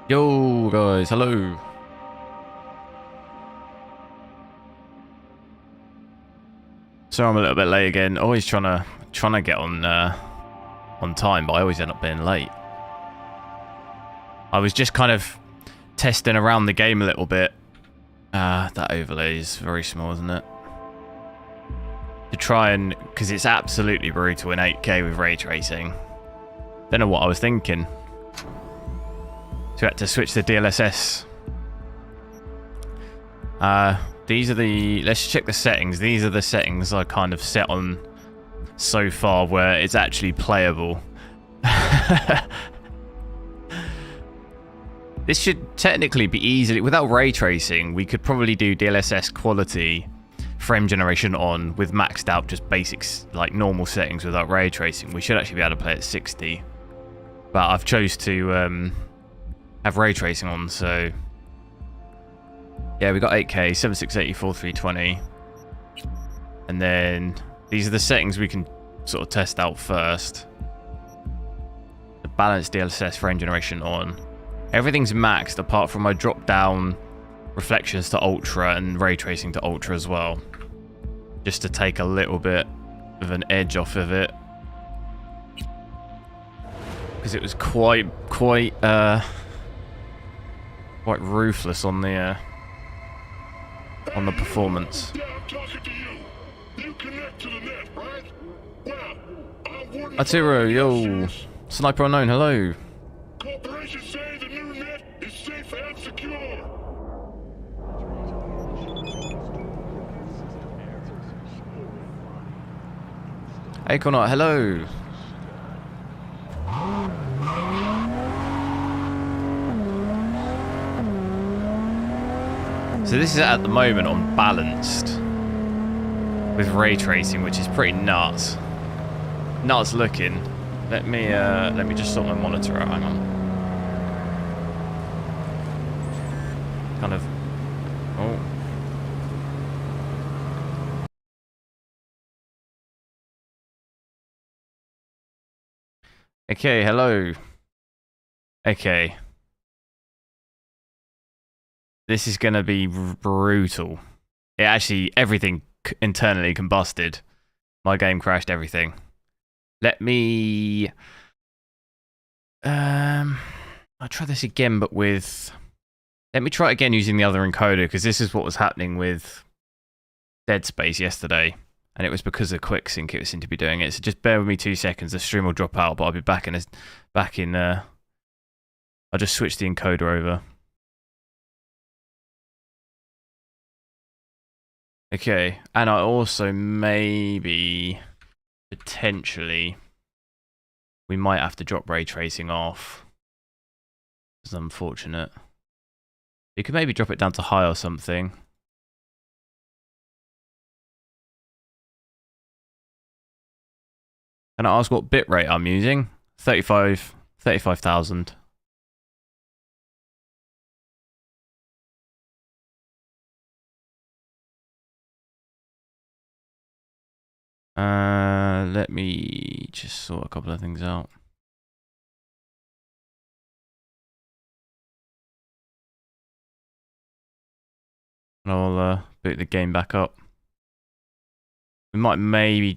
Yo guys, hello. So I'm a little bit late again. Always trying to get on time, but I always end up being late. I was just kind of testing around the game a little bit. That overlay is very small, isn't it? To try and, because it's absolutely brutal in 8K with ray tracing. Don't know what I was thinking. So I had to switch to DLSS. These are the... Let's check the settings. These are the settings I kind of set on so far where it's actually playable. This should technically be easily... Without ray tracing, we could probably do DLSS quality frame generation on with maxed out just basics, like normal settings without ray tracing. We should actually be able to play at 60. But I've chose to... have ray tracing on, so yeah, we got 8K, 7680, 4320, and then these are the settings we can sort of test out first. The balanced DLSS frame generation on. Everything's maxed apart from I drop down reflections to ultra and ray tracing to ultra as well, just to take a little bit of an edge off of it, because it was quite ruthless on the performance. Atiro, yo, Sniper Unknown, hello. Corporations say the new net is safe and secure. Acornaut, hello. So this is at the moment on balanced with ray tracing, which is pretty nuts. Nuts looking. Let me just sort my monitor out. Hang on. Kind of. Oh. Okay. Hello. Okay. This is going to be brutal. It actually, everything internally combusted. My game crashed everything. Let me... I'll try this again, but with... Let me try it again using the other encoder, because this is what was happening with Dead Space yesterday. And it was because of QuickSync it seemed to be doing it. So just bear with me 2 seconds. The stream will drop out, but I'll be back in... I'll just switch the encoder over. Okay, and I also maybe, potentially, we might have to drop ray tracing off. It's unfortunate. You could maybe drop it down to high or something. Can I ask what bitrate I'm using? 35,000. Let me just sort a couple of things out. And I'll boot the game back up. We might maybe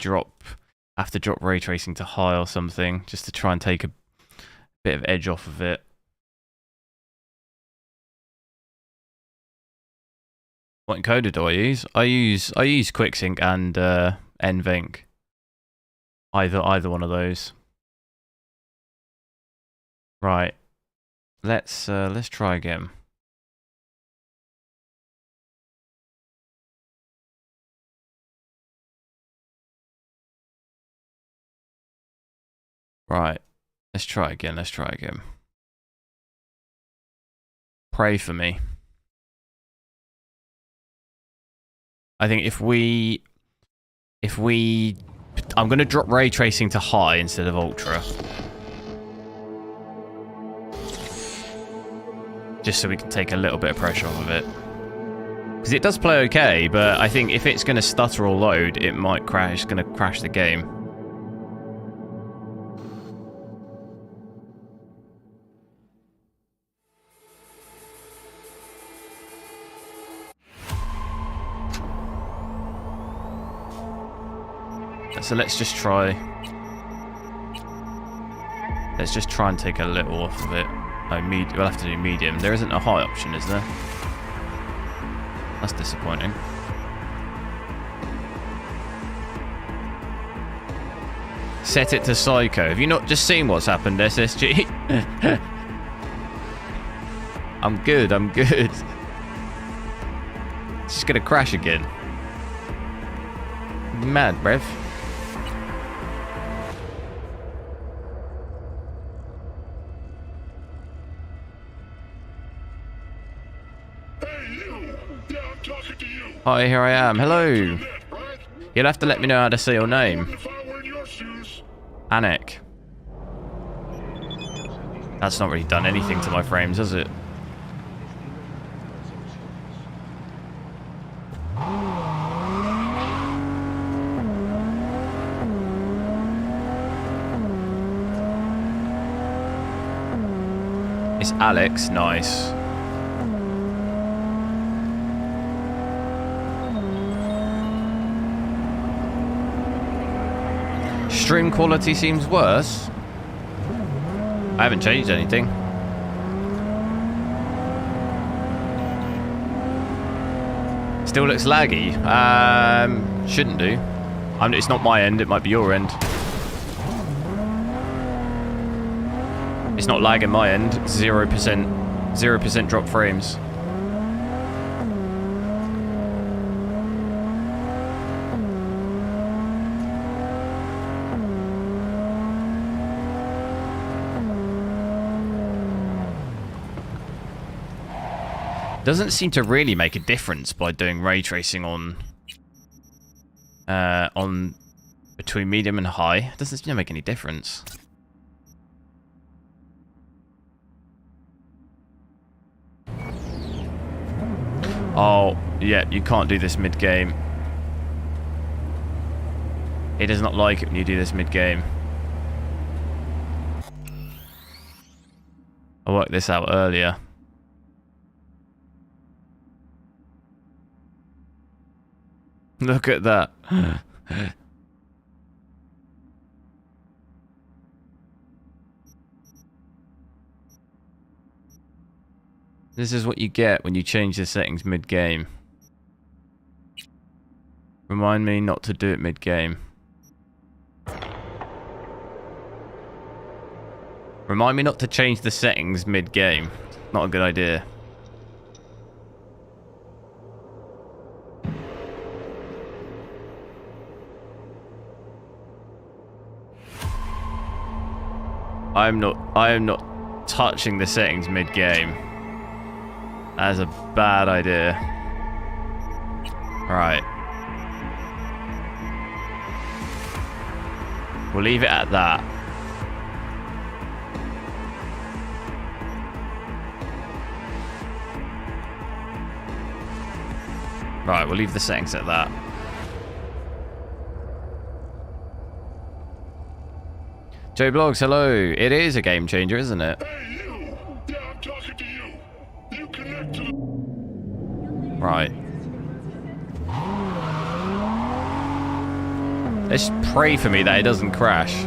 have to drop ray tracing to high or something, just to try and take a bit of edge off of it. What encoder do I use? I use QuickSync and NVENC. Either one of those. Right. Let's try again. Right. Let's try again. Pray for me. I think if we I'm going to drop ray tracing to high instead of ultra. Just so we can take a little bit of pressure off of it. Because it does play okay, but I think if it's going to stutter or load, it might crash. It's going to crash the game. So let's just try. Let's just try and take a little off of it. Oh, we'll have to do medium. There isn't a high option, is there? That's disappointing. Set it to psycho. Have you not just seen what's happened, SSG? I'm good, I'm good. It's just gonna crash again. Mad, bruv. Hey, you! Yeah, I'm talking to you. Hi, here I am. Hello. You'll have to let me know how to say your name. If I were in your shoes. Anik. That's not really done anything to my frames, has it? It's Alex. Nice. Stream quality seems worse. I haven't changed anything. Still looks laggy. Shouldn't do. It's not my end, it might be your end. It's not lagging my end. 0% drop frames. Doesn't seem to really make a difference by doing ray tracing on between medium and high. It doesn't seem to make any difference. Oh, yeah, you can't do this mid-game. It does not like it when you do this mid-game. I worked this out earlier. Look at that. This is what you get when you change the settings mid-game. Remind me not to do it mid-game. Remind me not to change the settings mid-game. Not a good idea. I am not touching the settings mid-game. That is a bad idea. Right. We'll leave it at that. Right, we'll leave the settings at that. Joe Blogs, hello. It is a game changer, isn't it? Hey, you! Yeah, I'm talking to you. You connect to the... Right. Let's pray for me that it doesn't crash.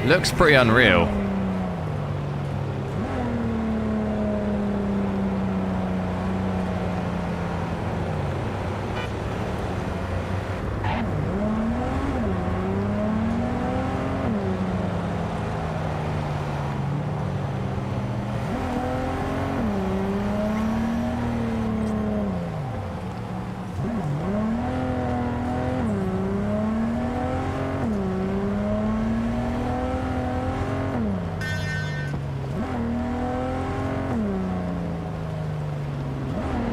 Looks pretty unreal.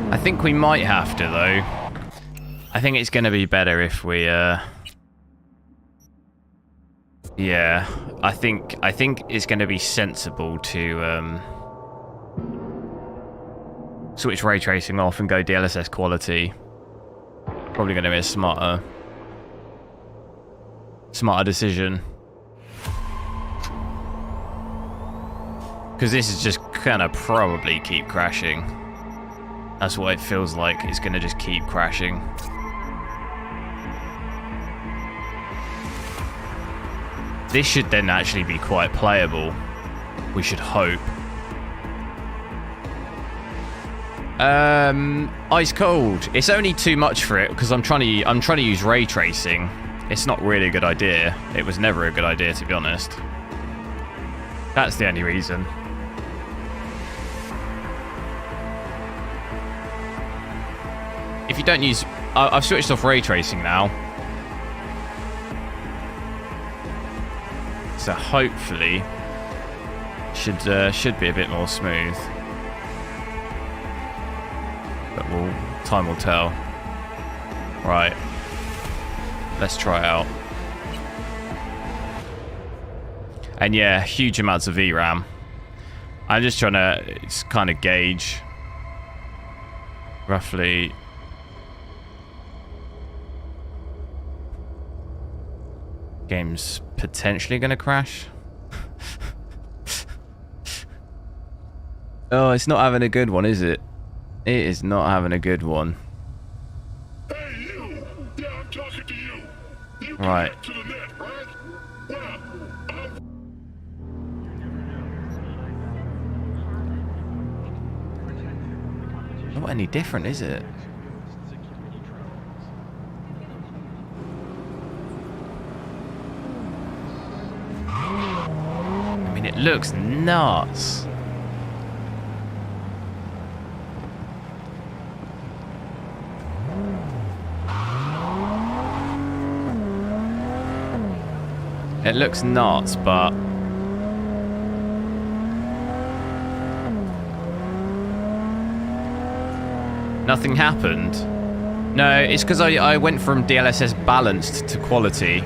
I think we might have to, though. I think it's going to be better if we, yeah, I think it's going to be sensible to, switch ray tracing off and go DLSS quality. Probably going to be smarter. smarter decision. Because this is just gonna probably keep crashing. That's what it feels like. It's gonna just keep crashing. This should then actually be quite playable. We should hope. Ice cold. It's only too much for it because I'm trying to use ray tracing. It's not really a good idea. It was never a good idea, to be honest. That's the only reason. If you don't use... I've switched off ray tracing now. So hopefully should be a bit more smooth. But time will tell. Right. Let's try it out. And yeah, huge amounts of VRAM. I'm just trying to kind of gauge roughly. Game's potentially going to crash. Oh, it's not having a good one, is it? It is not having a good one. Hey, you! Yeah, I'm talking to you. You Right. connect to the net, right? Well, Not any different, is it? I mean, it looks nuts. It looks nuts, but nothing happened. No, it's because I went from DLSS balanced to quality.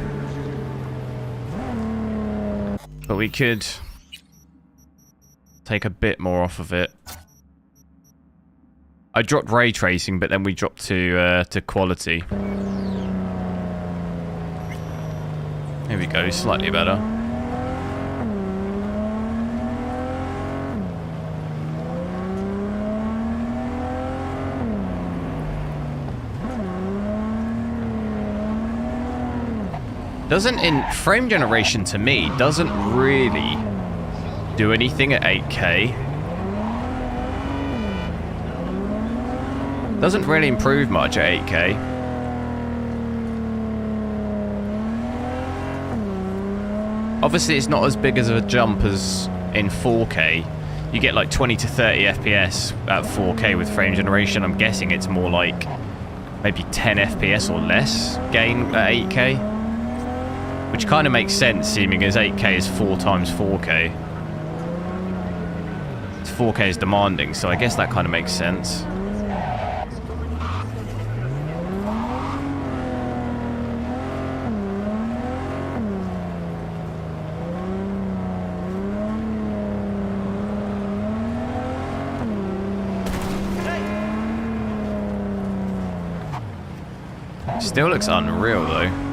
But we could take a bit more off of it. I dropped ray tracing, but then we dropped to quality. Here we go, slightly better. In frame generation to me doesn't really do anything at 8K. Doesn't really improve much at 8K. Obviously, it's not as big as a jump as in 4K. You get like 20 to 30 FPS at 4K with frame generation. I'm guessing it's more like maybe 10 FPS or less gain at 8K. Which kind of makes sense, seeming as 8K is 4 times 4K. 4K is demanding, so I guess that kind of makes sense. Still looks unreal though.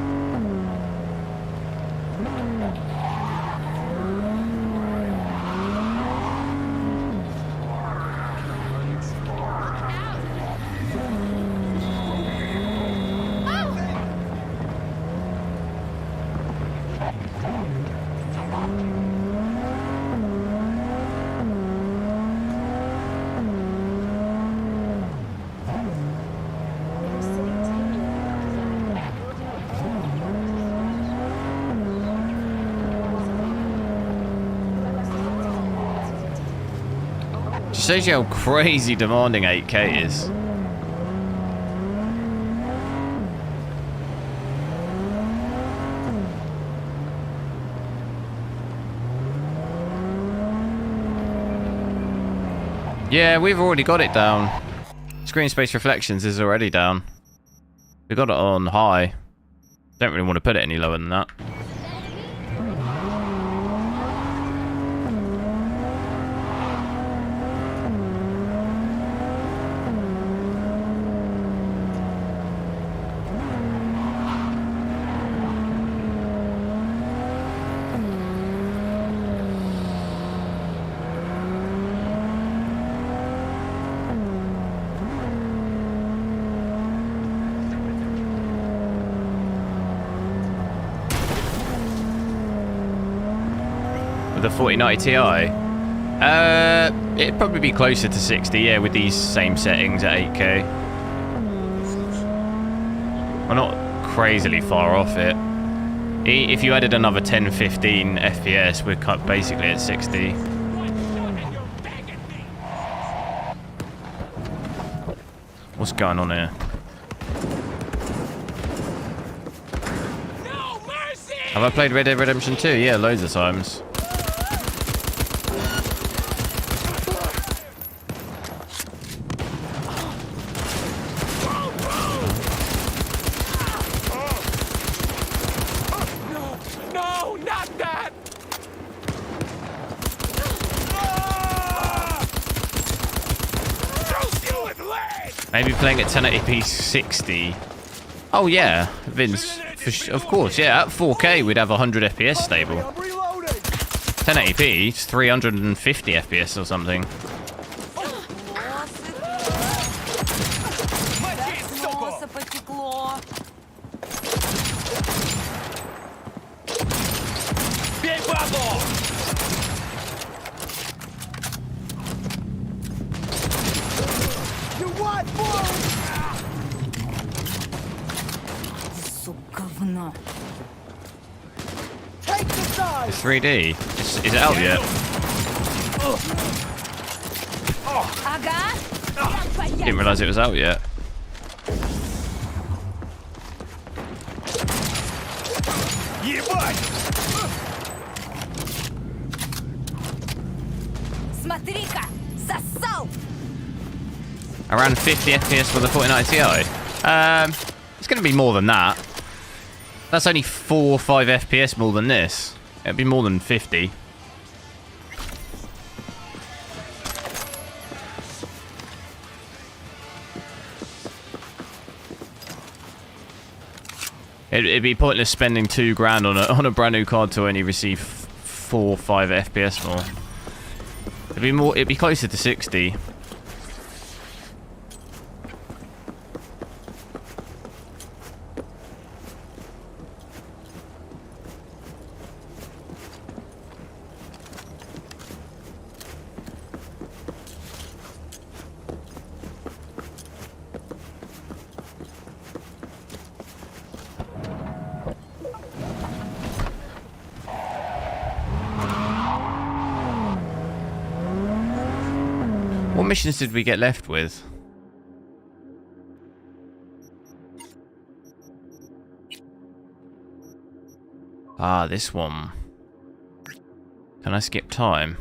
Shows you how crazy demanding 8K is. Yeah, we've already got it down. Screen space reflections is already down. We got it on high. Don't really want to put it any lower than that. With the 4090 Ti? It'd probably be closer to 60, yeah, with these same settings at 8K. We're not crazily far off it. If you added another 10-15 FPS, we're basically at 60. What's going on here? No mercy! Have I played Red Dead Redemption 2? Yeah, loads of times. No, not that! Shoot you with lead! Maybe playing at 1080p 60. Oh yeah, Vince. Of course, yeah. At 4K, we'd have 100 FPS stable. 1080p, it's 350 FPS or something. Носа потекло. Бей бабу! Сука, говно. It's 3D. Is it out yet? Ага. Didn't realise it was out yet. Смотри-ка, сосал. Around 50 FPS for the 4090 Ti. It's going to be more than that. That's only 4 or 5 FPS more than this. It'd be more than 50. It'd be pointless spending £2,000 on a brand new card to only receive 4 or 5 FPS more. It'd be closer to 60. What missions did we get left with? Ah, this one. Can I skip time?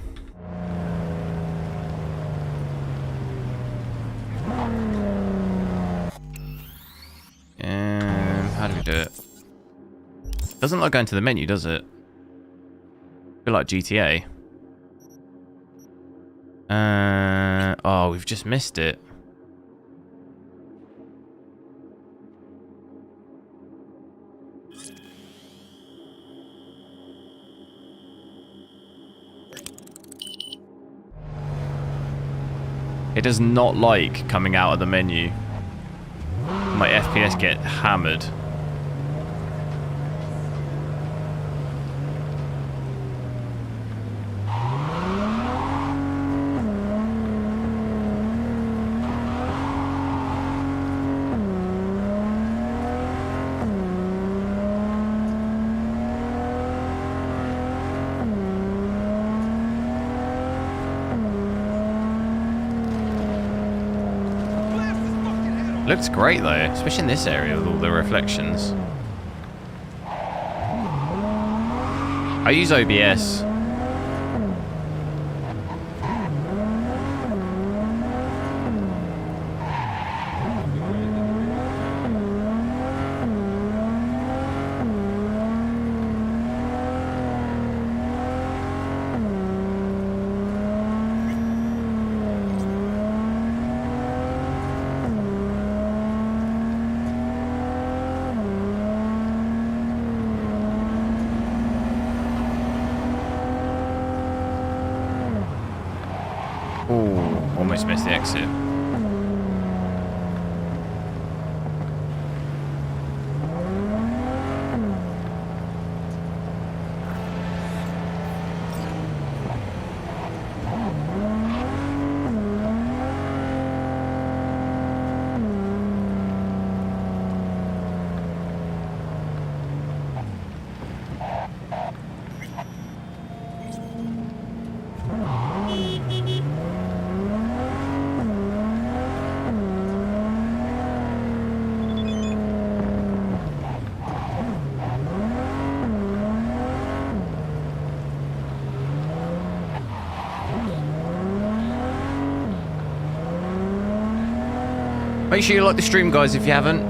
How do we do it? Doesn't like going to the menu, does it? A bit like GTA. Oh, we've just missed it. It does not like coming out of the menu. My FPS get hammered. Looks great though, especially in this area with all the reflections. I use OBS. Ooh, almost missed the exit. Make sure you like the stream, guys, if you haven't.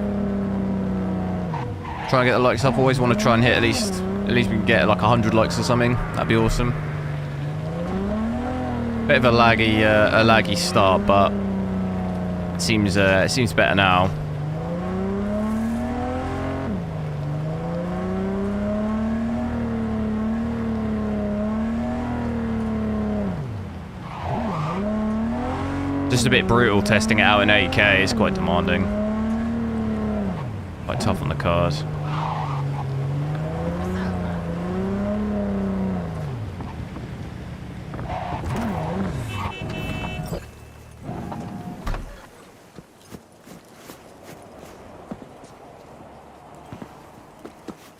Try and get the likes up. Always want to try and hit at least we can get like 100 likes or something. That'd be awesome. Bit of a laggy start, but it seems better now. Just a bit brutal testing it out in 8K. It's quite demanding. Quite tough on the cars.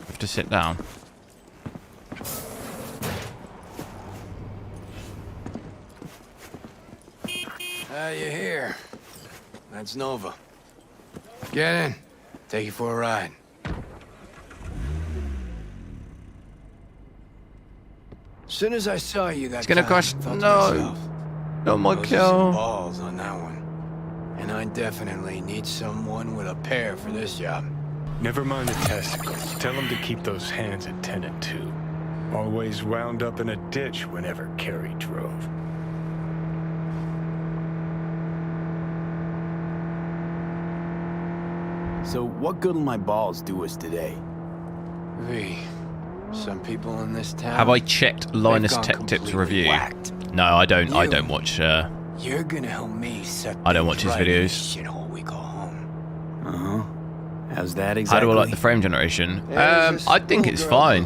Have to sit down. You're here. That's Nova. Get in. Take you for a ride. As soon as I saw you that It's gonna time, crash. I thought to No. myself, No, my those are some kill. balls on that one. And I definitely need someone with a pair for this job. Never mind the testicles. Tell them to keep those hands attended to. Always wound up in a ditch whenever Carrie drove. So what good will my balls do us today? Some people in this town. Have I checked Linus gone Tech Tips completely review? whacked. No, I don't. I You. don't watch. You're gonna help me set. I don't watch his things right in this videos. shithole we call home. How's that How exactly? do I like the frame generation? There's this I think little it's girl, fine.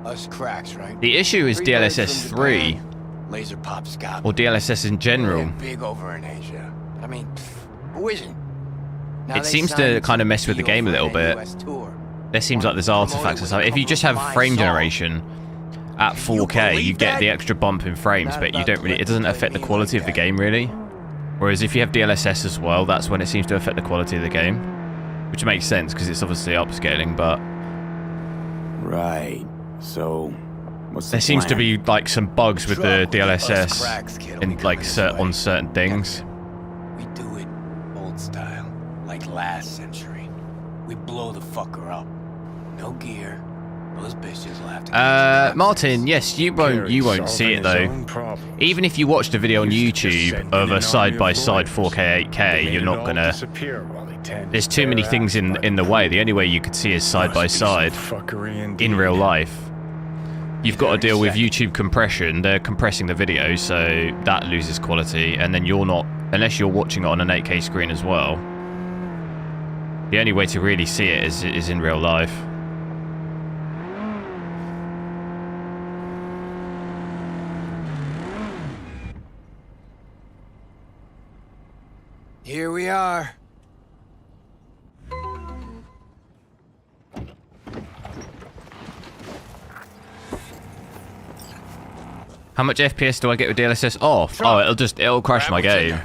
Us cracks, right? The issue is 3 DLSS birds from 3 Japan, laser pop scout. or DLSS in general. They're big over in Asia. I mean, who isn't? Now It they seems to signed kind of some mess with the deal game a for little their bit. US tour. There seems like there's Promoted artifacts and with stuff. a If you couple just of have my frame songs. generation at 4K, you believe get that? the extra bump in frames, Not but you about don't to really. let It doesn't you play affect the me quality like of the that. game really. Whereas if you have DLSS as well, that's when it seems to affect the quality of the game, which makes sense because it's obviously upscaling. But Right. So, what's the there seems to plan? be like some bugs with the Trouble with us DLSS cracks, kid, in we like come this way. on certain things. We do it old style, like last century. We blow the fucker up. No gear. Those bitches will have to. Martin, yes, you won't see it though. Even if you watched a video on YouTube of a side-by-side 4K 8K, you're not gonna. There's too many things in the way. The only way you could see is side-by-side in real life. You've got to deal with YouTube compression. They're compressing the video, so that loses quality. And then you're not, unless you're watching it on an 8K screen as well. The only way to really see it is in real life. Here we are. How much FPS do I get with DLSS off? Oh, it'll crash my game.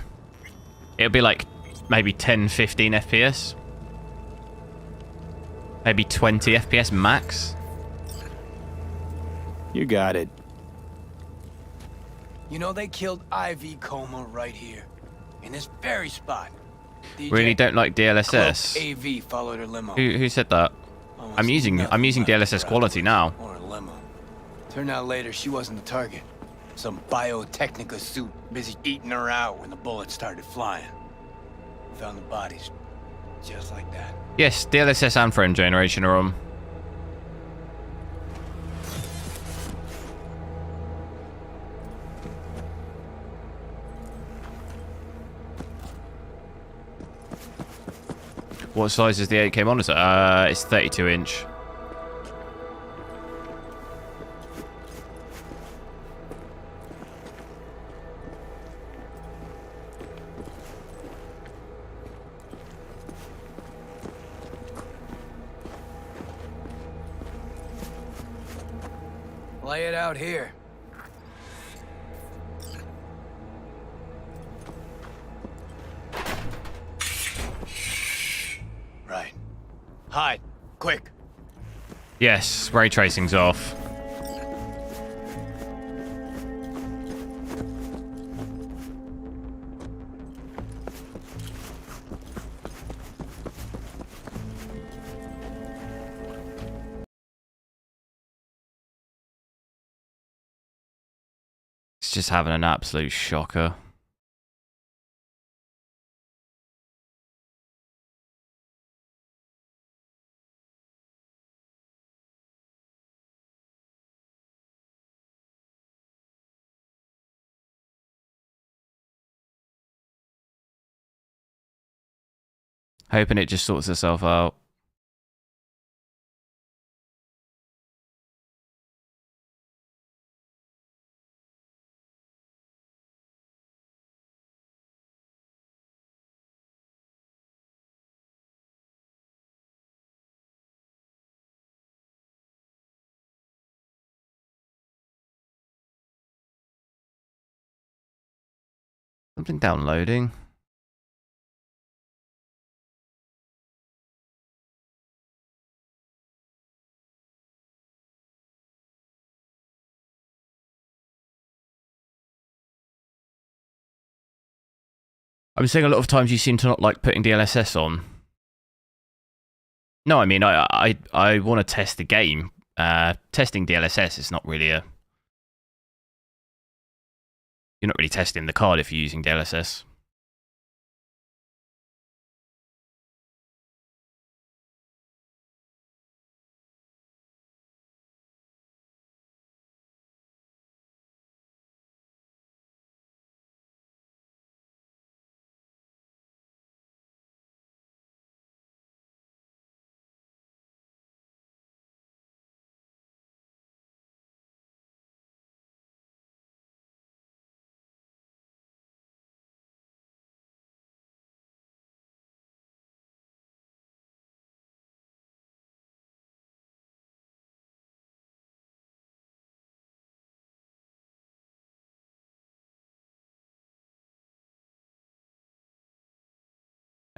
It'll be like maybe 10, 15 FPS. Maybe 20 FPS max. You got it. You know they killed Ivy Coma right here, in this very spot. DJ, Really don't like DLSS. cloaked AV followed her limo. Who said that? Almost I'm using nothing DLSS left quality around now. Or a limo. Turned out later she wasn't the target. Some Biotechnica suit busy eating her out when the bullets started flying. Found the bodies, just like that. Yes, DLSS and frame generation are on. What size is the 8K monitor? It's 32 inch. Lay it out here. Right. Hide. Quick. Yes, ray tracing's off. just having an absolute shocker. Hoping it just sorts itself out. Something downloading. I'm saying a lot of times you seem to not like putting DLSS on. No, I mean, I want to test the game. Testing DLSS is not really a... You're not really testing the card if you're using DLSS.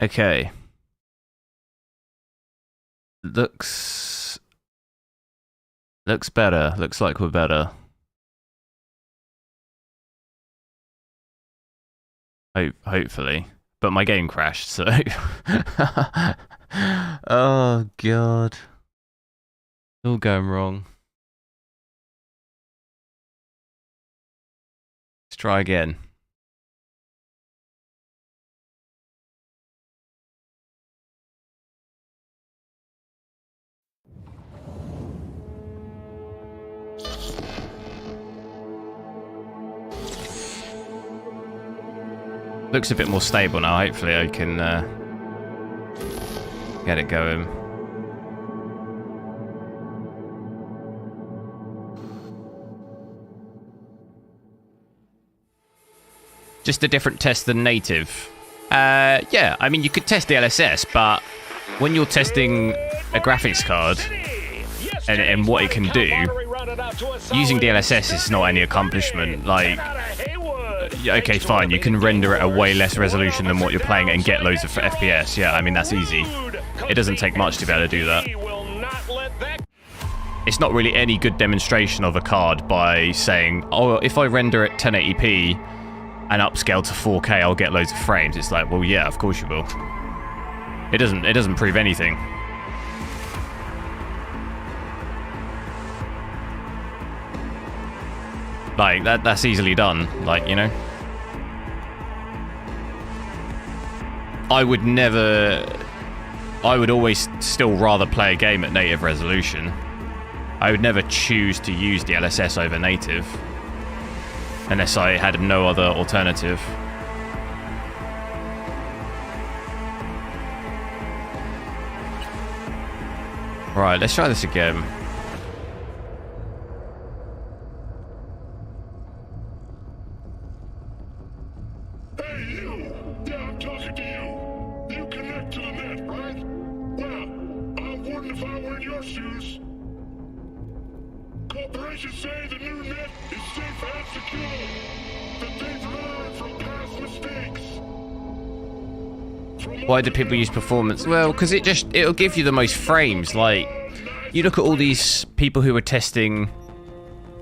Okay. Looks better. Looks like we're better. Hopefully. But my game crashed, so... Oh, God. It's all going wrong. Let's try again. Looks a bit more stable now. Hopefully I can get it going. Just a different test than native. Yeah, I mean, you could test DLSS, but when you're testing a graphics card and what it can do, using DLSS is not any accomplishment. Like, okay, fine, you can render it at way less resolution than what you're playing and get loads of FPS. Yeah, I mean, that's easy. It doesn't take much to be able to do that. It's not really any good demonstration of a card by saying, oh, if I render it 1080p and upscale to 4K, I'll get loads of frames. It's like, well, yeah, of course you will. It doesn't prove anything. Like, that's easily done, like, you know? I would always still rather play a game at native resolution. I would never choose to use DLSS over native. Unless I had no other alternative. Right, let's try this again. Why do people use performance? Well, because it'll give you the most frames. Like, you look at all these people who were testing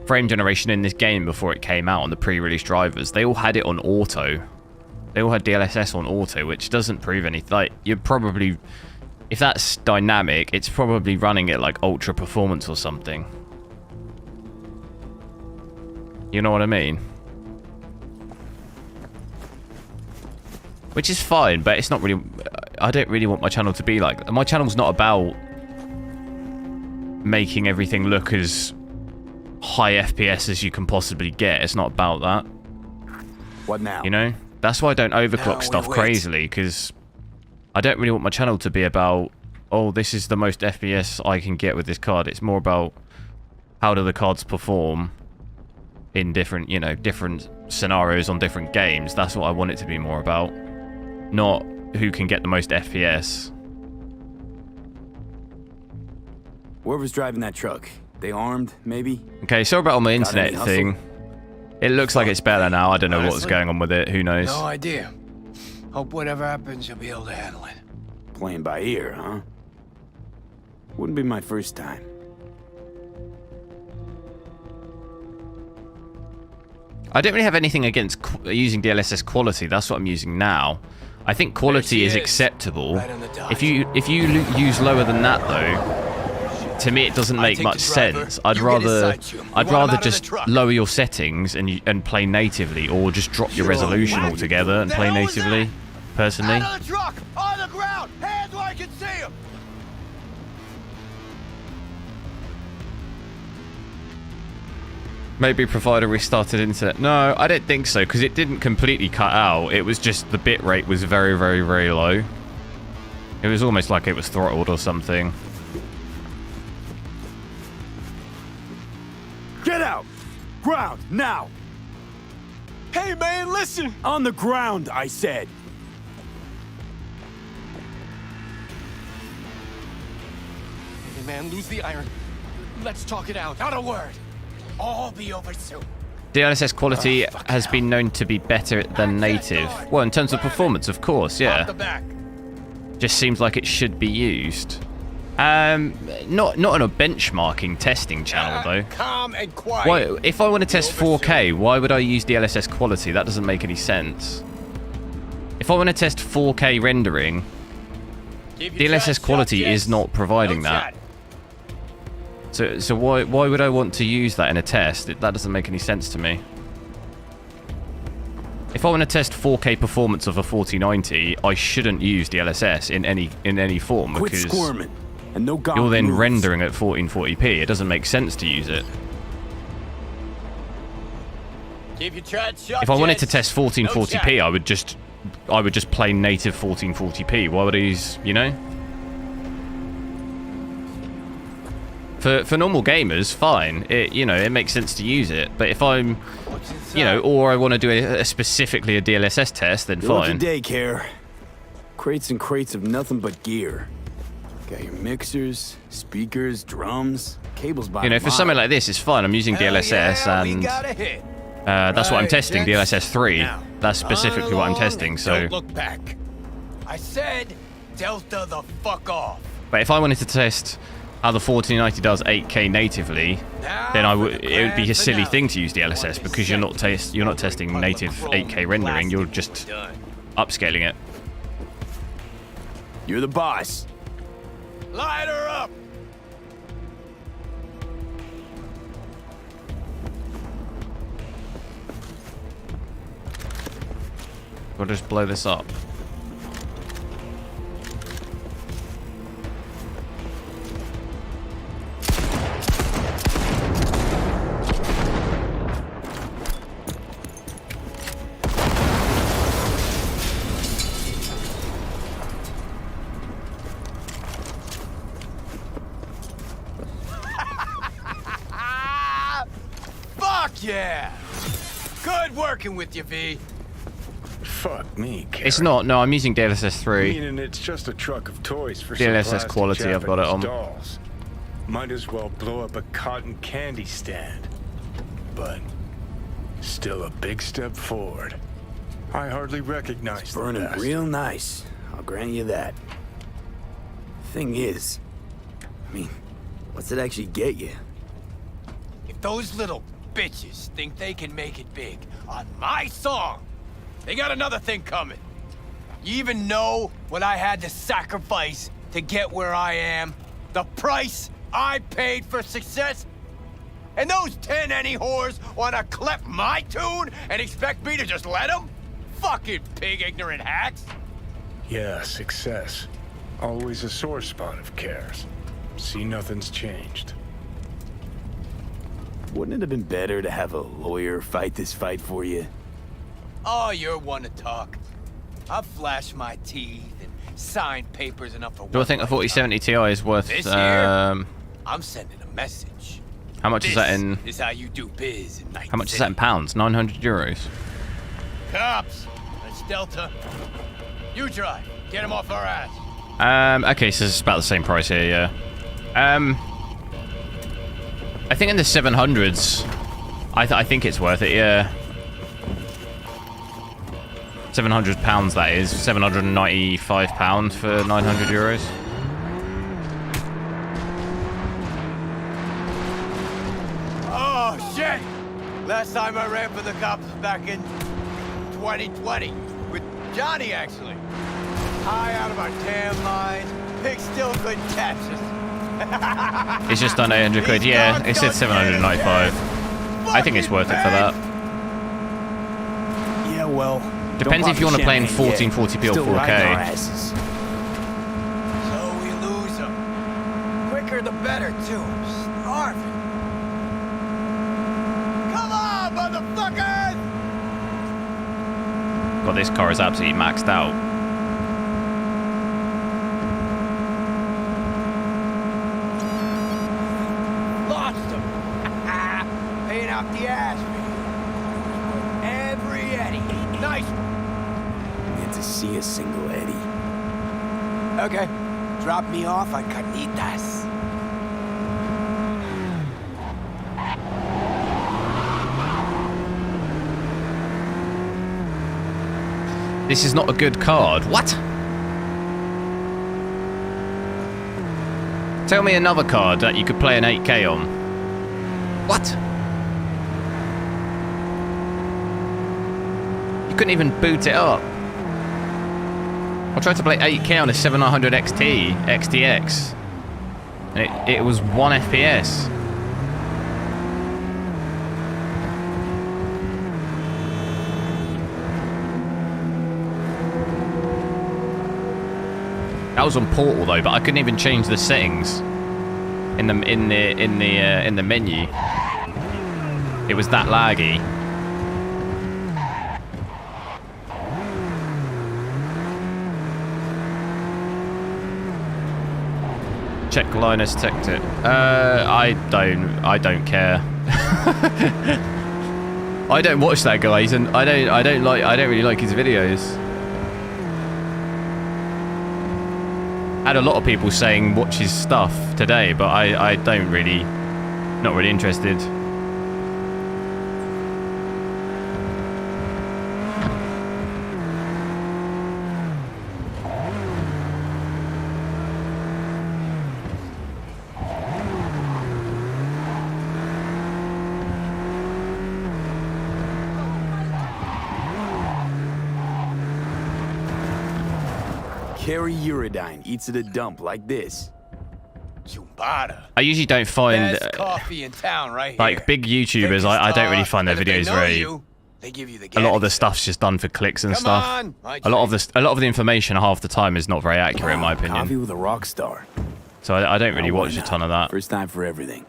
frame generation in this game before it came out on the pre-release drivers. They all had it on auto. They all had DLSS on auto, which doesn't prove anything. Like, you're probably, if that's dynamic, it's probably running it like ultra performance or something. You know what I mean? Which is fine, but it's not really... I don't really want my channel to be like... My channel's not about making everything look as high FPS as you can possibly get. It's not about that. What now? You know? That's why I don't overclock Now we stuff wait. crazily, because I don't really want my channel to be about, oh, this is the most FPS I can get with this card. It's more about how do the cards perform in different, you know, different scenarios on different games. That's what I want it to be more about. Not who can get the most FPS. Whoever's driving that truck, they armed, maybe? Okay, sorry about all my Got any internet hustle? thing. It looks like it's better now. I don't know what's Honestly, going on with it. Who knows? No idea. Hope whatever happens, you'll be able to handle it. Playing by ear, huh? Wouldn't be my first time. I don't really have anything against using DLSS quality. That's what I'm using now. I think quality There is she is, acceptable. right on the dot. If you use lower than that though, to me it doesn't make take much the driver, sense. I'd you get his rather side tune. You want him out of the just truck. lower your settings and play natively, or just drop your resolution altogether and play natively. Personally, Out of the truck! On the ground! Hands where I can see them! maybe provider restarted internet. No, I don't think so, because it didn't completely cut out. It was just the bit rate was very, very, very low. It was almost like it was throttled or something. Get out! Ground, now! Hey, man, listen! On the ground, I said! Hey, man, lose the iron. Let's talk it out. Not a word. All be over soon. DLSS quality has been known to be better than native. Well, in terms of performance, of course, Off the yeah. back. Just seems like it should be used. Not on a benchmarking testing channel though. Calm and quiet. Why, if I want to test 4K, why would I use DLSS quality? That doesn't make any sense. If I want to test 4K rendering, Give your DLSS chat quality shot, is yes. not providing No that. chat. So why would I want to use that in a test? That doesn't make any sense to me. If I want to test 4K performance of a 4090, I shouldn't use DLSS in any form, Quit because squirming. And no you're then moves. rendering at 1440p. It doesn't make sense to use it. Give your chat shot, If I wanted to yes. test 1440p, I would just play native 1440p. Why would I use, you know? For normal gamers, fine. It makes sense to use it. But if I'm, or I want to do specifically a DLSS test, then Lucky fine. daycare. Crates and crates of nothing but gear. Got your mixers, speakers, drums, cables by For something like this, it's fine. I'm using DLSS, we and got a hit. that's what I'm Right, testing, gents. DLSS 3. Now, That's specifically what I'm testing. So, Don't look back. I said, Delta the fuck off. but if I wanted to test how the 1490 does 8K natively, then it would be a silly thing to use DLSS, because you're not testing native 8K rendering. You're just Done. upscaling it. You're the boss. Light her up. We'll just blow this up. Fuck yeah. Good working with you, V. Fuck me, Karen. It's not. No, I'm using DLSS 3. Meaning it's just a truck of toys for DLSS some plastic quality, I've got it Japanese on. dolls. Might as well blow up a cotton candy stand. But still a big step forward. I hardly recognize the Burning best. real nice. I'll grant you that. Thing is, I mean, what's it actually get you? If those little bitches think they can make it big on my song, they got another thing coming. You even know what I had to sacrifice to get where I am? The price I paid for success? And those 10 any whores wanna clep my tune and expect me to just let them? fucking pig ignorant hacks. Yeah, success. Always a sore spot of cares. See, nothing's changed. Wouldn't it have been better to have a lawyer fight this fight for you? Oh, you're one to talk. I've flashed my teeth and signed papers enough for Do I think a 4070 Ti is worth? This year, I'm sending a message. How much is that in? This is how you do biz in Night How much is City. that in pounds? 900 euros. Cops, that's Delta. You drive. Get him off our ass. Okay, so it's about the same price here, yeah. I think in the 700s, I think it's worth it, yeah. £700 that is. £795 for 900 euros. Oh, shit! Last time I ran for the cops was back in 2020. With Johnny, actually. High out of our tan lines. Pig still couldn't catch us. It's just done 800 quid. Yeah, it said 795. I think it's worth it for that. Yeah, well. Depends if you want to play in 1440p or 4K. So we lose them. Quicker the better, too. I'm starving. Come on, motherfuckers! God, this car is absolutely maxed out. Lost them. Paying out the ass, man. Every Eddie. Nice one. Get to see a single Eddie. Okay. Drop me off on Carnitas. This is not a good card. What? Tell me another card that you could play an 8K on. What? You couldn't even boot it up. I tried to play 8K on a 7900 XTX. And it was 1 FPS. That was on Portal though, but I couldn't even change the settings in the menu. It was that laggy. Check Linus checked it. I don't care. I don't watch that guy. I don't really like his videos. Had a lot of people saying watch his stuff today, but I don't really, not really interested. Carry Uridine eats at a dump like this. Chumbada. I usually don't find Best coffee in town, right like here. big YouTubers. I don't really find their And if they videos know very. you, they give you the A lot of the Gaddy stuff's just done for clicks and Come stuff. on, my A lot of treat. the information half the time is not very accurate in my Coffee opinion. with a rock star. So I don't really Now, why watch a not? ton of that. First time for everything.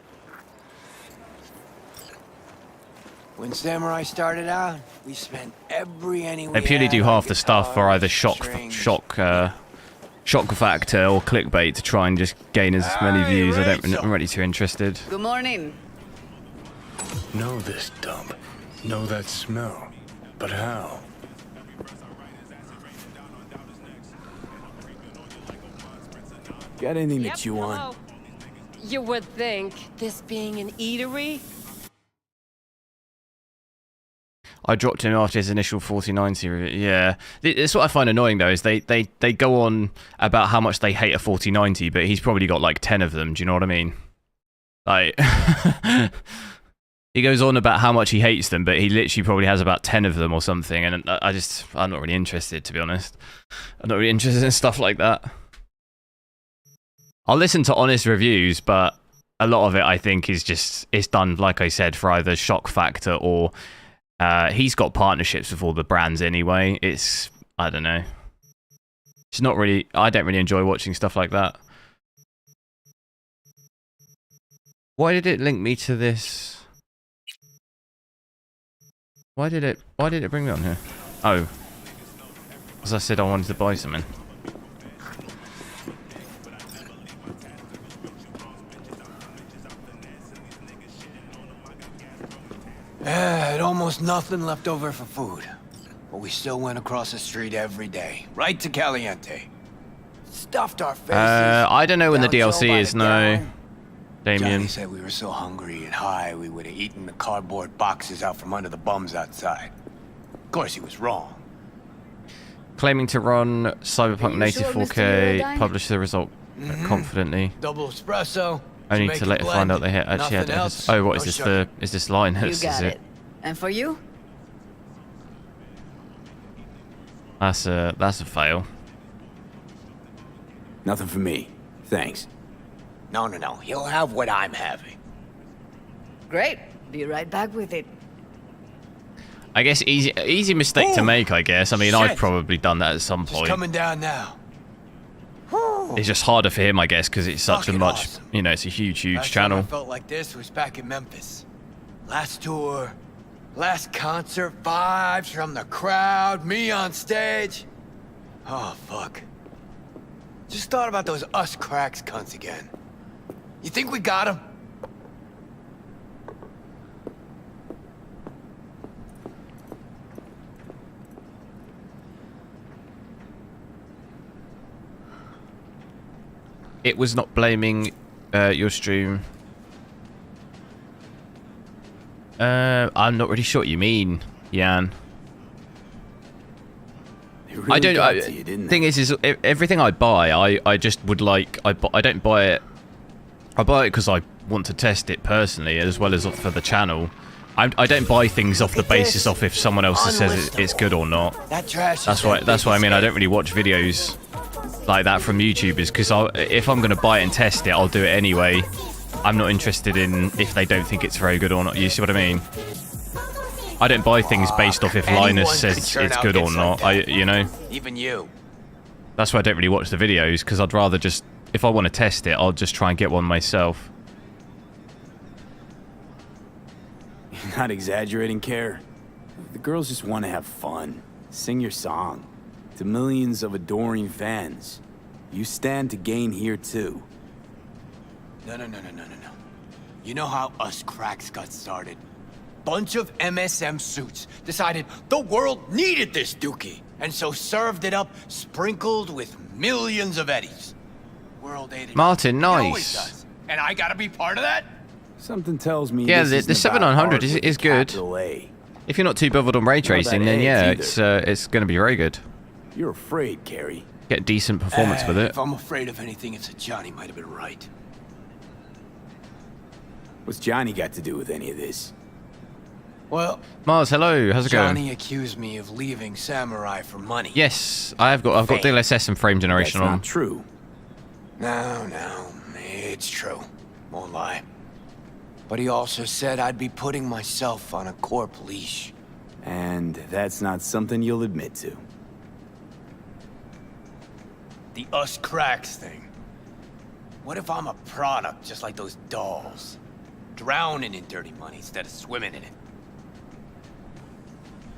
When Samurai started out, we spent every penny we They purely had do on half the stuff for guitars, either strings. shock factor or clickbait to try and just gain as many Hey, views. I'm Rachel. not really too interested. Good morning. Know this dump. Know that smell. But how? Got anything to chew on? hello. You would think, this being an eatery, I dropped him after his initial 4090 review. Yeah, it's what I find annoying though is they go on about how much they hate a 4090, but he's probably got like 10 of them. Do you know what I mean? Like, he goes on about how much he hates them, but he literally probably has about 10 of them or something. And I'm not really interested, to be honest. I'm not really interested in stuff like that. I'll listen to honest reviews, but a lot of it I think is just, it's done, like I said, for either shock factor or He's got partnerships with all the brands anyway. It's, I don't know. It's not really, I don't really enjoy watching stuff like that. Why did it link me to this? Why did it bring me on here? Oh. As I said, I wanted to buy something. Had almost nothing left over for food. But we still went across the street every day. Right to Caliente. Stuffed our faces. I don't know when the down DLC by is, the no. down. Damien. Johnny said we were so hungry and high we would have eaten the cardboard boxes out from under the bums outside. Of course, he was wrong. Claiming to run Cyberpunk you native sure, Mr. 4K, Eurodyne? publish the result confidently. Double espresso. Only to Jamaican later find blend, out they actually had nothing else, Oh, what no is this? sugar. Is this line? You Is got it? it. And for you? That's a fail. Nothing for me. Thanks. No. He'll have what I'm having. Great. Be right back with it. I guess easy mistake to Ooh, make. I guess. I mean, shit. I've probably done that at some Just point. coming down now. It's just harder for him, I guess, because it's such a Fucking much, awesome. you know, it's a huge Last time I channel. felt like this was back in Memphis. Last tour, last concert, vibes from the crowd, me on stage. Oh, fuck. Just thought about those us cracks cunts again. You think we got them? It was not blaming your stream. I'm not really sure what you mean, Jan. They really I don't. got to you, didn't they? Thing is everything I buy, I just would like. I don't buy it. I buy it because I want to test it personally, as well as for the channel. I don't buy things off the basis of if someone else says it's good or not. That trash. That's why. That's why I mean I don't really watch videos like that from YouTubers, because if I'm gonna buy it and test it, I'll do it anyway. I'm not interested in if they don't think it's very good or not. You see what I mean? I don't buy things based off if Anyone Linus could says turn it's out good or hits not. like that. You know. Even you. That's why I don't really watch the videos, because I'd rather just, if I want to test it, I'll just try and get one myself. You're not exaggerating, Care. The girls just want to have fun. Sing your song. To millions of adoring fans. You stand to gain here, too. No. You know how us cracks got started? Bunch of MSM suits decided the world needed this dookie, and so served it up sprinkled with millions of eddies. World ate it. Martin, It always nice. does. And I gotta be part of that? Something tells me Yeah, this the isn't about 7900 art is with a good. capital A. If you're not too bothered on ray tracing, then yeah, eggs it's going to be very good. You're afraid, Carrie. Get decent performance with it. If I'm afraid of anything, it's that Johnny might have been right. What's Johnny got to do with any of this? Well, Mars, hello, how's it going? Johnny accused me of leaving Samurai for money. Yes, I've got DLSS and frame That's generation on. not true. No, it's true. Won't lie. But he also said I'd be putting myself on a corp leash. And that's not something you'll admit to. The us cracks thing. What if I'm a product just like those dolls? Drowning in dirty money instead of swimming in it.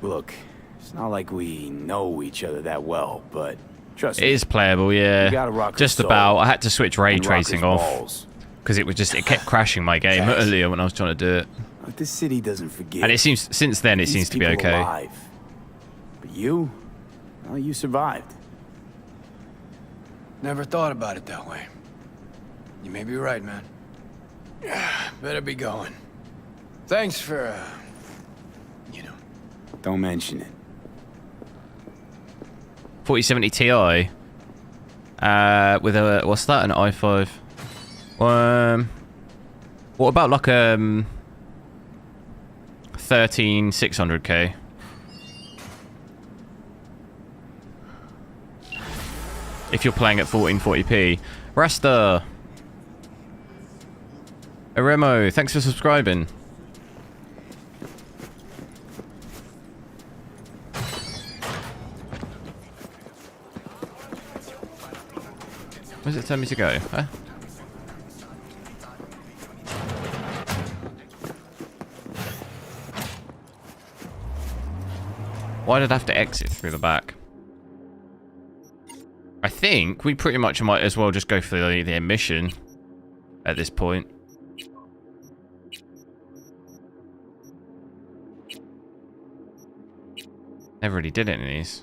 Look, it's not like we know each other that well, but trust It me. is playable, yeah. You gotta rock Just the soul about. I had to switch ray and tracing rockers' off balls. because it kept crashing my game Thanks. earlier when I was trying to do it. But this city doesn't forgive. And it seems since then it These seems to be people okay. alive. But you, well, you survived. Never thought about it that way. You may be right, man. Better be going. Thanks for, you know. Don't mention it. 4070 Ti. With a what's that? An i5. What about like 13600K? If you're playing at 1440p. Rasta. Remo, thanks for subscribing. does it tell me to go? Huh? Why did I have to exit through the back? I think we pretty much might as well just go for the mission at this point. Never really did any of these.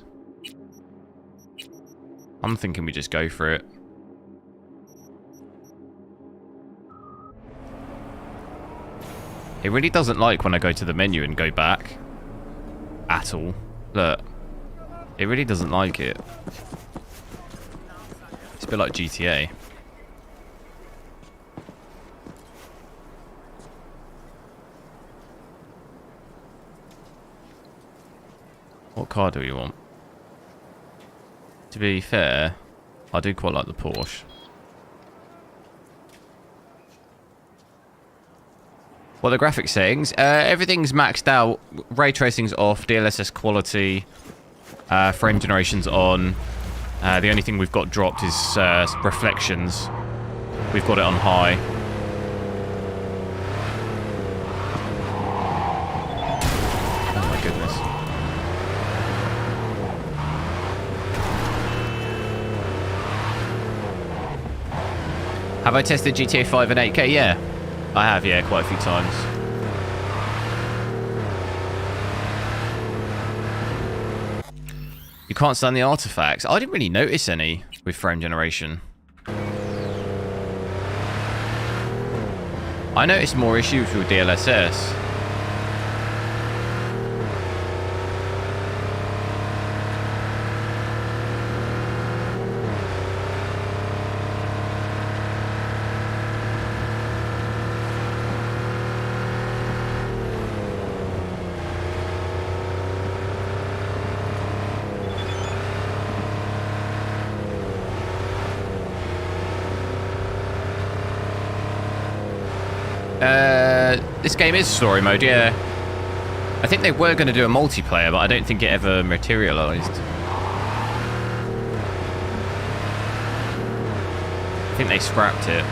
I'm thinking we just go for it. It really doesn't like when I go to the menu and go back. At all. Look. It really doesn't like it. It's a bit like GTA. What car do we want? To be fair, I do quite like the Porsche. Well, the graphics settings, everything's maxed out. Ray tracing's off, DLSS quality, frame generation's on. The only thing we've got dropped is reflections. We've got it on high. Oh my goodness. Have I tested GTA 5 in 8K? Yeah. I have, yeah, quite a few times. You can't stand the artifacts. I didn't really notice any with frame generation. I noticed more issues with DLSS. This game is story mode, yeah. I think they were going to do a multiplayer, but I don't think it ever materialized. I think they scrapped it.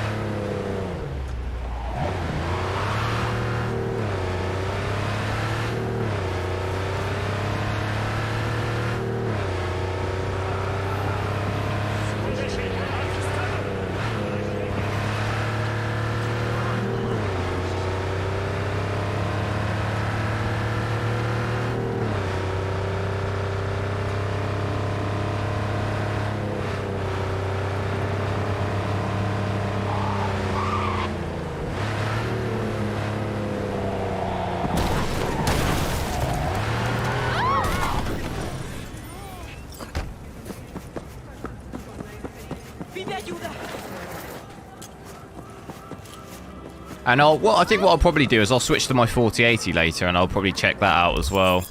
And I think what I'll probably do is I'll switch to my 4080 later, and I'll probably check that out as well.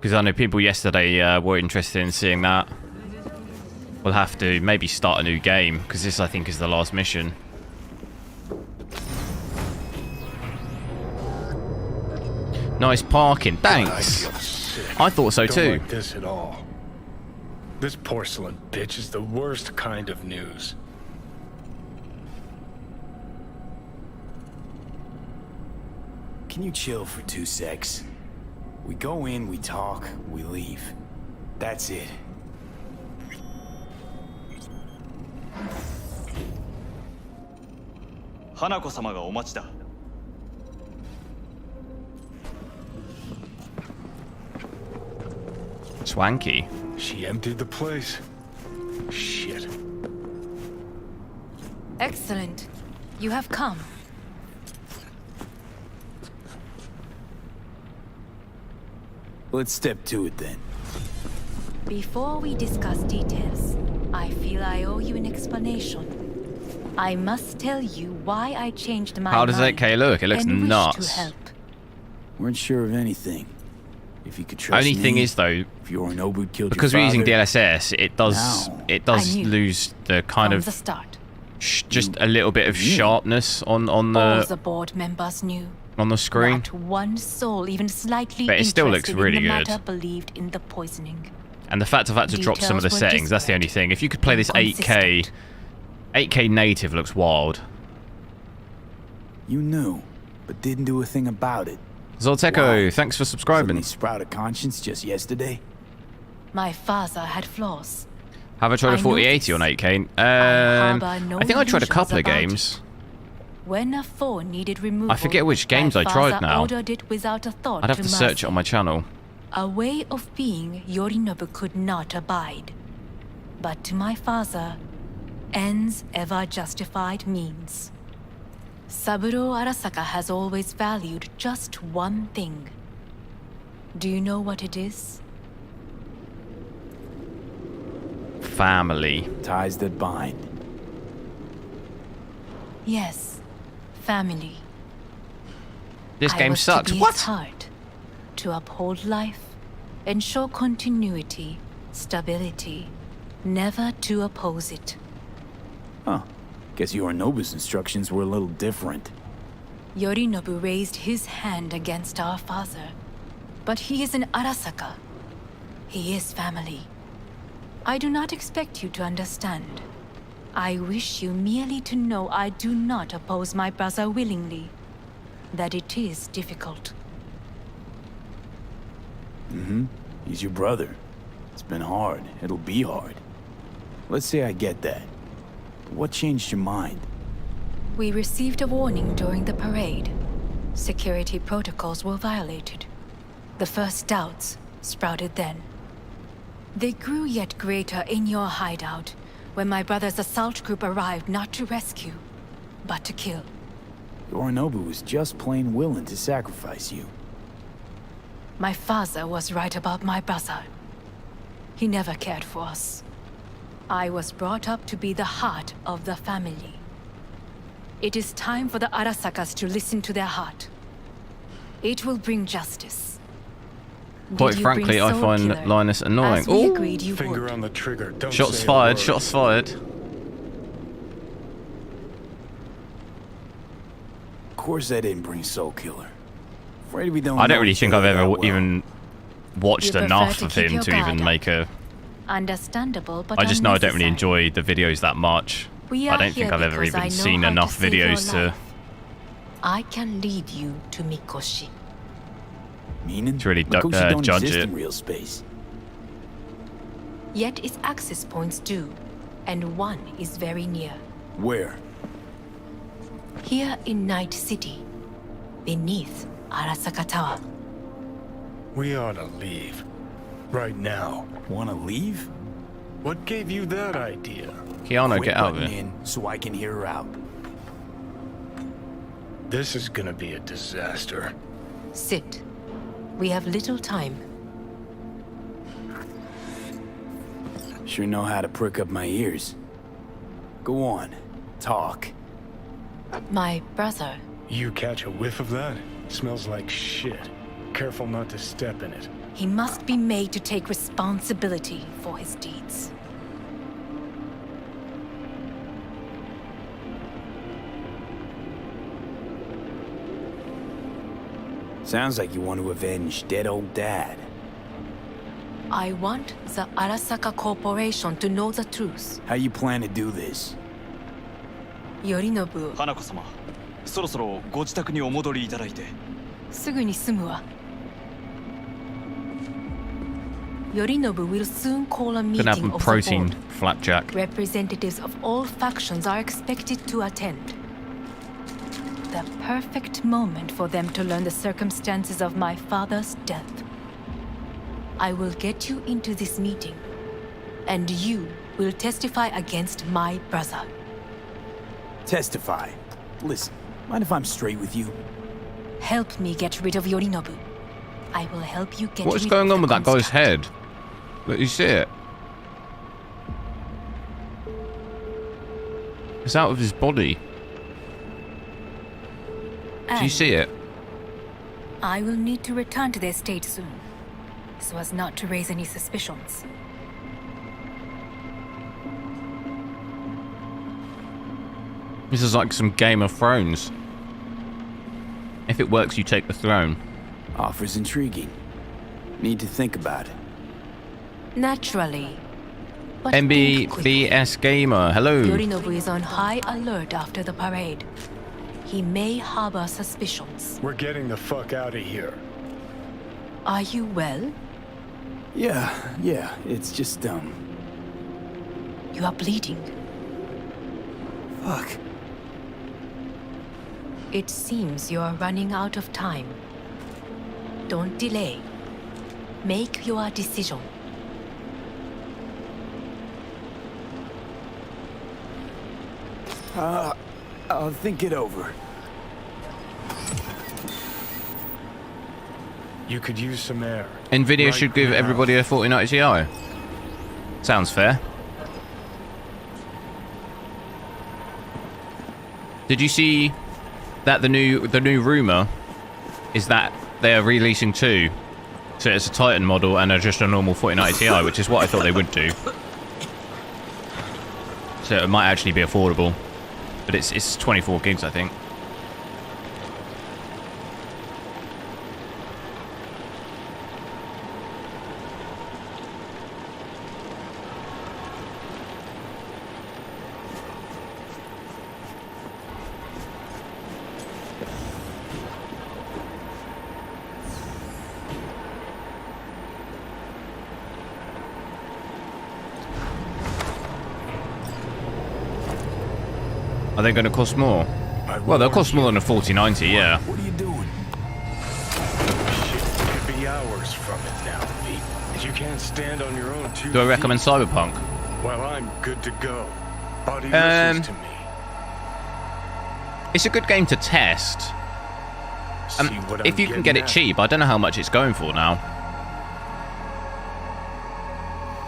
Because I know people yesterday were interested in seeing that. We'll have to maybe start a new game, because this, I think, is the last mission. Nice parking. Thanks. I thought so too. Don't like this at all. This porcelain bitch is the worst kind of news. Can you chill for 2 secs? We go in, we talk, we leave. That's it. Hanako-sama ga omachi da. Swanky. She emptied the place. Shit. Excellent. You have come. Let's step to it then. Before we discuss details, I feel I owe you an explanation. I must tell you why I changed my mind. How does 8K look? It looks and wish nuts. to help. Weren't sure of anything. If you could trust Only me, thing is though, if Yorinobu killed because your we're using father, DLSS, it does I knew lose the kind from of the start. just a little bit of sharpness on All the the board members knew. on the screen. Not one soul even slightly But it still looks interested really in the good. matter believed in the poisoning. And the fact I've had to drop some of the Details were settings, that's the only disparate, thing. If you could play this 8K inconsistent. 8K native looks wild. You knew, but didn't do a thing about it. Zolteco, Why? thanks for subscribing. Suddenly sprout a conscience just yesterday? My father had flaws. Have I tried a I 4080 on 8K? harbor no I think I tried a couple of illusions about games. When a phone needed removal, I forget which games my I tried father now. ordered it without a thought I'd have to search it on my channel. A way of being Yorinobu could not abide. But to my father, ends ever justified means. Saburo Arasaka has always valued just one thing. Do you know what it is? Family. Ties that bind. Yes, family. This I game was sucks. To be What? Its heart, to uphold life, ensure continuity, stability, never to oppose it. Huh. Guess Yorinobu's instructions were a little different. Yorinobu raised his hand against our father, but he is an Arasaka. He is family. I do not expect you to understand. I wish you merely to know I do not oppose my brother willingly. That it is difficult. Mm-hmm. He's your brother. It's been hard. It'll be hard. Let's say I get that. But what changed your mind? We received a warning during the parade. Security protocols were violated. The first doubts sprouted then. They grew yet greater in your hideout, when my brother's assault group arrived not to rescue, but to kill. Yorinobu was just plain willing to sacrifice you. My father was right about my brother. He never cared for us. I was brought up to be the heart of the family. It is time for the Arasakas to listen to their heart. It will bring justice. Quite frankly, I find Linus annoying. As we agreed you Finger would. on the trigger. Don't Shots say a fired, word. shots fired. Of course I didn't bring Soul Killer. Afraid we don't I don't know really each think other I've ever that well. even watched You enough prefer of to keep him your to guard even up. make a... Understandable, but I just know I don't really unnecessary. enjoy the videos that much. We I are don't think here I've ever because I even know seen how enough save your videos to... life. I can lead you to Mikoshi. Meaning? To really Mikoshi don't judge exist it. in real space. Yet its access points do, and one is very near. Where? Here in Night City, beneath Arasaka Tower. We ought to leave. Right now. Wanna leave? What gave you that idea? Keanu, Quit get out of butting here. in so I can hear her out. This is gonna be a disaster. Sit. We have little time. Sure know how to prick up my ears. Go on. Talk. My brother. You catch a whiff of that? Smells like shit. Careful not to step in it. He must be made to take responsibility for his deeds. Sounds like you want to avenge dead old dad. I want the Arasaka Corporation to know the truth. How you plan to do this? Yorinobu, 花子様そろそろご自宅にお戻りいただいてすぐに済むわ。Yorinobu will soon call a Gonna have meeting some of the protein board. flapjack. Representatives of all factions are expected to attend. The perfect moment for them to learn the circumstances of my father's death. I will get you into this meeting, and you will testify against my brother. Testify. Listen, mind if I'm straight with you? Help me get rid of Yorinobu. I will help you get What is rid going of on the with that guy's construct. head? Look, you see it? It's out of his body. Do you And see it? I will need to return to the estate soon, so as not to raise any suspicions. This is like some Game of Thrones. If it works, you take the throne. Offers intriguing. Need to think about it. Naturally. But think quickly. MBBS Gamer, hello. Yorinobu is on high alert after the parade. He may harbor suspicions. We're getting the fuck out of here. Are you well? Yeah, it's just, You are bleeding. fuck. It seems you are running out of time. Don't delay. Make your decision. I'll think it over. You could use some air. nvidia Right should give now. everybody a 4090 Ti. Sounds fair. Did you see that the new rumor is that they are releasing two? So it's a Titan model and just a normal 4090 Ti, which is what I thought they would do. So it might actually be affordable. But it's 24 gigs, I think. Are they going to cost more? Well, they'll cost more than a 4090, yeah. What are you doing? Shit could be hours from it now, Pete. You can't stand on your own 2 Do I feet. recommend Cyberpunk? Well, I'm good to go. Body listens to me. It's a good game to test. See what If I'm you can getting get it at? cheap, I don't know how much it's going for now.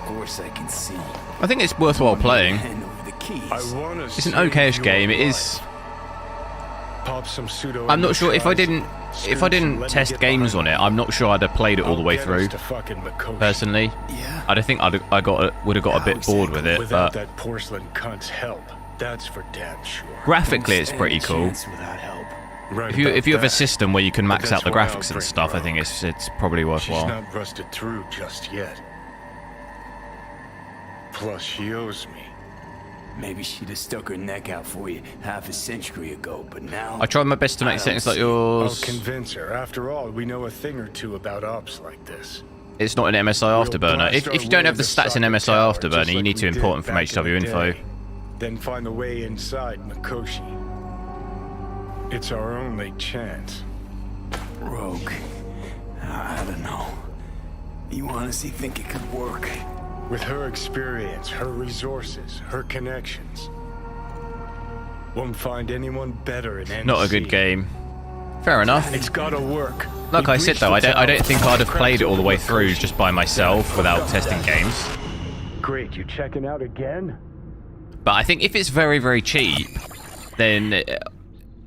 Of course I can see. I think it's worthwhile playing. Hand over the keys. I wanna It's an save okayish your game. It life. is. Pop some pseudo. I'm not sure if I didn't test games on it. I'm not sure I'd have played it all the way through. Personally, Yeah. I don't think would have got a bit bored with it. Without But that porcelain cunt's help, that's for damn sure. graphically, it's Stand pretty a cool. chance without help. Right If you have a about system where you can max But out the that's why graphics I'll and stuff, I think it's probably She's worthwhile. not rusted through just yet. Plus, she owes me. Maybe she'd have stuck her neck out for you half a century ago, but now... I tried my best to I make don't settings like see it. I'll yours. convince her. After all, we know a thing or two about ops like this. It's not an MSI Afterburner. If you don't have the stats in MSI Afterburner, you need to import them from HWiNFO. Then find the way inside Mikoshi. It's our only chance. Rogue. I don't know. You honestly think it could work? With her experience, her resources, her connections. Won't find anyone better in NC. Not a good game. Fair enough. It's gotta work. Like We I said breached though, the I don't tower, think I'd have played it all the way cracked through Mikoshi. just by myself without testing games. Great, you checking out again? But I think if it's very, very cheap, then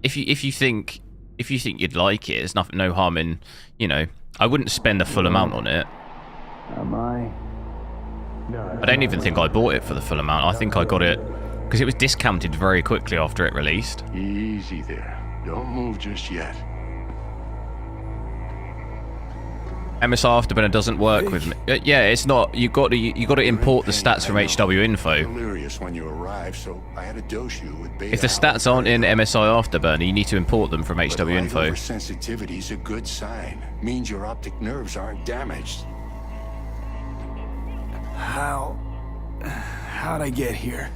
if you think you'd like it, there's no harm in, I wouldn't spend the full amount on it. Am I? I don't even think I bought it for the full amount. I think I got it because it was discounted very quickly after it released. Easy there. Don't move just yet. MSI Afterburner doesn't work with me. Yeah, it's not. You got to import the stats from HWiNFO. Delirious when you arrived, so I had to dose you with beta. If the stats aren't in MSI Afterburner, you need to import them from HWiNFo. Sensitivity is a good sign. Means your optic nerves aren't damaged. How'd I get here?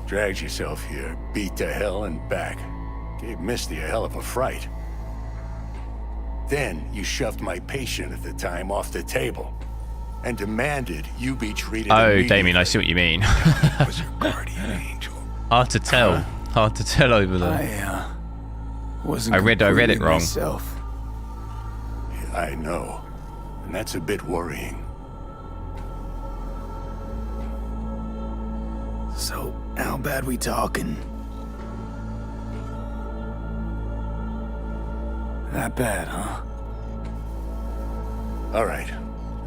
Dragged yourself here, beat to hell and back. Gave Misty a hell of a fright. Then you shoved my patient at the time off the table and demanded you be treated Oh, immediately. Damien, I see what you mean. Was your guardian angel. Hard to tell. Hard to tell over there. I wasn't. I read it completely wrong. Myself. I know, and that's a bit worrying. So, how bad we talking? That bad, huh? All right,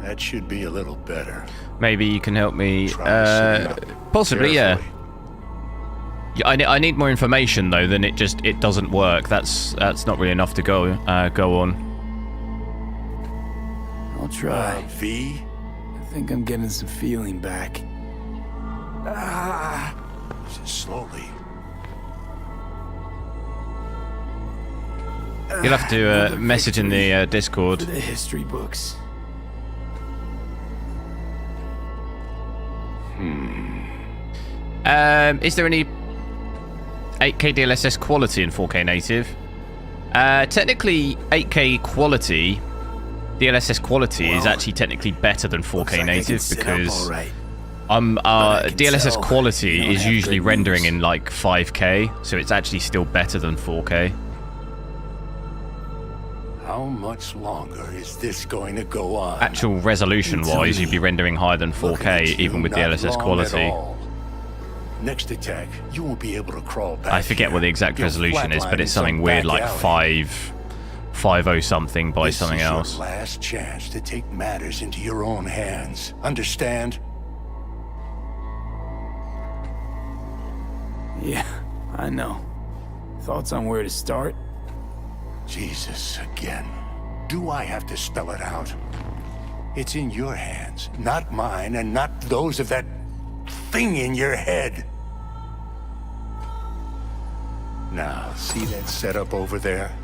that should be a little better. Maybe you can help me. Try to sum it up Possibly, yeah. carefully. I need more information though. Then it doesn't work. That's not really enough to go on. I'll try. V? I think I'm getting some feeling back. Just slowly. You'll have to message in the Discord. The history books. Is there any 8K DLSS quality in 4K native? Technically, 8K quality, DLSS quality is actually technically better than 4K native because DLSS quality is usually rendering in like 5K, so it's actually still better than 4K. How much longer is this going to go on? Actual resolution-wise, you'd be rendering higher than 4K even with DLSS quality. Next attack, you won't be able to crawl back. I forget what the exact resolution is, but it's something weird like 550 something by something else. This is your last chance to take matters into your own hands. Understand? Yeah, I know. Thoughts on where to start? Jesus, again. Do I have to spell it out? It's in your hands, not mine, and not those of that thing in your head. Now, see that setup over there?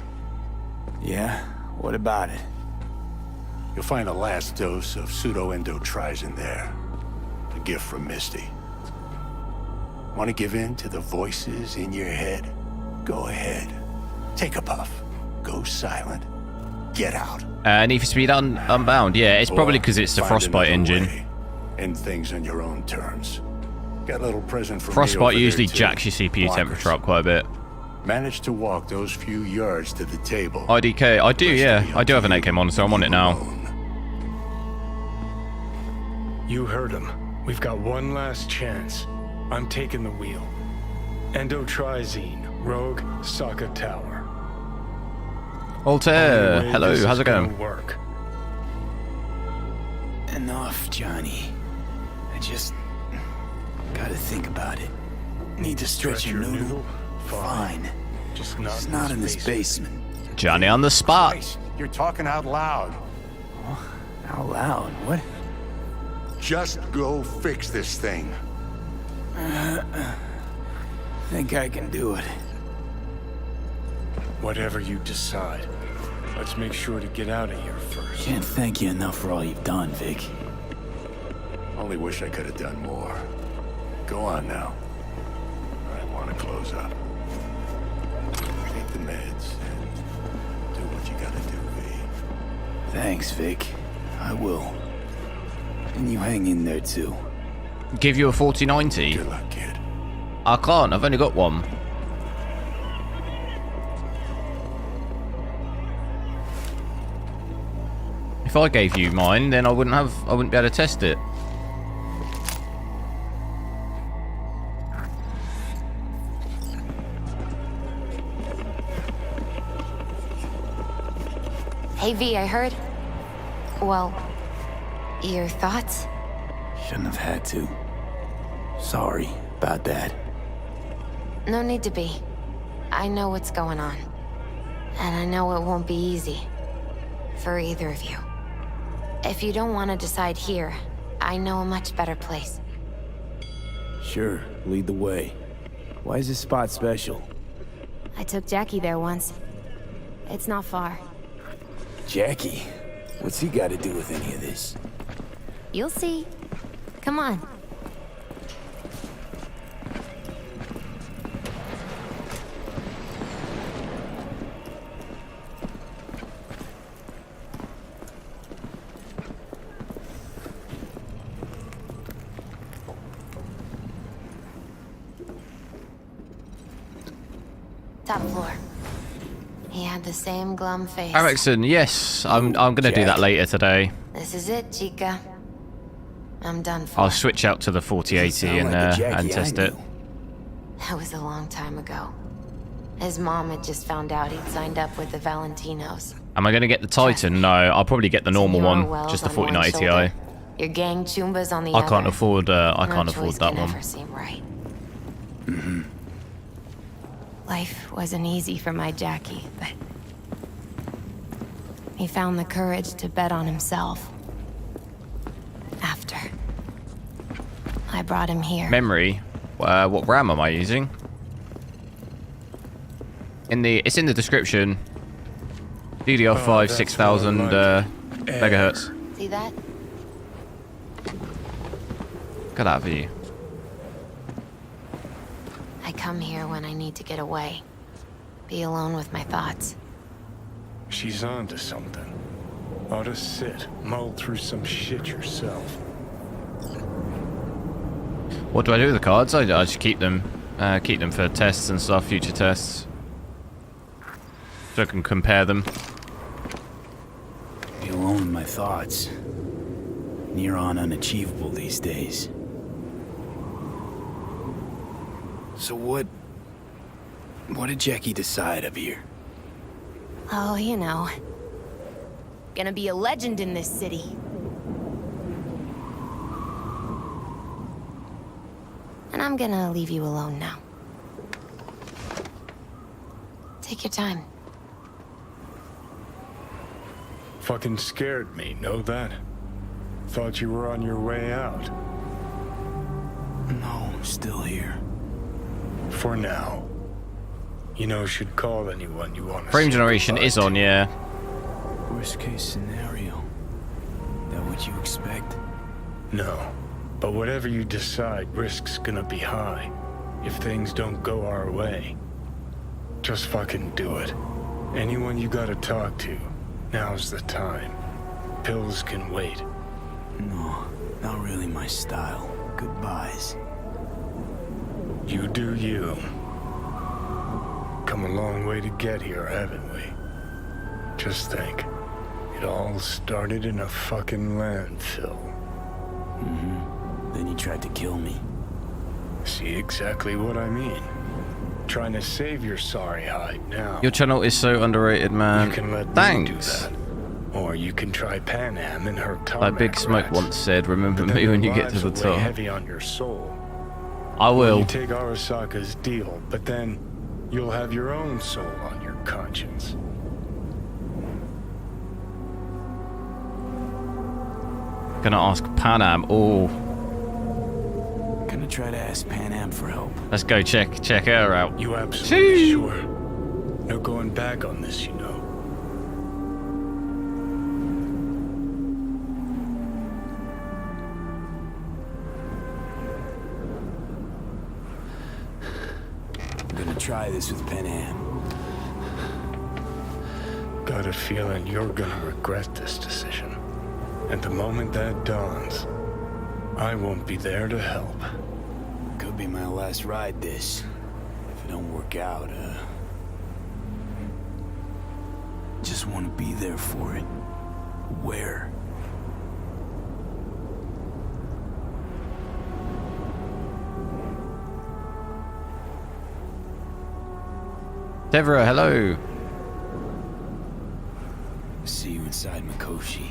Yeah, what about it? You'll find a last dose of pseudo-endotrizin there. A gift from Misty. Want to give in to the voices in your head? Go ahead. Take a puff. Go silent. Get out. Need for Speed Unbound. Yeah, it's probably because it's the Find Frostbite another engine. way. End things on your own terms. Got a little present for me Frostbite over usually there, too. jacks your CPU Walkers. temperature up quite a bit. Managed to walk those few yards to the table. IDK, I do, yeah. I do have an You 8K monitor. I'm on it now. alone. You heard him. We've got one last chance. I'm taking the wheel. Endotrizine, Rogue, Sokka Tower. Altair, Only way hello, this how's is it going? gonna work. Enough, Johnny. I just gotta think about it. Need to stretch your noodle? Fine. Just It's not in this basement. Johnny on the spot. Christ, you're talking out loud. Out loud, what? Just go fix this thing. Think I can do it. Whatever you decide. Let's make sure to get out of here first. Can't thank you enough for all you've done, Vic. Only wish I could have done more. Go on now. I want to close up. Take the meds and do what you gotta do, V. Thanks, Vic. I will. And you hang in there, too. Give you a 4090? Good luck, kid. I can't, I've only got one. If I gave you mine, then I wouldn't be able to test it. Hey V, I heard. Well, your thoughts? Shouldn't have had to. Sorry about that. No need to be. I know what's going on. And I know it won't be easy. For either of you. If you don't want to decide here, I know a much better place. Sure, lead the way. Why is this spot special? I took Jackie there once. It's not far. Jackie? What's he got to do with any of this? You'll see. Come on. Top floor. He had the same glum face. Ericsson, yes, I'm gonna do that later today. This is it, Chica. I'm done for. I'll switch out to the 4080 and test it. That was a long time ago. His mom had just found out he'd signed up with the Valentinos. Am I gonna get the Titan? No, I'll probably get the normal one, Wells just the on one 4090 Ti. shoulder, your gang Chumbas on the I other. can't afford. I No can't choice afford that can one. ever seem right. Life wasn't easy for my Jackie, but he found the courage to bet on himself. After I brought him here. Memory. What RAM am I using? It's in the description. DDR5 6000 megahertz. See that? Got out of you. I come here when I need to get away. Be alone with my thoughts. She's onto something. Ought to sit, mull through some shit yourself. What do I do with the cards? I just keep them for tests and stuff, future tests, so I can compare them. Be alone with my thoughts. Near on unachievable these days. So what did Jackie decide up here? Oh, you know. Gonna be a legend in this city. And I'm gonna leave you alone now. Take your time. Fucking scared me, know that? Thought you were on your way out. No, still here. For now. You know, should call anyone you want to. Frame generation is on, yeah. Worst case scenario. That what you expect? No. But whatever you decide, risk's gonna be high. If things don't go our way. Just fucking do it. Anyone you gotta talk to, now's the time. Pills can wait. No, not really my style. Goodbyes. You do you. Come a long way to get here, haven't we? Just think. It all started in a fucking landfill. Mm-hmm. Then he tried to kill me. See exactly what I mean. Trying to save your sorry hide now. Your channel is so underrated, man. You can let Thanks. me do that. Or you can try Pan Am and her tarmac Like Big Smoke rats. once said, remember But me then when their you get to lives the will weigh top. heavy on your soul. I will. You take Arasaka's deal, but then you'll have your own soul on your conscience. Gonna ask Panam. Oh, Gonna try to ask Pan Am for help. let's go check her out. You absolutely sure? No going back on this, you know. Gonna try this with Pan Am. Got a feeling you're gonna regret this decision. And the moment that dawns, I won't be there to help. Could be my last ride this. If it don't work out, just want to be there for it. Where? Devra, hello. See you inside Mikoshi.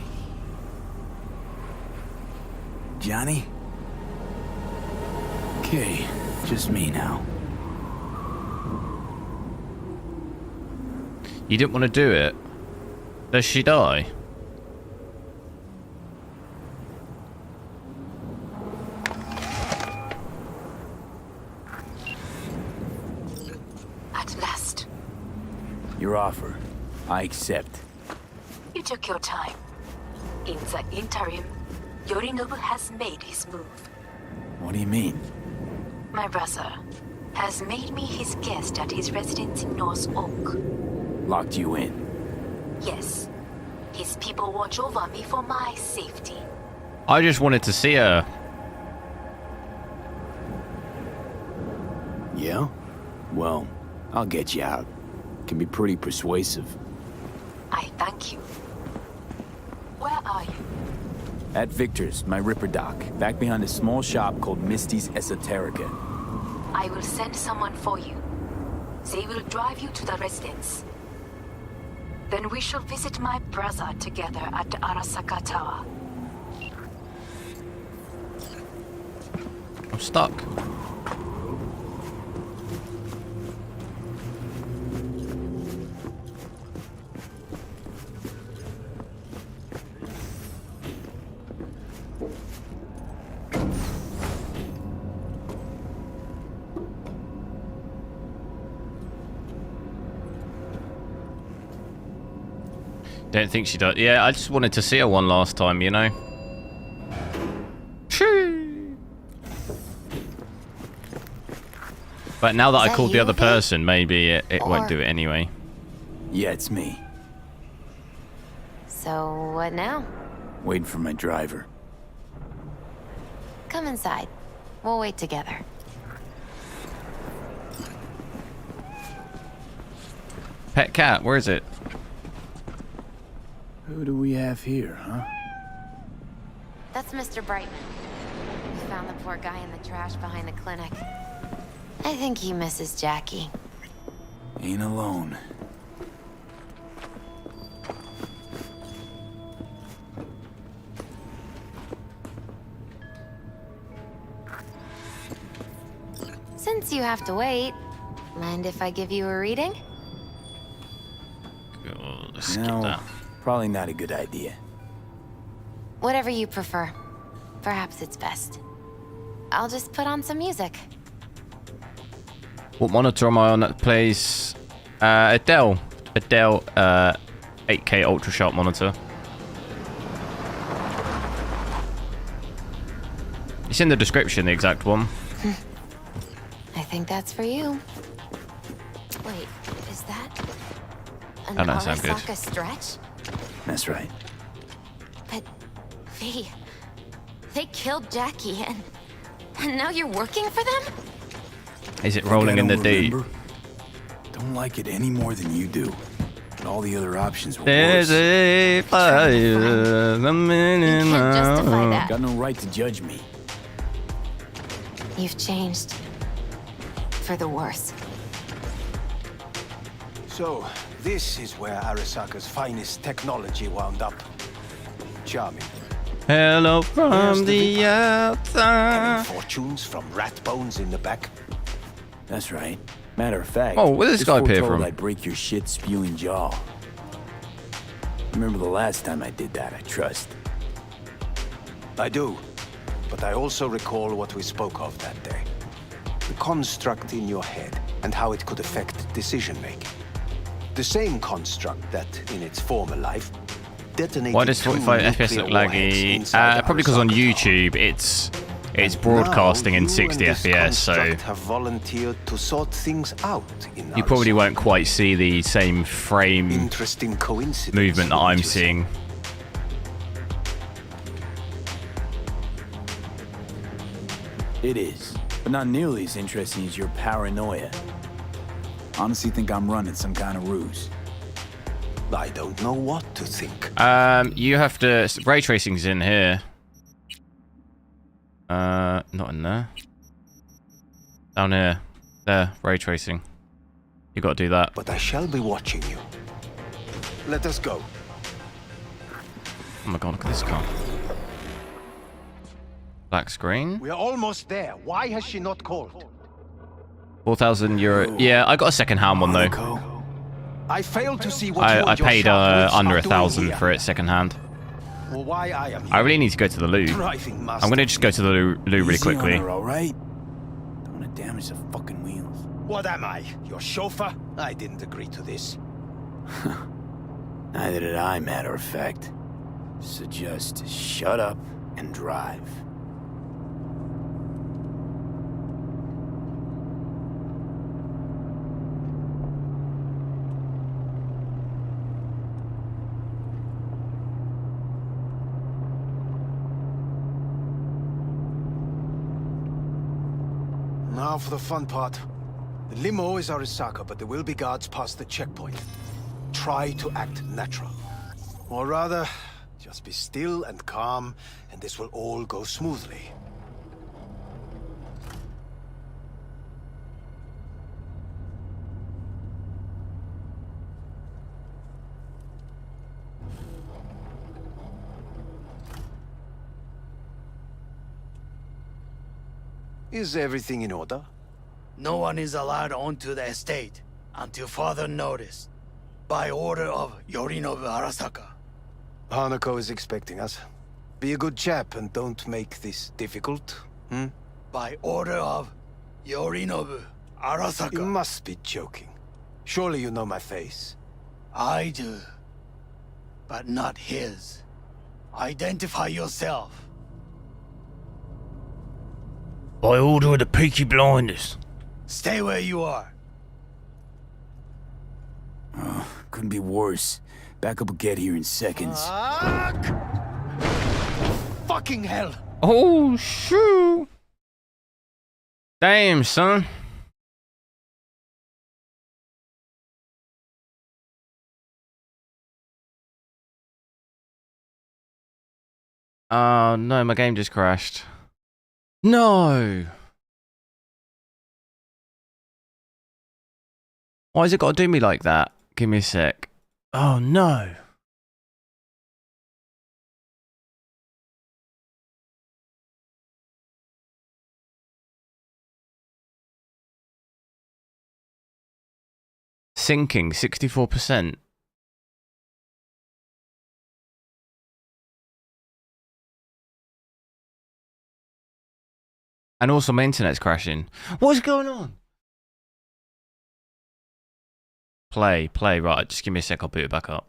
Johnny? Okay, just me now. You didn't want to do it. Does she die? At last. Your offer. I accept. You took your time. In the interim, Yorinobu has made his move. What do you mean? My brother has made me his guest at his residence in North Oak. Locked you in. Yes. His people watch over me for my safety. I just wanted to see her. Yeah? Well, I'll get you out. Can be pretty persuasive. I thank you. Where are you? At Victor's, my Ripper dock, back behind a small shop called Misty's Esoterica. I will send someone for you. They will drive you to the residence. Then we shall visit my brother together at the Arasaka Tower. I'm stuck. Don't think she does. Yeah, I just wanted to see her one last time, you know? But now that I called the other person, maybe it won't do it anyway. Yeah, it's me. So, what now? Waiting for my driver. Come inside. We'll wait together. Pet cat, where is it? Who do we have here, huh? That's Mr. Brightman. We found the poor guy in the trash behind the clinic. I think he misses Jackie. Ain't alone. Since you have to wait, mind if I give you a reading? Oh, let's skip No, that. probably not a good idea. Whatever you prefer. Perhaps it's best. I'll just put on some music. What monitor am I on that plays? A Dell 8K UltraSharp monitor. It's in the description, the exact one. I think that's for you. Wait, is that an Oh, that sounds good. Arasaka stretch? That's right. But they killed Jackie and now you're working for them? Is it rolling in the deep? Remember? Don't like it any more than you do. But all the other options were There's worse. a fire, the minute You can't justify now. that. Got no right to judge me. You've changed. For the worse. So, this is where Arasaka's finest technology wound up. Charming. Hello Here's from the Getting outside. fortunes from rat bones in the back. That's right. Matter of fact, Oh, where did this just guy appear foretold from? I'd break your shit spewing jaw. Remember the last time I did that, I trust. I do. But I also recall what we spoke of that day. The construct in your head and how it could affect decision-making. The same construct that, in its former life, detonated Why does 45 FPS look laggy? Probably because on YouTube it's broadcasting in 60 FPS, so have volunteered to sort things out in you probably won't quite see the same frame interesting coincidence movement that I'm wouldn't you say? seeing. It is, but not nearly as interesting as your paranoia. Honestly think I'm running some kind of ruse. I don't know what to think. You have to ray tracing's in here. Not in there. Down here. There, ray tracing. You got to do that. But I shall be watching you. Let us go. Oh my god, look at this car. Black screen. We are almost there. Why has she not called? 4,000 euro. Yeah, I got a second-hand one though. Monaco? I failed to see what you I and your paid sharp wits under are doing 1,000 here. for it second-hand. Or why I am here. I really need to go to the loo. Driving master. I'm gonna just go to the loo really Easy on quickly. her, all right? Don't want to damage the fucking wheels. What am I? Your chauffeur? I didn't agree to this. Neither did I, matter of fact. So just shut up and drive. Now for the fun part. The limo is Arasaka, but there will be guards past the checkpoint. Try to act natural. Or rather, just be still and calm, and this will all go smoothly. Is everything in order? No one is allowed onto the estate until further notice. By order of Yorinobu Arasaka. Hanako is expecting us. Be a good chap and don't make this difficult, hmm? By order of Yorinobu Arasaka. You must be joking. Surely you know my face. I do. but not his. Identify yourself. By order of the Peaky Blinders. Stay where you are. Couldn't be worse. Backup will get here in seconds. Fucking hell! Oh, shoot. Damn, son. Oh, no, my game just crashed. No. Why has it got to do me like that? Give me a sec. Oh, no. Syncing 64%. And also my internet's crashing. What's going on? Play, right, just give me a sec, I'll boot it back up.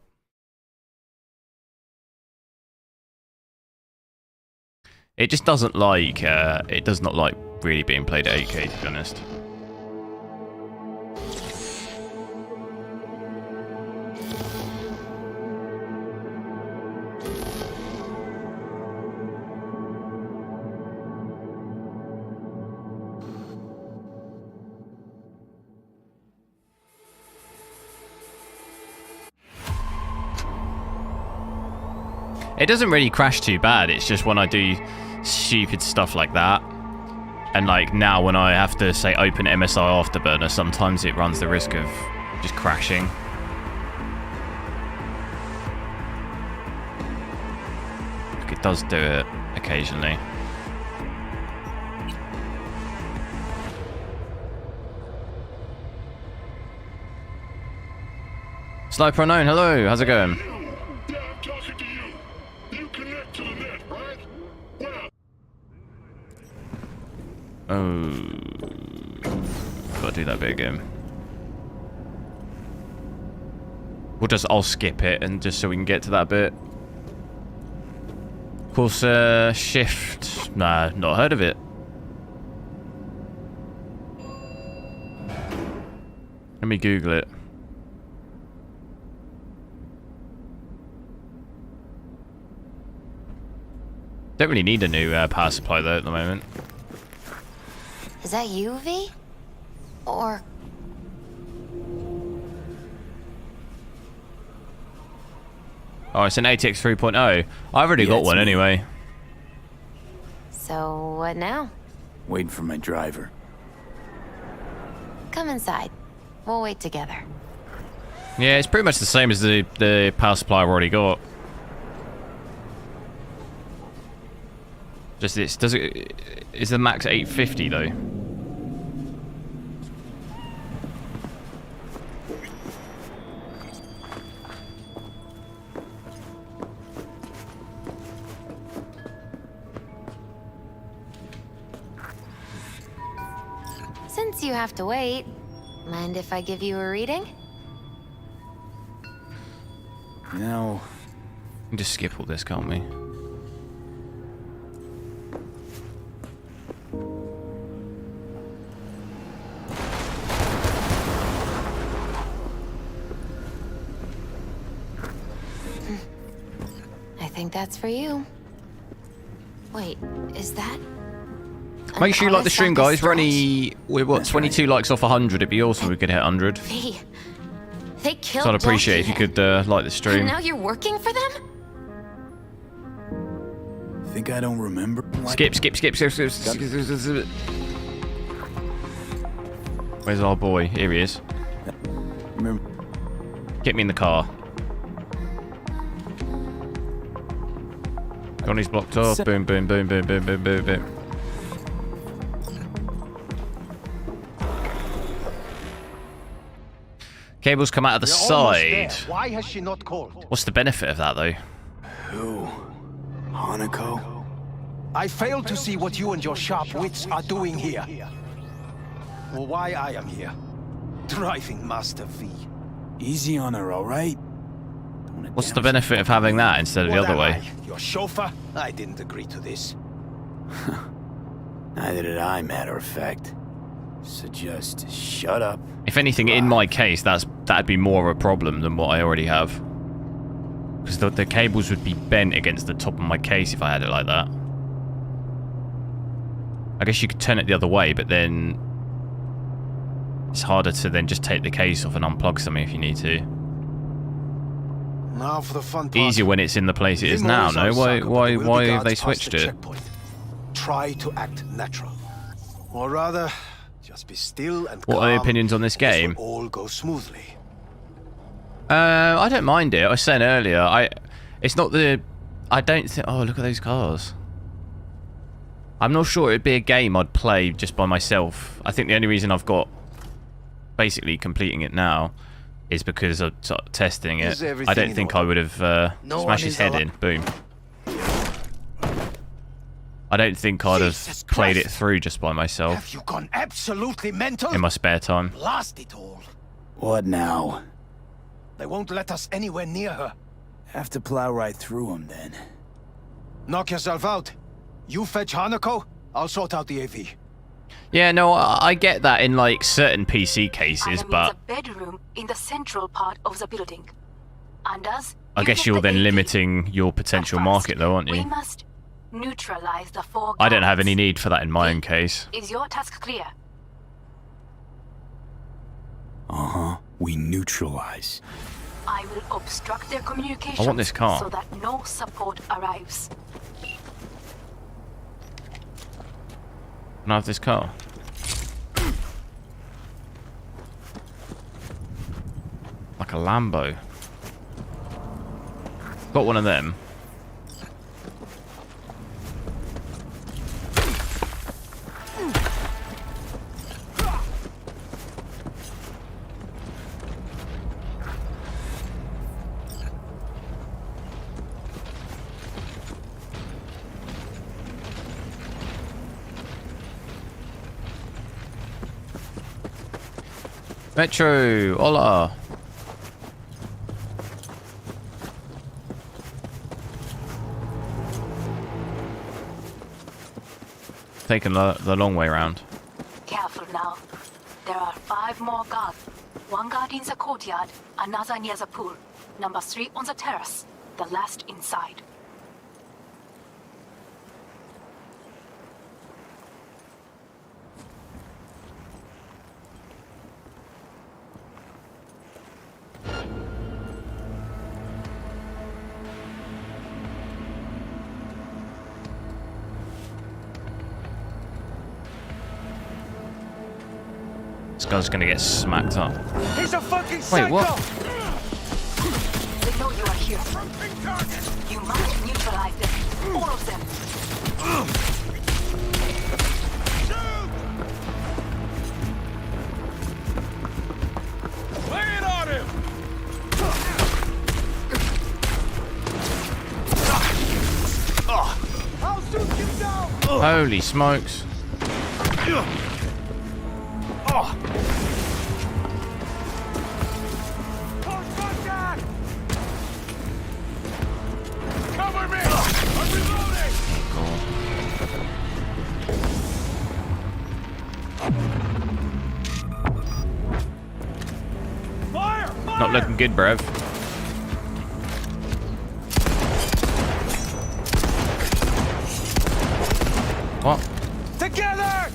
It just doesn't like, it does not like really being played at 8K, to be honest. It doesn't really crash too bad, it's just when I do stupid stuff like that. And like now when I have to say open MSI Afterburner, sometimes it runs the risk of just crashing. Like it does do it occasionally. Sniper Unknown, hello, how's it going? Oh, gotta do that bit again. I'll skip it and just so we can get to that bit. Of course, shift. Nah, not heard of it. Let me Google it. Don't really need a new power supply though at the moment. Is that you, V? Or... Oh, it's an RTX 3.0. I've already got one anyway. So, what now? Waiting for my driver. Come inside. We'll wait together. Yeah, it's pretty much the same as the power supply I've already got. Just this, does it... Is the max 850 though? Since you have to wait, mind if I give you a reading? No. We can just skip all this, can't we? I think that's for you. Wait, is that... Make sure you like the stream, guys. We're what, 22 likes off 100. It'd be awesome if we could hit 100. V, they killed So I'd appreciate if you could like the stream. And now you're working for them? Think I don't remember? Skip. Where's our boy? Here he is. Get me in the car. Connie's blocked off. Boom, boom, boom, boom, boom, boom, boom, boom. Cables come out of the side. Why has she not called? What's the benefit of that, though? Who? Hanako? I fail to see what you and your sharp wits are doing here. Or why I am here. Driving Master V. Easy on her, all right? Don't What's the benefit of having that instead of the other way? Your chauffeur? I didn't agree to this. Neither did I, matter of fact. So just shut up. If anything, in my case, that'd be more of a problem than what I already have. Because the cables would be bent against the top of my case if I had it like that. I guess you could turn it the other way, but then it's harder to then just take the case off and unplug something if you need to. Now for the fun part. Easier when it's in the place it is now, no? Why have they switched it? Try to act natural. Or rather, just be still and What are the opinions on this game? All go smoothly. I don't mind it. I was saying earlier, it's not the... I don't think... Oh, look at those cars. I'm not sure it'd be a game I'd play just by myself. I think the only reason I've got basically completing it now is because of testing it. I don't think I would have smashed his head in. Boom. I don't think I'd have played it through just by myself. Have you gone absolutely mental? In my spare time. Blast it all. What now? They won't let us anywhere near her. Have to plow right through them then. Knock yourself out. You fetch Hanako, I'll sort out the AV. Yeah, no, I get that in like certain PC cases, but a bedroom in the central part of the building. Anders, I guess you're then limiting your potential market though, aren't we you? must neutralize the four I don't have guards. any need for that in my own case. Is your task clear? Uh-huh. We neutralize. I will obstruct their communications I want this car. so that no support arrives. Can I have this car? Like a Lambo. Got one of them. Metro, hola. Taking the long way around. Careful now. There are 5 more guards. 1 guard in the courtyard, another near the pool. Number 3 on the terrace, the last inside. This guy's gonna get smacked up. He's a fucking Wait, what? They know you are here. You must neutralize them. All of them. Lay it on him! I'll shoot you down! Holy smokes. Cover me! I'm reloading! Fire! Fire! Not looking good, bruv. What? Together!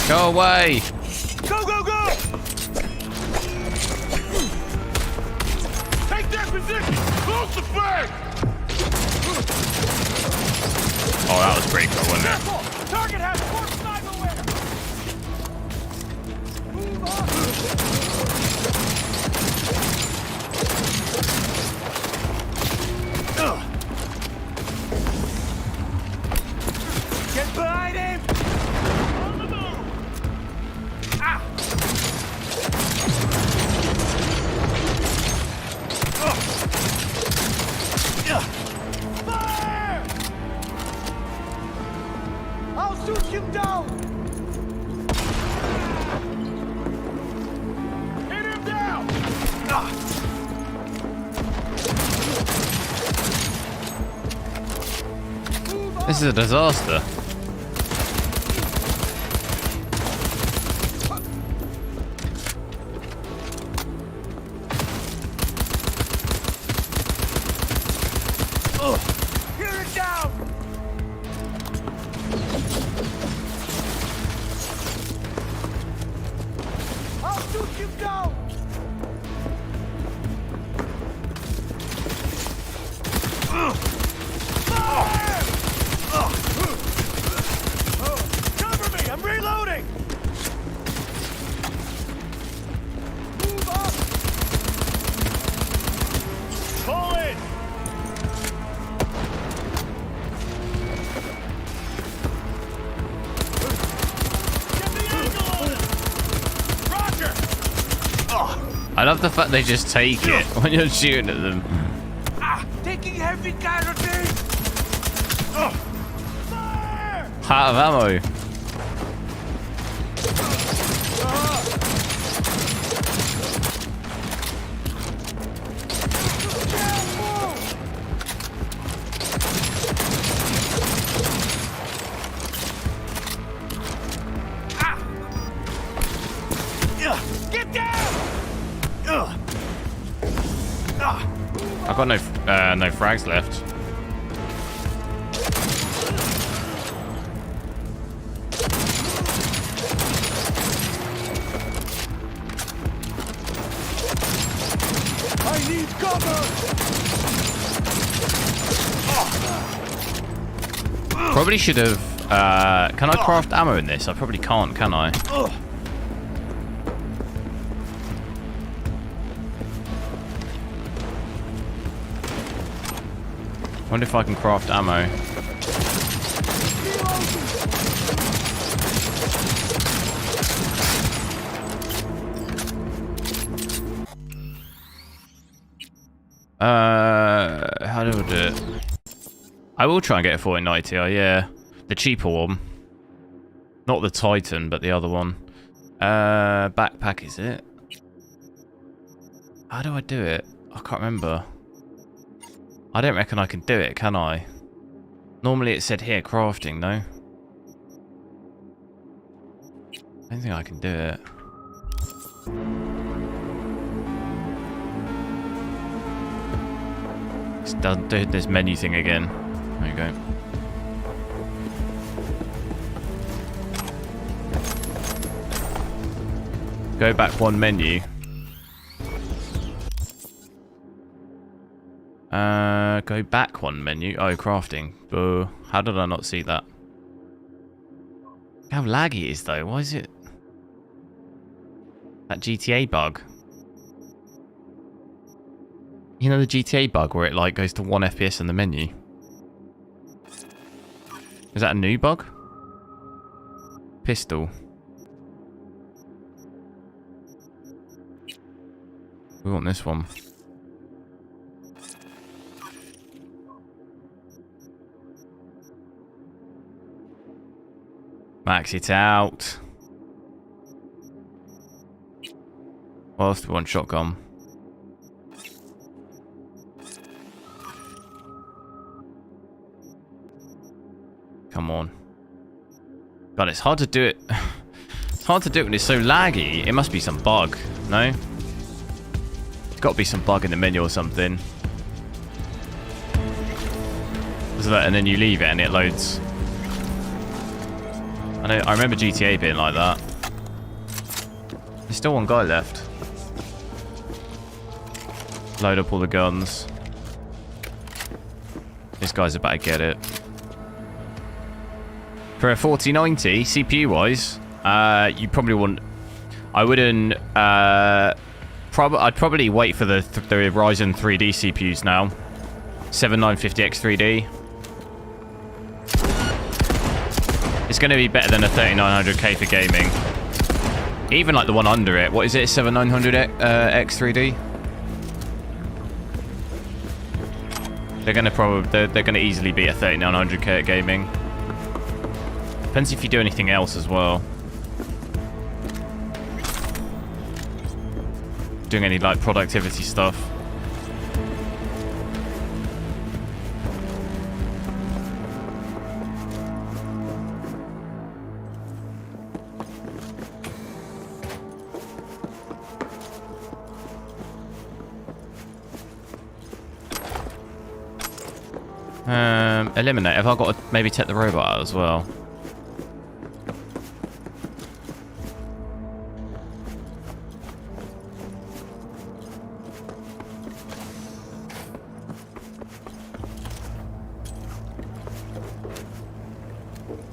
Go away! Go, go, go! Take that position! Close the flag! Oh, that was pretty cool, wasn't it? Careful! Target has more cyberware! Move on! Get behind him! On the move! Ah! This is a disaster. Here it down! I'll shoot you down! Cover me! I'm reloading! Move up! Pull in! Get the angle on it! Roger! I love the fact they just take it when you're shooting at them. Taking heavy casualties! Fire! Out of ammo. Get down! I've got no frags left. I need cover! Probably should have. Can I craft ammo in this? I probably can't, can I? Wonder if I can craft ammo. How do I do it? I will try and get a 4090 Ti, yeah. The cheaper one. Not the Titan, but the other one. Backpack, is it? How do I do it? I can't remember. I don't reckon I can do it, can I? Normally it said here, crafting, no? I don't think I can do it. It doesn't do this menu thing again. There you go. Go back one menu. Go back one menu. Oh, crafting. Boo. How did I not see that? How laggy it is though. Why is it? That GTA bug. You know the GTA bug where it like goes to 1 FPS in the menu? Is that a new bug? Pistol. We want this one. Max it out. What else do we want? Shotgun. Come on. God, it's hard to do it. It's hard to do it when it's so laggy. It must be some bug, no? There's got to be some bug in the menu or something. So that, and then you leave it and it loads. I remember GTA being like that. There's still one guy left. Load up all the guns. This guy's about to get it. For a 4090, CPU-wise, you probably wouldn't. I wouldn't. I'd probably wait for the Ryzen 3D CPUs now. 7950X 3D. It's going to be better than a 3900K for gaming. Even like the one under it. What is it? 7900X 3D. They're going to easily be a 3900K at gaming. Depends if you do anything else as well. Doing any like productivity stuff. Eliminate. Have I got to maybe take the robot out as well?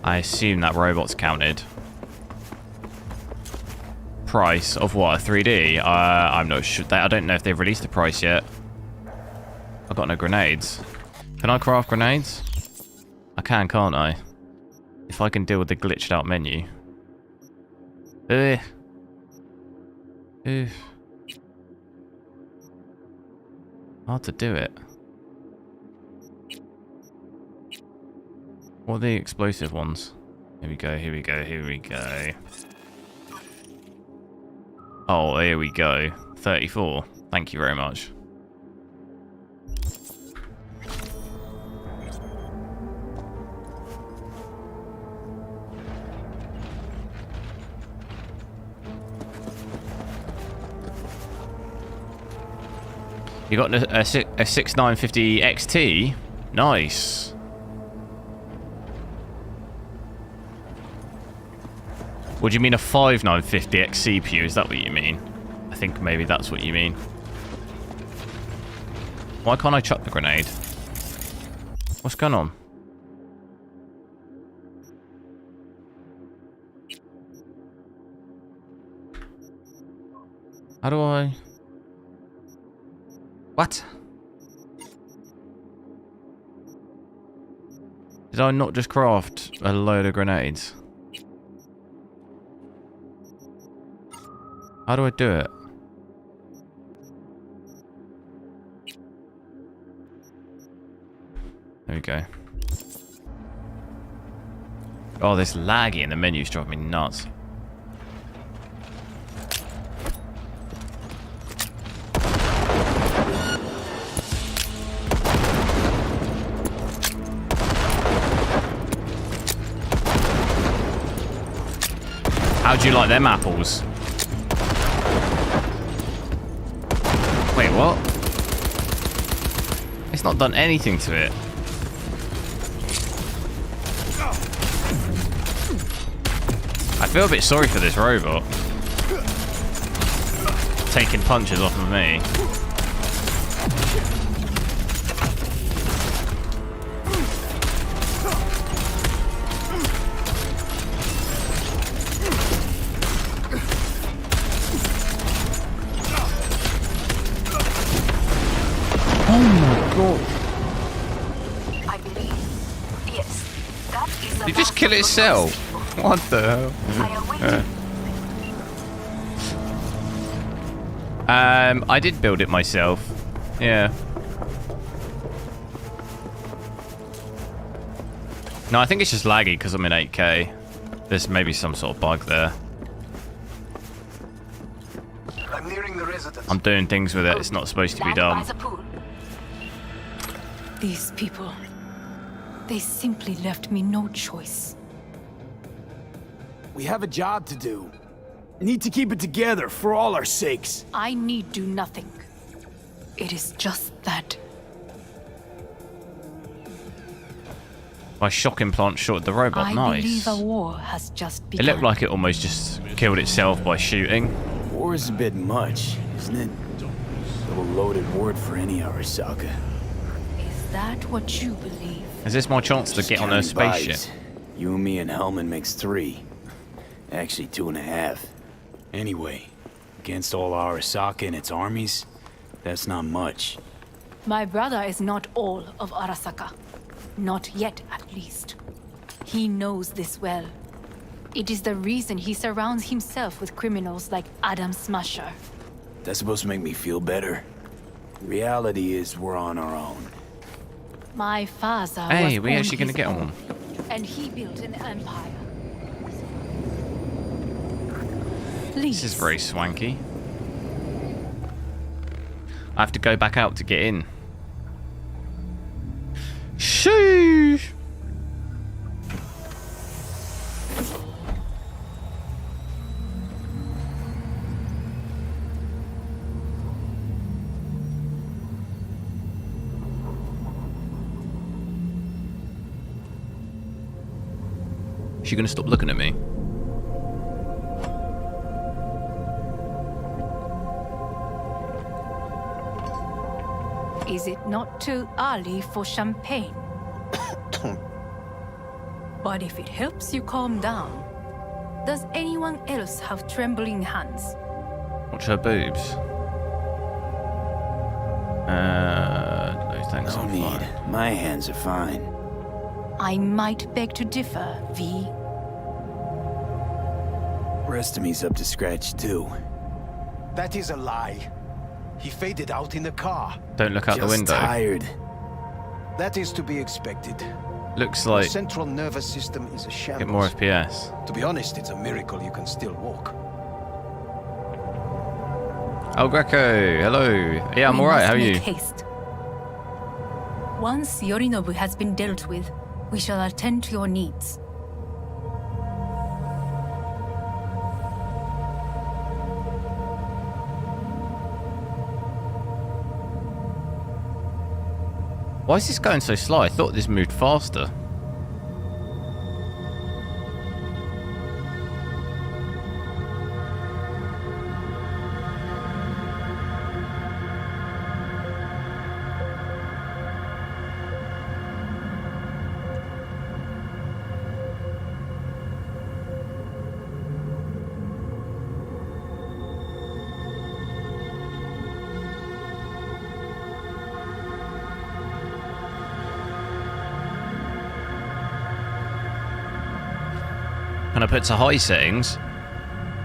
I assume that robot's counted. Price of what? A 3D? I'm not sure. I don't know if they've released the price yet. I've got no grenades. Can I craft grenades? I can, can't I? If I can deal with the glitched out menu. Hard to do it. What are the explosive ones? Here we go, here we go, here we go. Oh, here we go. 34. Thank you very much. You got a 6950 XT? Nice. What do you mean a 5950X CPU? Is that what you mean? I think maybe that's what you mean. Why can't I chuck the grenade? What's going on? How do I... What? Did I not just craft a load of grenades? How do I do it? There we go. Oh, this laggy in the menu's driving me nuts. How do you like them apples? Wait, what? It's not done anything to it. I feel a bit sorry for this robot. Taking punches off of me. Oh my god. I believe. Yes. That is Did it just kill itself? What the hell? I did build it myself. Yeah. No, I think it's just laggy because I'm in 8K. There's maybe some sort of bug there. I'm nearing the residence. I'm doing things with it. It's not supposed to be done. These people, they simply left me no choice. We have a job to do. Need to keep it together for all our sakes. I need do nothing. It is just that. My shock implant shot the robot. I Nice. believe a war has just It begun. looked like it almost just killed itself by shooting. War is a bit much, isn't it? A little loaded word for any Arasaka. Is that what you believe? Is this my chance to get on a spaceship? You and me and Hellman makes 3. Actually 2.5. Anyway, against all Arasaka and its armies, that's not much. My brother is not all of Arasaka. Not yet, at least. He knows this well. It is the reason he surrounds himself with criminals like Adam Smasher. That's supposed to make me feel better. Reality is we're on our own. My father Hey, was we on actually gonna his get own, on. and he built an empire. This is very swanky. I have to go back out to get in. Sheesh! actually going to stop looking at me? Is it not too early for champagne? But if it helps you calm down, does anyone else have trembling hands? Watch her boobs. No thanks, No I'm need. fine. My hands are fine. I might beg to differ, V. Rest of me's up to scratch too. That is a lie. He faded out in the car. Don't look out the Just window. tired. That is to be expected. Looks The like central nervous system is a shambles. get more FPS. To be honest, it's a miracle you can still walk. El Greco, hello. Yeah, I'm We alright. must How are make you? haste. Once Yorinobu has been dealt with, we shall attend to your needs. Why is this going so slow? I thought this moved faster. Can I put to high settings?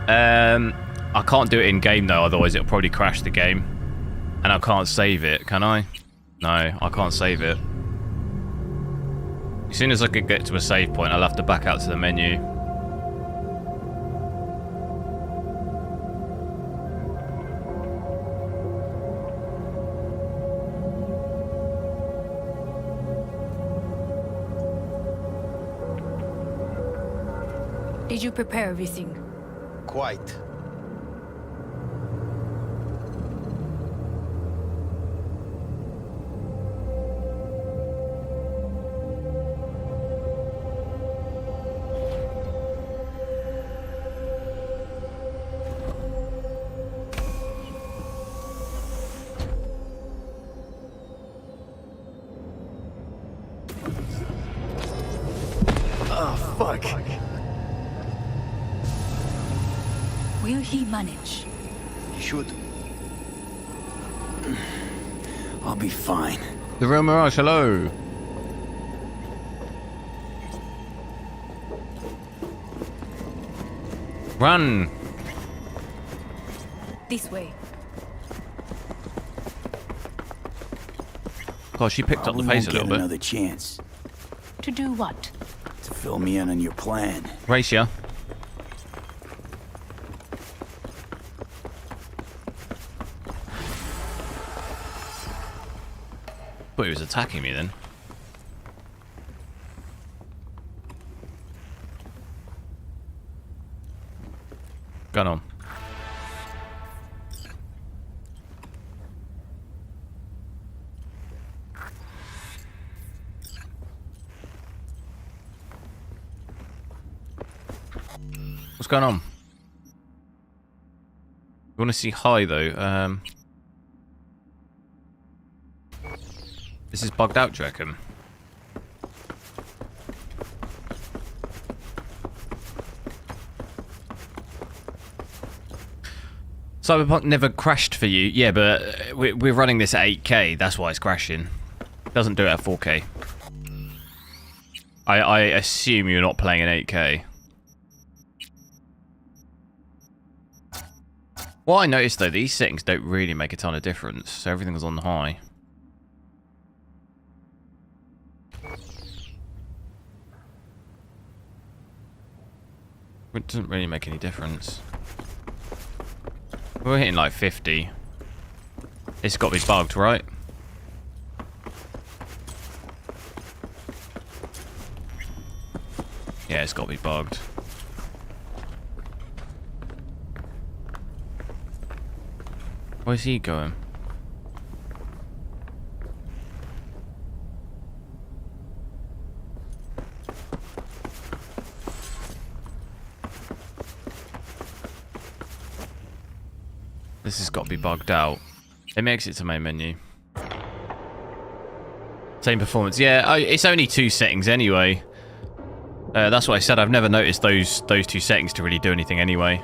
I can't do it in game though, otherwise it'll probably crash the game. And I can't save it, can I? No, I can't save it. As soon as I could get to a save point, I'll have to back out to the menu. Did you prepare everything? Quite. Oh, fuck. Will he manage? He should. I'll be fine. The real Mirage, hello. Run. This way. Gosh, she picked up the Probably pace a won't little get bit. another chance To do what? to fill me in on your plan. Race ya. Thought he was attacking me then. Gun on. What's going on? You want to see high though? This is bugged out, do you reckon? Cyberpunk never crashed for you. Yeah, but we're running this at 8K. That's why it's crashing. It doesn't do it at 4K. I assume you're not playing in 8K. What I noticed though, these settings don't really make a ton of difference. So everything's on high. It doesn't really make any difference. We're hitting like 50. It's got to be bugged, right? Yeah, it's got to be bugged. Where's he going? This has got to be bugged out. Let me exit to main menu. Same performance. Yeah, it's only 2 settings anyway. That's what I said. I've never noticed those 2 settings to really do anything anyway.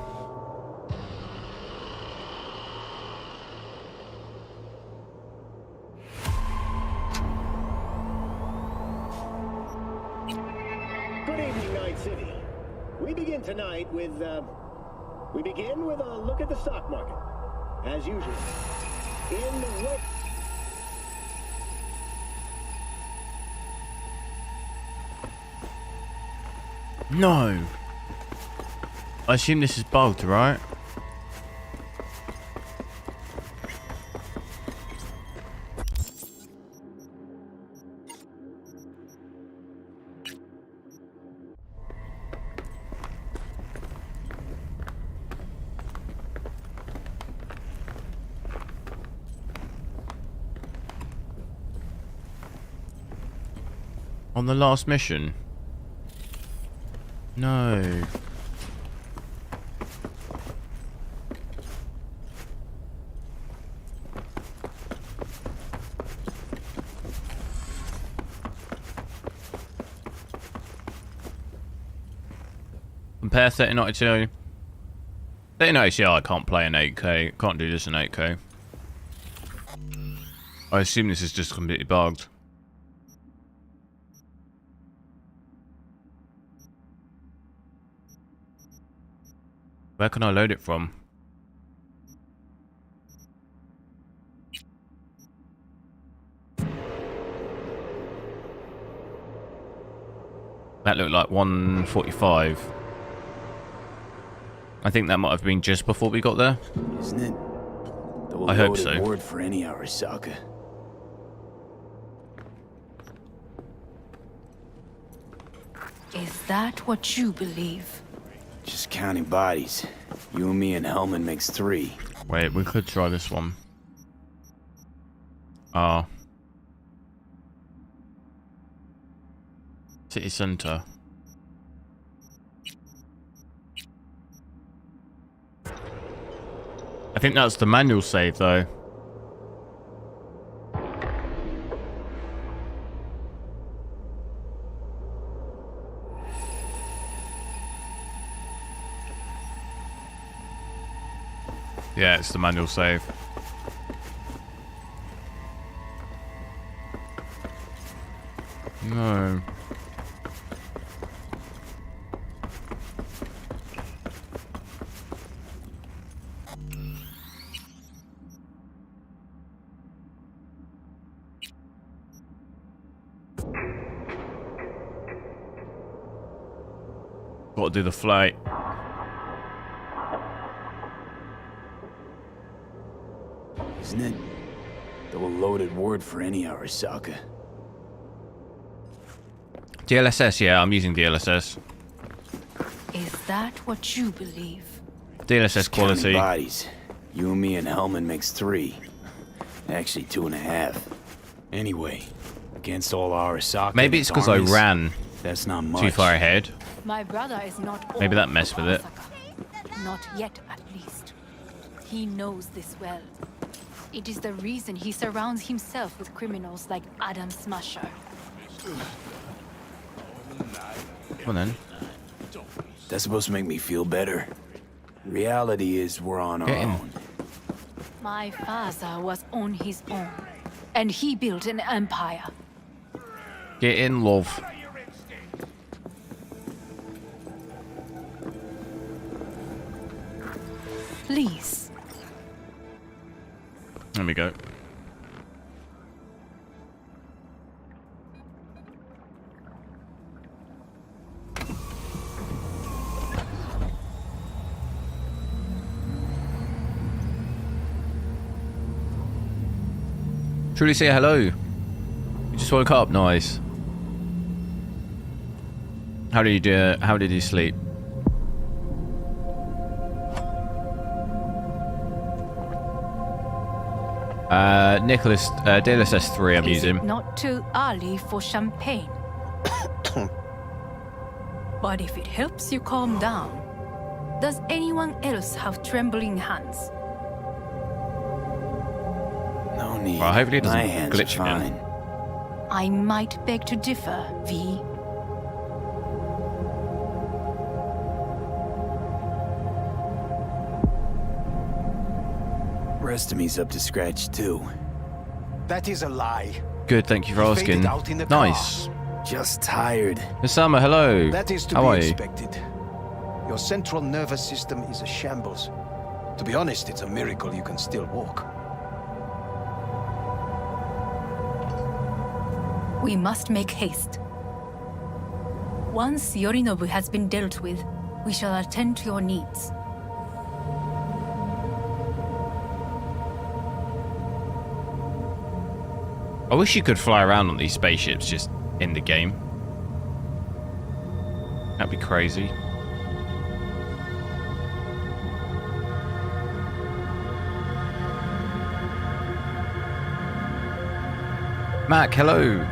Good evening, Night City. We begin tonight with, we begin with a look at the stock market. As usual. In the way... No. I assume this is bugged, right? On the last mission? No. Compare 3090 to 3090. I can't play in 8K. Can't do this in 8K. I assume this is just completely bugged. Where can I load it from? That looked like 145. I think that might have been just before we got there. Isn't it? I hope so. Word for any Arasaka. Is that what you believe? Just counting bodies. You and me and Hellman makes 3. Wait, we could try this one. City Center. I think that's the manual save though. Yeah, it's the manual save. No. Got to do the flight. Isn't it? Double loaded word for any Arasaka. DLSS, yeah, I'm using DLSS. Is that what you believe? DLSS Just quality. counting bodies. You and me and Hellman makes 3. Actually 2.5. Anyway, against all Arasaka. Maybe it's because I ran that's not much. too far ahead. My brother is not Maybe all that messed with it. Arasaka. Not yet, at least. He knows this well. It is the reason he surrounds himself with criminals like Adam Smasher. Come on then. That's supposed to make me feel better. Reality is we're on our own. My father was on his own, and he built an empire. Get in, love. Please. There we go. Truly say hello. You just woke up, nice. How did you do? How did you sleep? Nicholas, DLSS 3 I'm Is using. it not too early for champagne? But if it helps you calm down, does anyone else have trembling hands? No need. Well, hopefully it doesn't My hands glitch are again. fine. I might beg to differ, V. Rest of me's up to scratch too. That is a lie. Good, thank you for He asking. faded out in the car. Nice. Just tired. Osama, hello. That is to How be are you? expected. Your central nervous system is a shambles. To be honest, it's a miracle you can still walk. We must make haste. Once Yorinobu has been dealt with, we shall attend to your needs. I wish you could fly around on these spaceships just in the game. That'd be crazy. Mac, hello.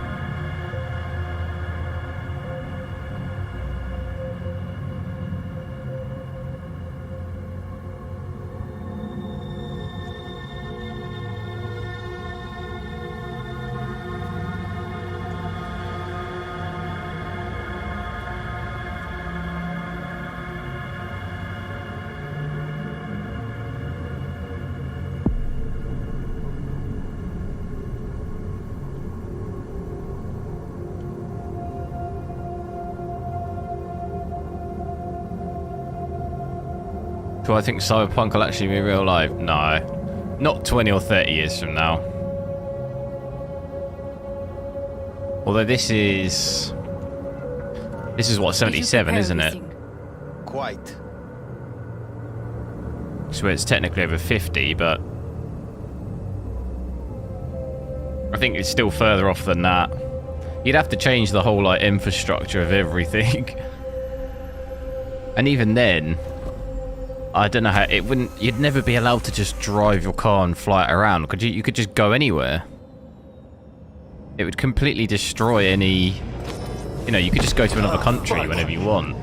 Do I think Cyberpunk will actually be real life? No. Not 20 or 30 years from now. Although this is what, 77, isn't it? Quite. So it's technically over 50, but I think it's still further off than that. You'd have to change the whole like infrastructure of everything. And even then, I don't know how it wouldn't. You'd never be allowed to just drive your car and fly it around. Could you? You could just go anywhere. It would completely destroy any. You know, you could just go to another country whenever you want.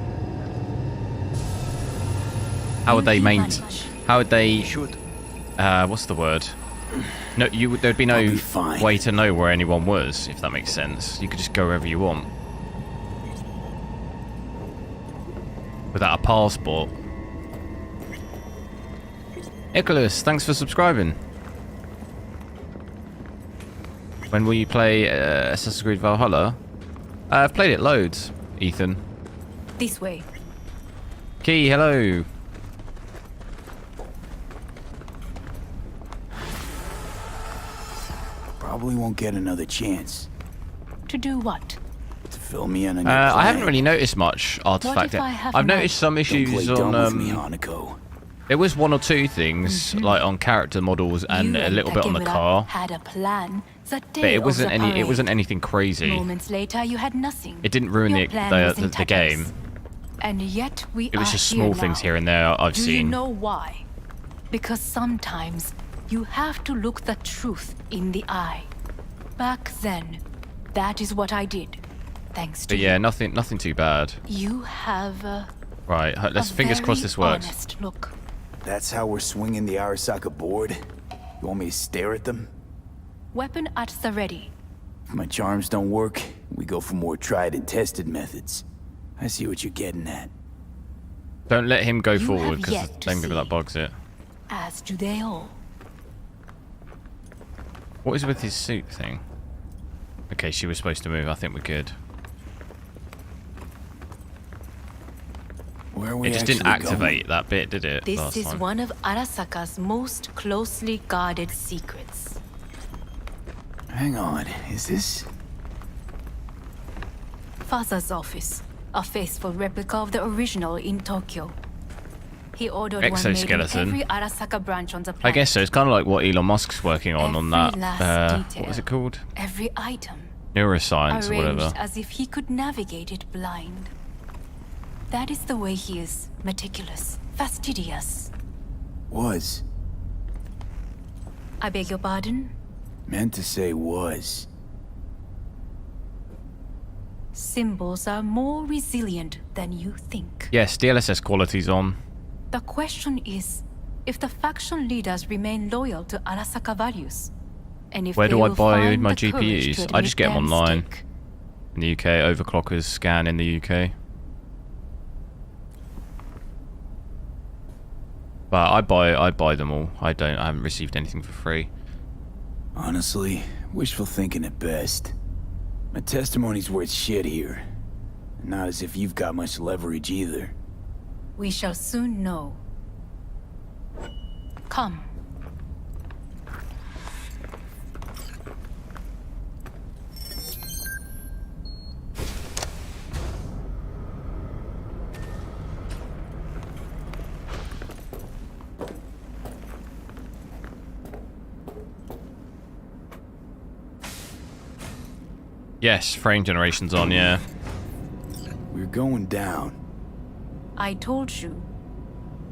How would they maintain? How would they? What's the word? No, there'd be no way to know where anyone was, if that makes sense. You could just go wherever you want without a passport. Nicholas, thanks for subscribing. When will you play Assassin's Creed Valhalla? I've played it loads, Ethan. This way. Key, hello. Probably won't get another chance. To do what? To fill me in on your I plan. haven't really noticed much artifact. I've noticed some issues on. There was one or two things like on character models and a little bit on the car. Had a plan. But it wasn't any. It wasn't anything crazy. Moments later, you had nothing. It didn't ruin the game. And yet we It was just small things here and there I've seen. seen. Do you know why? Because sometimes you have to look the truth in the eye. Back then, that is what I did. Thanks to But yeah, nothing too bad. you have Right, let's fingers crossed this works. honest look. That's how we're swinging the Arasaka board? You want me to stare at them? Weapon at the ready. If my charms don't work, we go for more tried and tested methods. I see what you're getting at. Don't let him go You forward have because yet to maybe that bugs it. As do they all. What is with his suit thing? Okay, she was supposed to move. I think we're good. Where are we It just didn't actually activate that bit, did it? This last is time? one of Arasaka's most closely guarded secrets. Hang on, is this? Father's office. A faithful replica of the original in Tokyo. He ordered one made in Exoskeleton. every Arasaka branch on the I planet. guess so. It's kind of like what Elon Musk's working on that. last What was it called? Every item. Neuroscience or Arranged whatever. as if he could navigate it blind. That is the way he is. Meticulous. Fastidious. Was. I beg your pardon? Meant to say was. Symbols are more resilient than you think. Yes, DLSS quality's on. The question is, if the faction leaders remain loyal to Arasaka values, And if Where they do I will buy find my the courage to GPUs? I just get them admit their online. mistake. In the UK, overclockers scan in the UK. But I buy them all. I haven't received anything for free. Honestly, wishful thinking at best. My testimony's worth shit here. Not as if you've got much leverage either. We shall soon know. Come. Yes, frame generation's on, yeah. We're going down. I told you.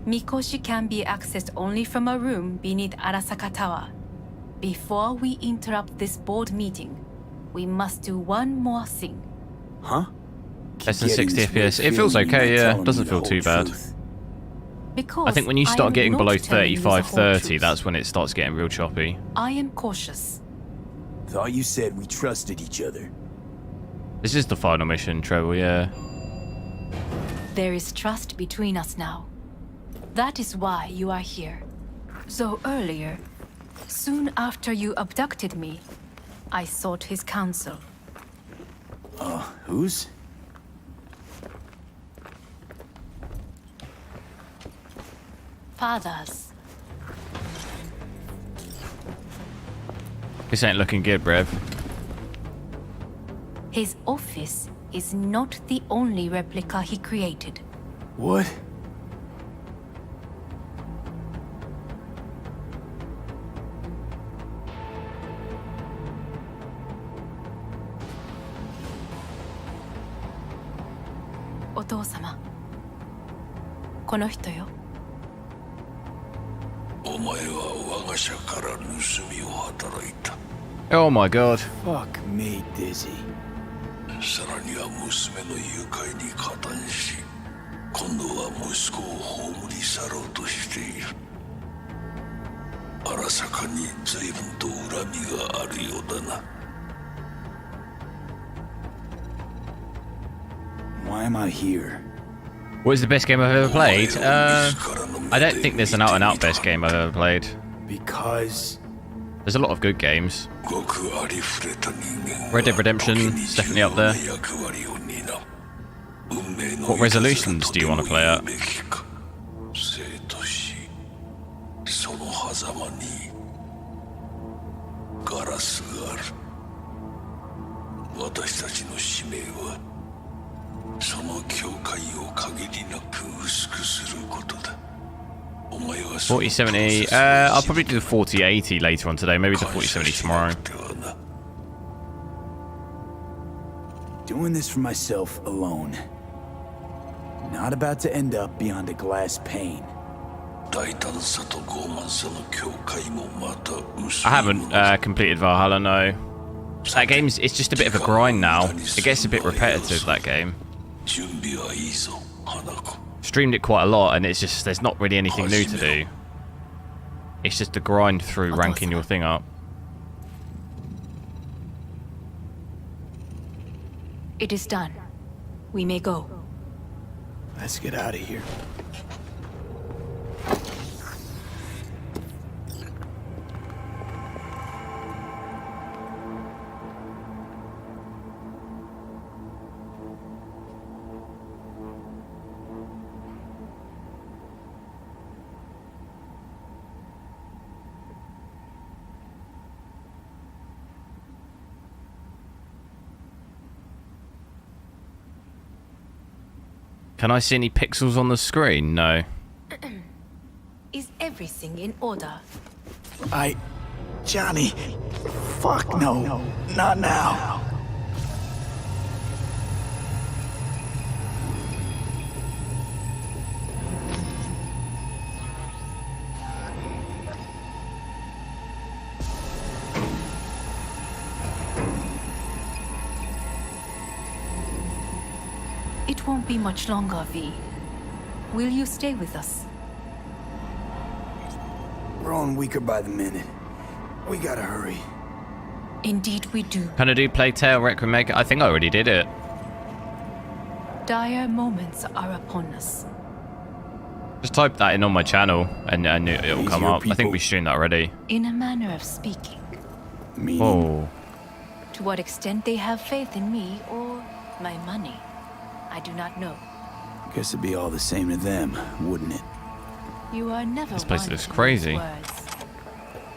Mikoshi can be accessed only from a room beneath Arasaka Tower. Before we interrupt this board meeting, we must do one more thing. Huh? Less than 60 FPS. It feels okay, yeah. Doesn't feel too bad. Because I think when you start am getting not below telling you the 35, whole 30, truth. that's when it starts getting real choppy. I am cautious. Thought you said we trusted each other. This is the final mission, Trevor, yeah. There is trust between us now. That is why you are here. So earlier, soon after you abducted me, I sought his counsel. Whose? Father's. This ain't looking good, Brev. His office is not the only replica he created. What? Otou-sama. この人よ。お前は我が社から盗みを働いた。Oh my god. Fuck me, Dizzy. さらには娘の誘拐に加担し、今度は息子を葬り去ろうとしている。荒坂に随分と恨みがあるようだな。Why am I here? What is the best game I've ever played? I don't think there's an out-and-out best game I've ever played. Because... There's a lot of good games. Red Dead Redemption is definitely up there. What resolutions do you want to play at? $4070. I'll probably do the 4080 later on today. Maybe the 4070 tomorrow. Doing this for myself alone. Not about to end up beyond a glass pane. I haven't completed Valhalla, no. That game's it's just a bit of a grind now. It gets a bit repetitive, that game. Streamed it quite a lot, and it's just there's not really anything new to do. It's just a grind through ranking your thing up. It is done. We may go. Let's get out of here. Can I see any pixels on the screen? No. Is everything in order? Johnny. Fuck no. Not now. It won't be much longer, V. Will you stay with us? We're growing weaker by the minute. We gotta hurry. Indeed we do. Can I do Plague Tale Requiem Maker? I think I already did it. Dire moments are upon us. Just type that in on my channel and it'll come up. I think we streamed that already. In a manner of speaking. Oh. To what extent they have faith in me or my money, I do not know. Guess it'd be all the same to them, wouldn't it? You are never This place one looks to crazy. mince words.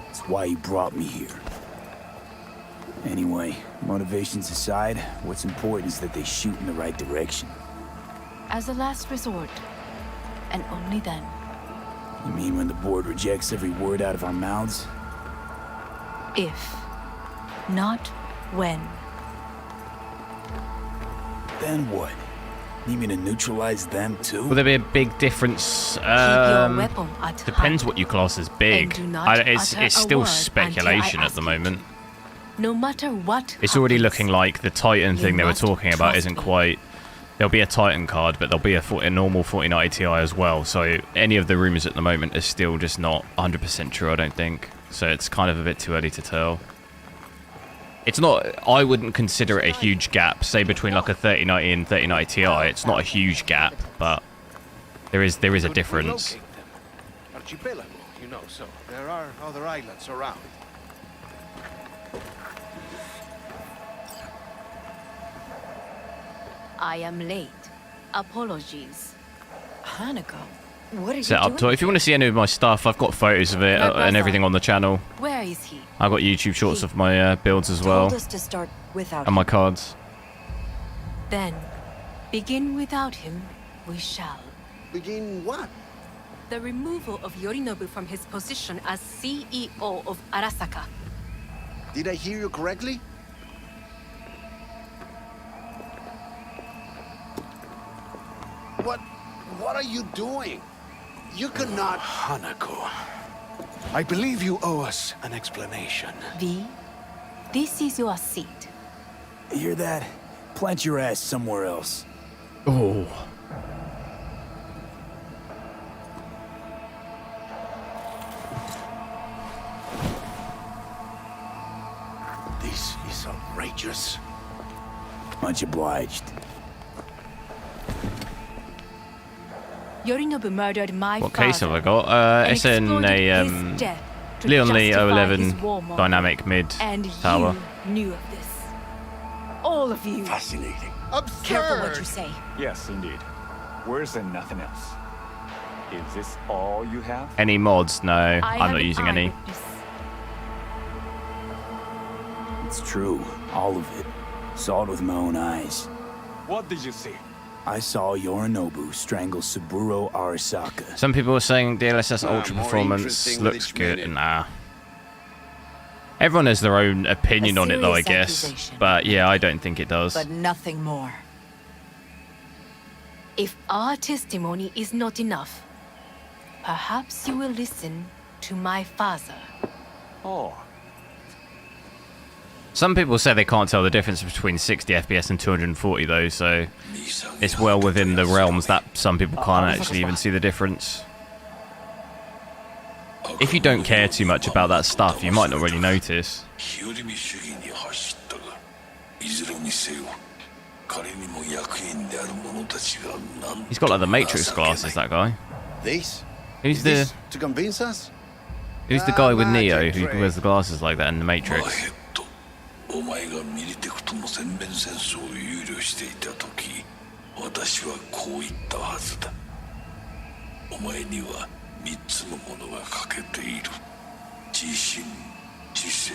That's why you brought me here. Anyway, motivations aside, what's important is that they shoot in the right direction. As a last resort, and only then. You mean when the board rejects every word out of our mouths? If, not when. Then what? Need me to neutralize them too? Will there be a big difference? weapon at Depends what you class as big. and do not It's utter a still word speculation until I at the ask moment. No matter what It's already happens, looking like the Titan you thing they were must talking about trust isn't me. quite... There'll be a Titan card, but there'll be a normal 4090 Ti as well. So any of the rumors at the moment are still just not 100% true, I don't think. So it's kind of a bit too early to tell. It's not... I wouldn't consider it a huge gap, say between like a 3090 and 3090 Ti. It's not a huge gap, but there is a difference. Archipelago, you know, so there are other islands around. I am late. Apologies. Hanako, what are you Set up doing? to. If you want to see any of my stuff, I've got photos of it and everything on the channel. Where is he? I've got YouTube shorts of my builds as well, Told us to start without and my him. cards. Then, begin without him, we shall. Begin what? The removal of Yorinobu from his position as CEO of Arasaka. Did I hear you correctly? What are you doing? You cannot... Hanako, I believe you owe us an explanation. V, this is your seat. Hear that? Plant your ass somewhere else. Oh. This is outrageous. Much obliged. Yorinobu murdered my What father. case have I got? and It's in exploited a his death to Lian-Li justify his 011 warmonger. dynamic mid And tower. you knew of this. All of you. Fascinating. Absurd! Careful what you say. Yes, indeed. Worse than nothing else. Is this all you have? Any mods? No, I I'm have not an using any. eyewitness. It's true, all of it. Saw it with my own eyes. What did you see? I saw Yorinobu strangle Saburo Arasaka. Some people are saying DLSS Ah, Ultra more Performance interesting with looks each good. minute. Nah. Everyone has their own opinion A on it, though, I serious guess. accusation. But yeah, I don't think it does. But nothing more. If our testimony is not enough, perhaps you will listen to my father. Oh, Some people say they can't tell the difference between 60 FPS and 240, though, so it's well within the realms that some people can't actually even see the difference. If you don't care too much about that stuff, you might not really notice. He's got like the Matrix glasses, that guy. This? Who's This the to convince us? who's the guy with Neo who wears the glasses like that in the Matrix? お前がミリテクとの全面戦争を憂慮していた時、私はこう言ったはずだ。お前には3つのものが欠けている。自信、知性、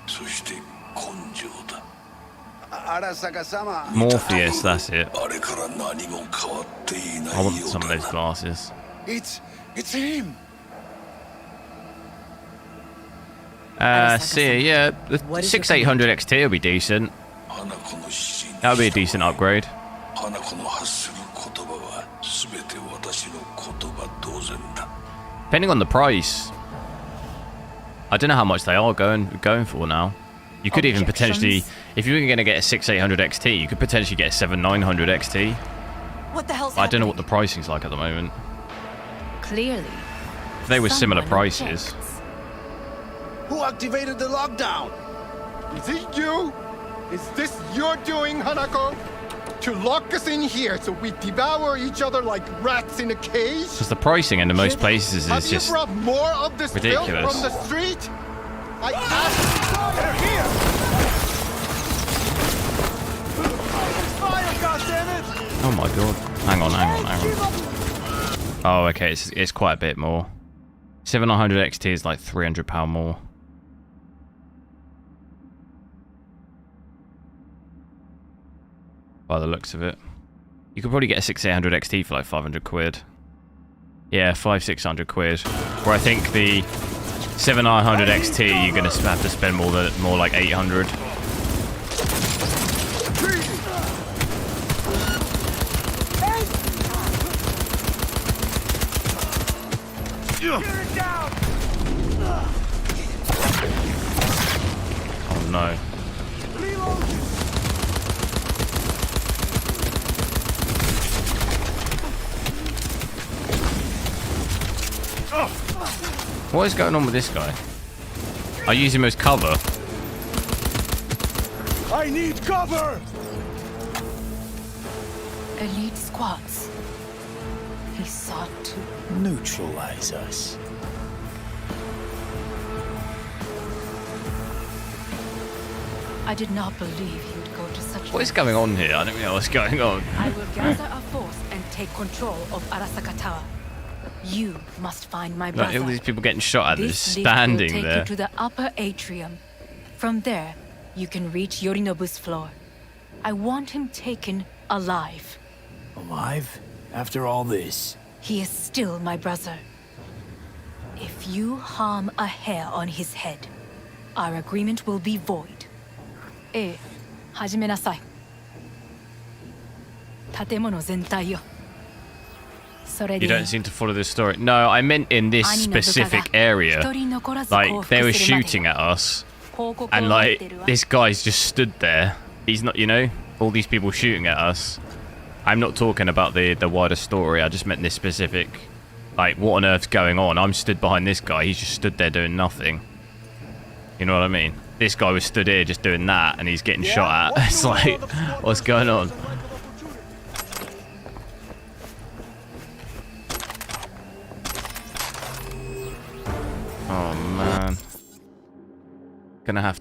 そして根性だ。Arasaka-sama. Morpheus, that's it. あれから何も変わっていない I よ want う some of だ those な。 glasses. It's him. See, yeah, the 6800 XT will be decent. That would be a decent upgrade. 花子の発する言葉は全て私の言葉同然だ。 Depending on the price, I don't know how much they are going for now. You could even potentially, if you were going to get a 6800 XT, you could potentially get a 7900 XT. What the hell's I don't know what the pricing's like at the moment. Clearly. If they were similar someone prices. objects. Who activated the lockdown? Is it you? Is this your doing, Hanako? To lock us in here so we devour each other like rats in a cage? Because the pricing in most places Have is you just brought more of this filth ridiculous. from the street? I asked. They're here. Fire, goddammit! Oh my god. Hang on. Oh, okay, it's quite a bit more. 7900 XT is like £300 more. By the looks of it. You could probably get a 6800 XT for like 500 quid. Yeah, 500-600 quid. Where I think the 7900 XT you're gonna have to spend more like 800. Oh no. What is going on with this guy? I use him as cover. I need cover! Elite squads. He sought to neutralize us. I did not believe you'd go to such. What is going on here? I don't know what's going on. I will gather a force and take control of Arasaka Tower. You must find my brother. Like, all these people getting shot at, they're This just lift will standing take there. you to the upper atrium. From there, you can reach Yorinobu's floor. I want him taken alive. Alive? After all this? He is still my brother. If you harm a hair on his head, our agreement will be void. Hajime nasai. Tatemono zentai yo. You don't seem to follow this story. No, I meant in this specific area. Like, they were shooting at us. And, like, this guy's just stood there. He's not, you know, all these people shooting at us. I'm not talking about the wider story. I just meant this specific, like, what on earth's going on? I'm stood behind this guy. He's just stood there doing nothing. You know what I mean? This guy was stood here just doing that, and he's getting shot at. It's like, what's going on? Oh man, gonna have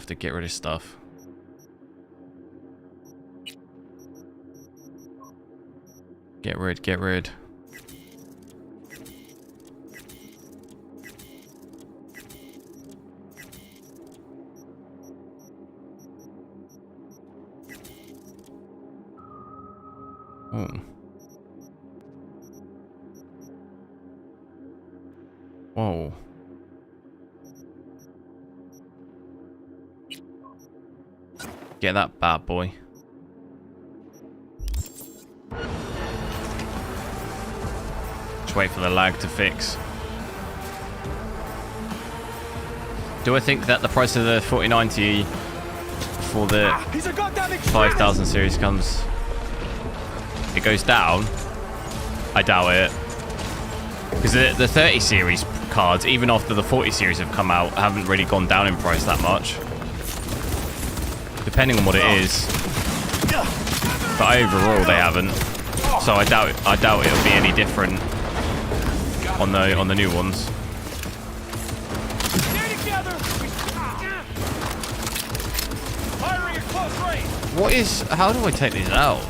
to get rid of stuff. Get rid. Oh. Whoa. Get that bad boy. Just wait for the lag to fix. Do I think that the price of the 4090 for the 5000 series comes... It goes down? I doubt it. Because the 30 series cards, even after the 40 series have come out, haven't really gone down in price that much. Depending on what it is. But overall they haven't. So I doubt it'll be any different on the new ones. What is... How do I take these out?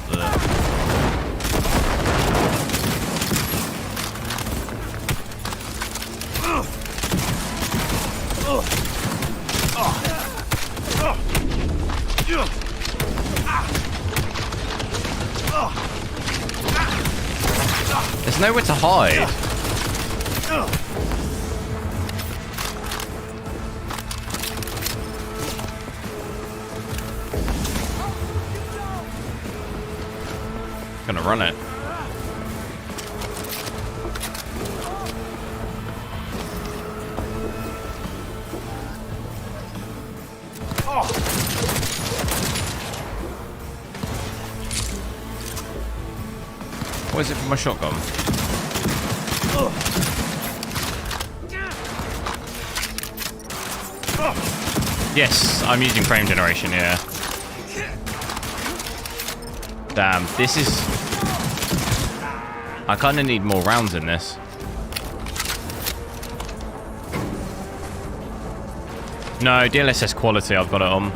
There's nowhere to hide. Gonna run it. What is it for my shotgun? Yes, I'm using frame generation, yeah. Damn, this is... I kind of need more rounds in this. No, DLSS quality, I've got it on.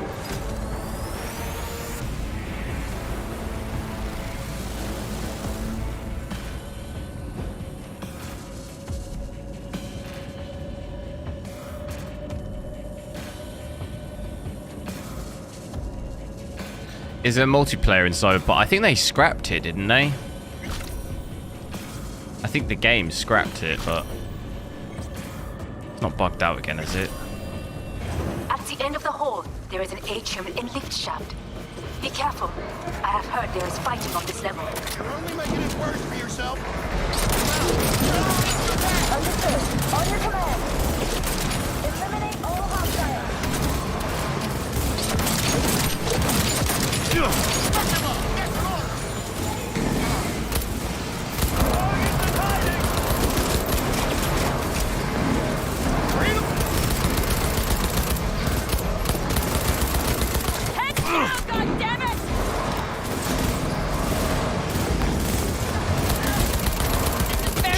Is there multiplayer in Cyberpunk? But I think they scrapped it, didn't they? I think the game scrapped it, but it's not bugged out again, is it? At the end of the hall, there is an atrium and lift shaft. Be careful. I have heard there is fighting on this level. You're only making it worse for yourself. Understood. On your command. Eliminate all hostiles.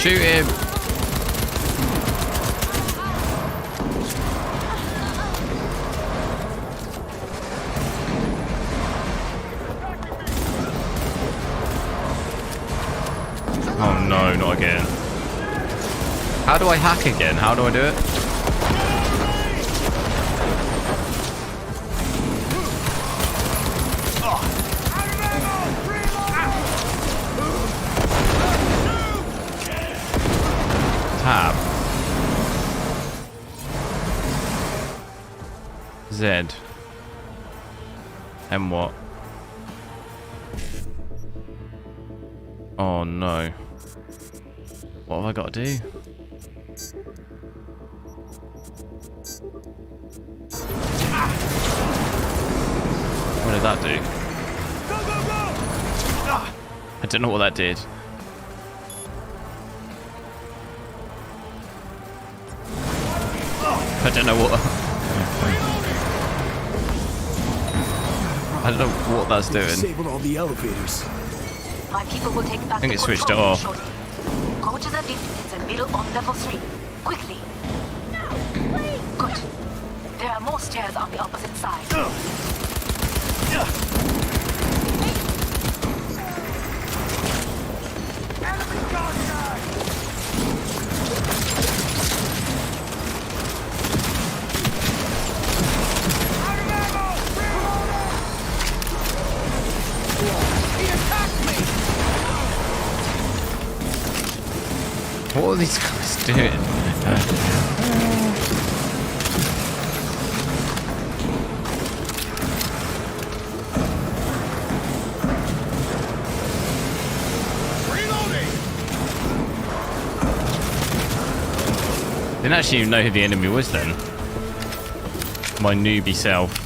Shoot him! Oh no, not again. How do I hack again? How do I do it? Tab. Z. And what? Oh no. What have I got to do? What did that do? I don't know what that did. I don't know what. I don't know what that's doing. Disabled all the elevators. My people will take back I think the it switched it control off. shortly. Go to the lift in the middle on level 3. Quickly. Good. There are more stairs on the opposite side. What are these guys doing? Didn't actually even know who the enemy was then. My newbie self.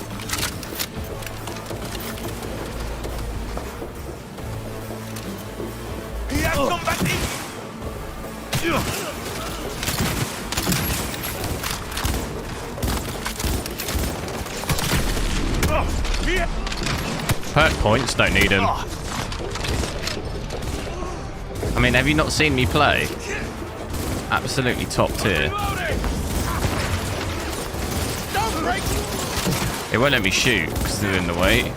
Perk points, don't need them. I mean, have you not seen me play? Absolutely top tier. It won't let me shoot because they're in the way.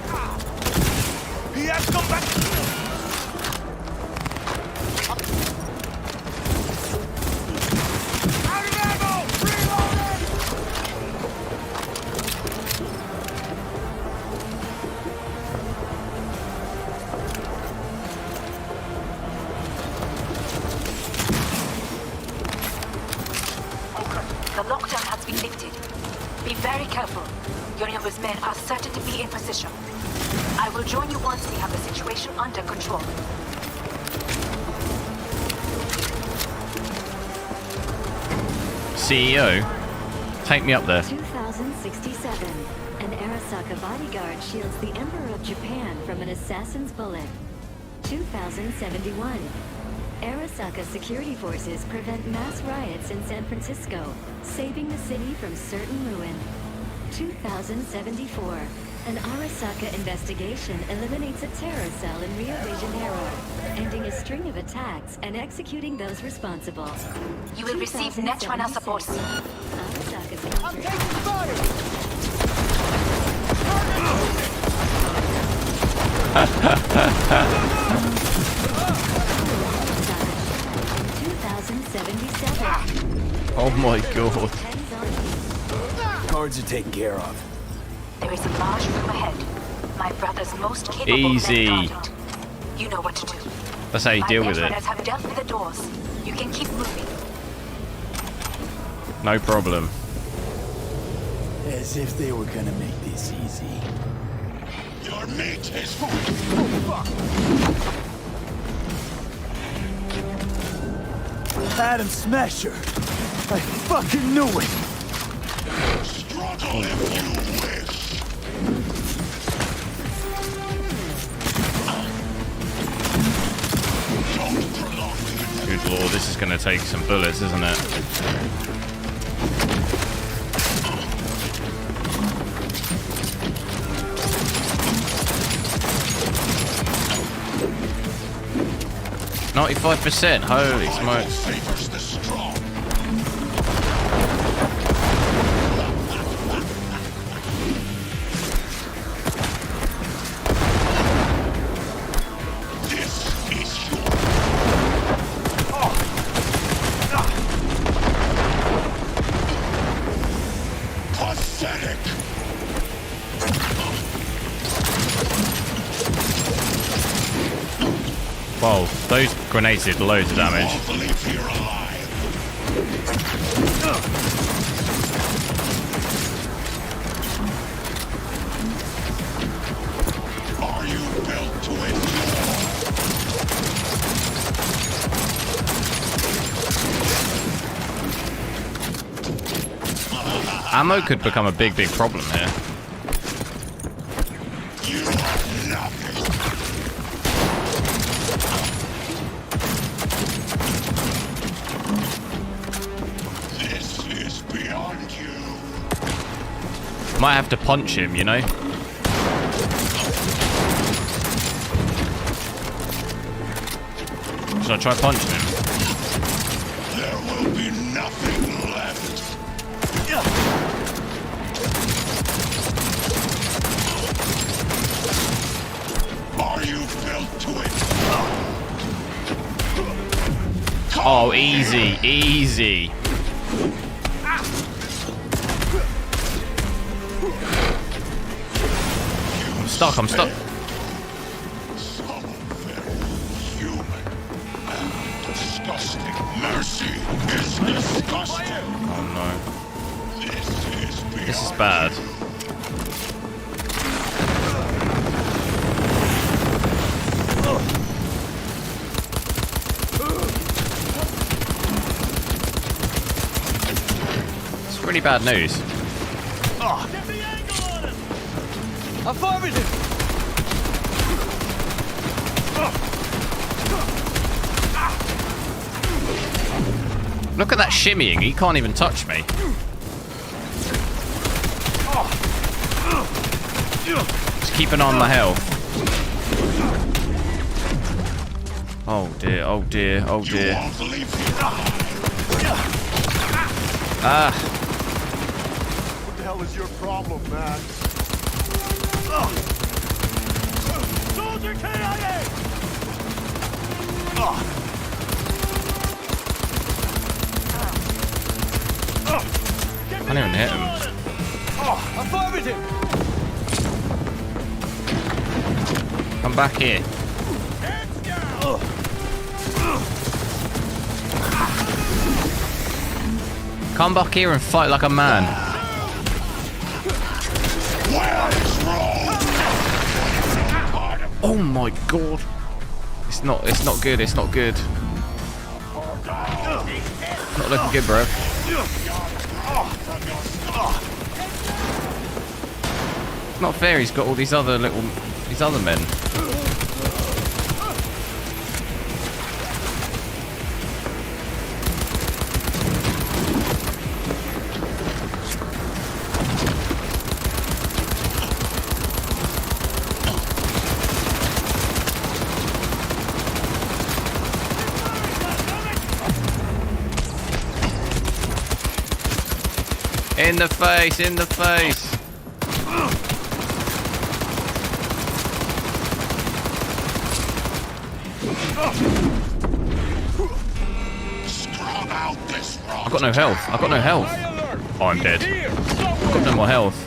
The lockdown has been lifted. Be very careful. Yorinobu's men are certain to be in position. I will join you once we have the situation under control. CEO, take me up there. 2067. An Arasaka bodyguard shields the Emperor of Japan from an assassin's bullet. 2071. Arasaka security forces prevent mass riots in San Francisco, saving the city from certain ruin. 2074. An Arasaka investigation eliminates a terror cell in Rio de Janeiro, ending a string of attacks and executing those responsible. You will receive net runner support. Arasaka's I'm taking fire! 2077. Oh my god. Guards are taken care of. There is a large room ahead. My brother's most capable Easy. men guard it. You know what to do. That's how you deal with it. My have dealt with the doors. You can keep moving. No problem. As if they were gonna make this easy. Your mate is full. Adam Smasher! I fucking knew it! Struggle if you wish. Good lord, this is going to take some bullets, isn't it? %. Holy smokes. Whoa, those grenades did loads of damage. Are you built to endure? Ammo could become a big problem here. You are nothing. This is beyond you. Might have to punch him, you know? Should I try punching him? There will be nothing left. Are you built to it? Oh, easy, easy. I'm stuck, I'm stuck. So very human and disgusting. Mercy is disgusting. Oh no. This is bad. It's really bad news. Affirmative! Look at that shimmying, he can't even touch me. Just keep an eye on my health. Oh dear, oh dear, oh dear. Ah. What the hell is your problem, man? Soldier KIA! I can't even hit him. Affirmative! Come back here. Come back here and fight like a man. Oh my god. It's not good, it's not good. Not looking good, bro. It's not fair, he's got all these other men. In the face, in the face. Scrub out this rock. I've got no health. I've got no health. Oh, I'm dead. I've got no more health.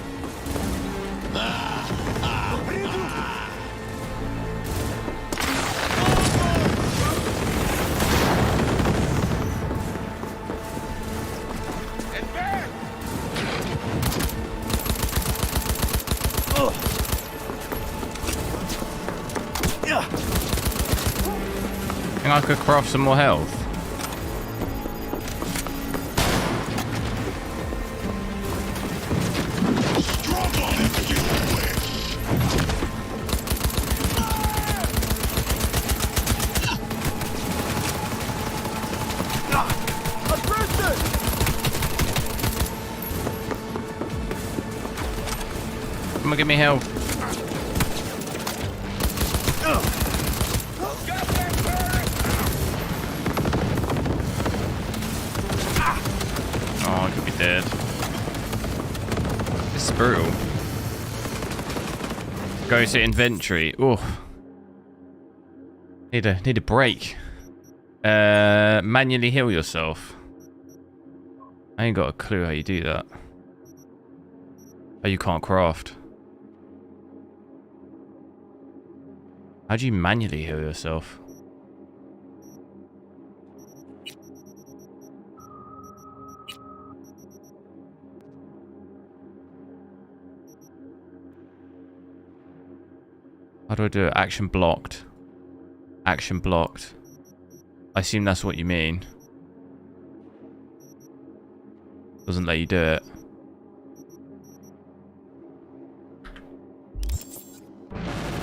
I think I could craft some more health. Come on, give me health. Oh, I could be dead. This is brutal. Go to inventory. Oh, need a break. Manually heal yourself. I ain't got a clue how you do that. Oh, you can't craft. How do you manually heal yourself? How do I do it? Action blocked. Action blocked. I assume that's what you mean. Doesn't let you do it.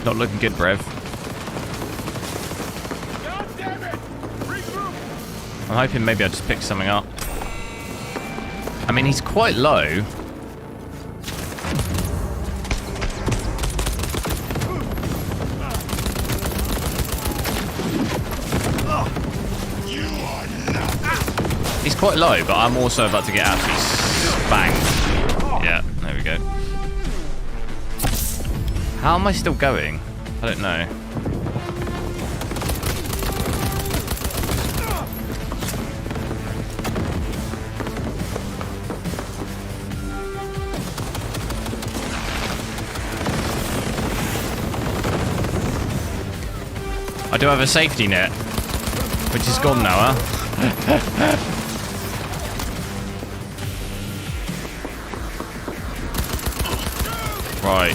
Not looking good, Brev. I'm hoping maybe I just pick something up. I mean, he's quite low. He's quite low, but I'm also about to get absolutely banged. Yeah, there we go. How am I still going? I don't know. I do have a safety net, which is gone now, huh? Right.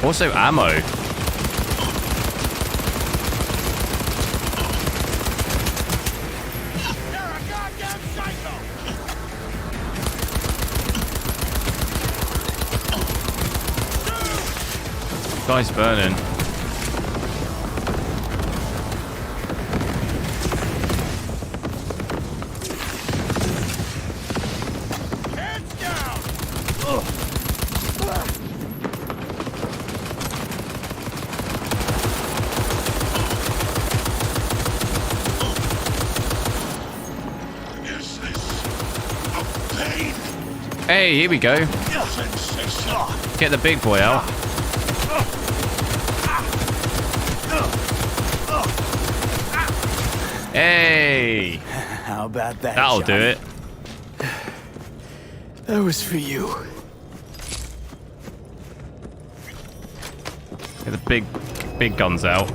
Also ammo. Guy's burning. Hands down. Hey, here we go. Get the big boy out. Hey! How about that? That'll do Johnny? it. That was for you. Get the big guns out.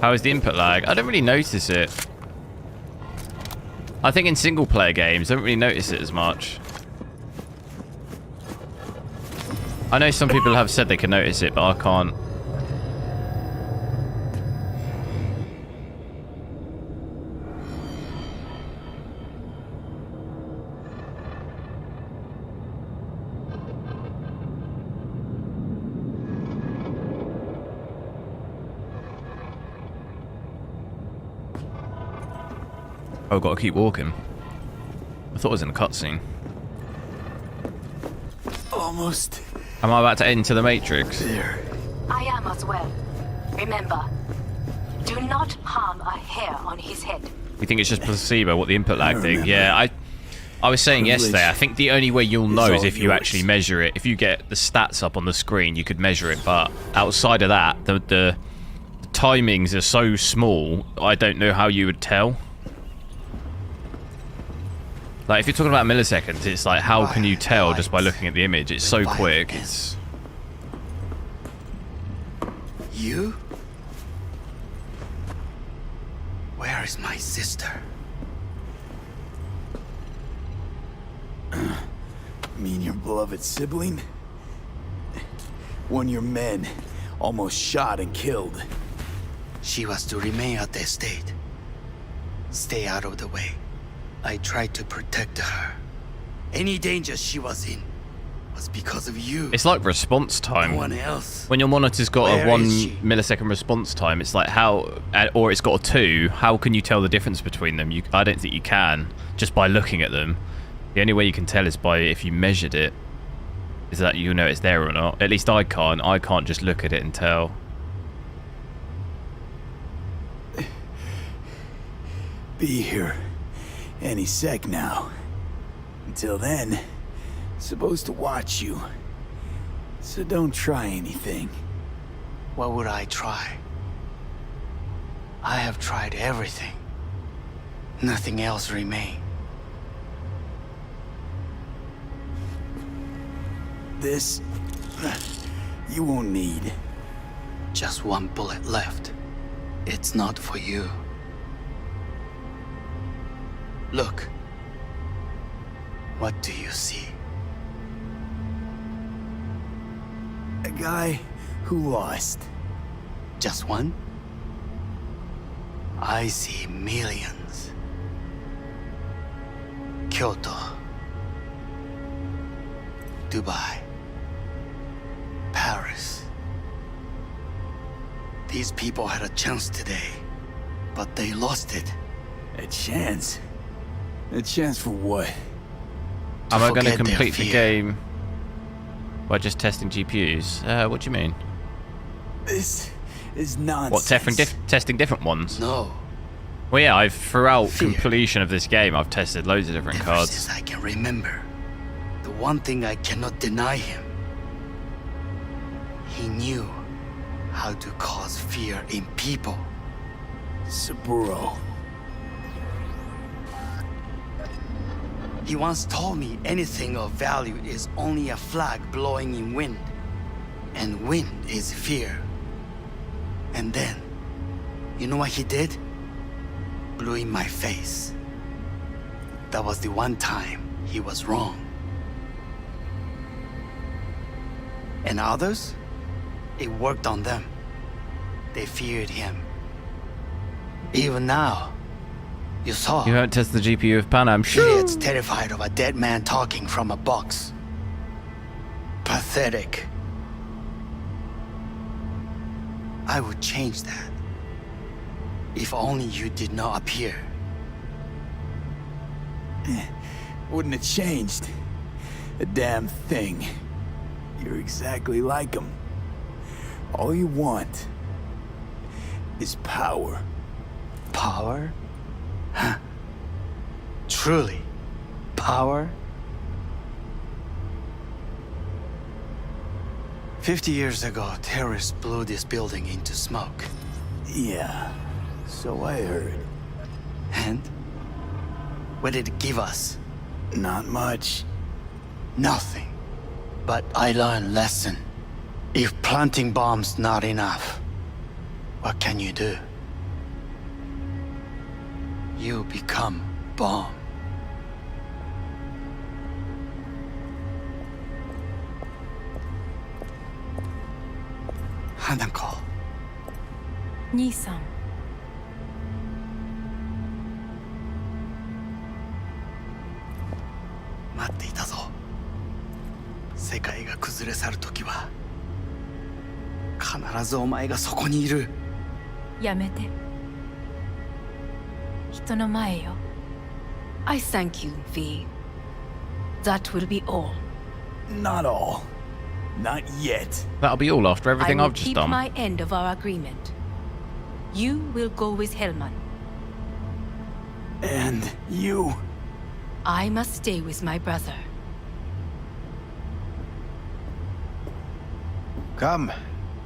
How is the input lag? I don't really notice it. I think in single player games, I don't really notice it as much. I know some people have said they can notice it, but I can't. Oh, gotta keep walking. I thought it was in a cutscene. Almost. Am I about to enter the Matrix? There. I am as well. Remember, do not harm a hair on his head. You think it's just placebo, what the input lag thing? Yeah, I was saying yesterday, I think the only way you'll know is if you actually measure it. If you get the stats up on the screen, you could measure it, but outside of that, the timings are so small, I don't know how you would tell. Like, if you're talking about milliseconds, it's like, how can you tell just by looking at the image? It's so quick. It's... You? Where is my sister? Mean your beloved sibling? One of your men almost shot and killed. She was to remain at the estate. Stay out of the way. I tried to protect her. Any danger she was in was because of you. It's like response time. No one else. When your monitor's got Where a 1 is she? millisecond response time, it's like how, or it's got a 2, how can you tell the difference between them? I don't think you can, just by looking at them. The only way you can tell is by if you measured it, is that you know it's there or not. At least I can't just look at it and tell. Be here any sec now. Until then, supposed to watch you. So don't try anything. What would I try? I have tried everything. Nothing else remains. This, you won't need. Just one bullet left. It's not for you. Look. What do you see? A guy who lost. Just one? I see millions. Kyoto. Dubai. Paris. These people had a chance today, but they lost it. A chance? A chance for what? Am I going to complete the game by just testing GPUs? What do you mean? This is nonsense. What, testing different ones? No. Well, yeah, throughout completion of this game, I've tested loads of different cards. Since I can remember, the one thing I cannot deny him, he knew how to cause fear in people. Saburo. He once told me anything of value is only a flag blowing in wind. And wind is fear. And then, you know what he did? Blew in my face. That was the one time he was wrong. And others? It worked on them. They feared him. Even now, you saw. You haven't tested the GPU of Panam. Idiots terrified of a dead man talking from a box. Pathetic. I would change that. If only you did not appear. Wouldn't have changed a damn thing. You're exactly like him. All you want is power. Power? Huh. Truly, power? 50 years ago, terrorists blew this building into smoke. Yeah, so I heard. And? What did it give us? Not much. Nothing. But I learned a lesson. If planting bombs not enough, what can you do? You become bomb. Hanako. 兄さん。待っていたぞ。世界が崩れ去る時は必ずお前がそこにいる。やめて。人の前よ。I thank you, V. That will be all. Not all. Not yet. That'll be all after everything I've just done. I will keep my end of our agreement. You will go with Hellman. And you? I must stay with my brother. Come.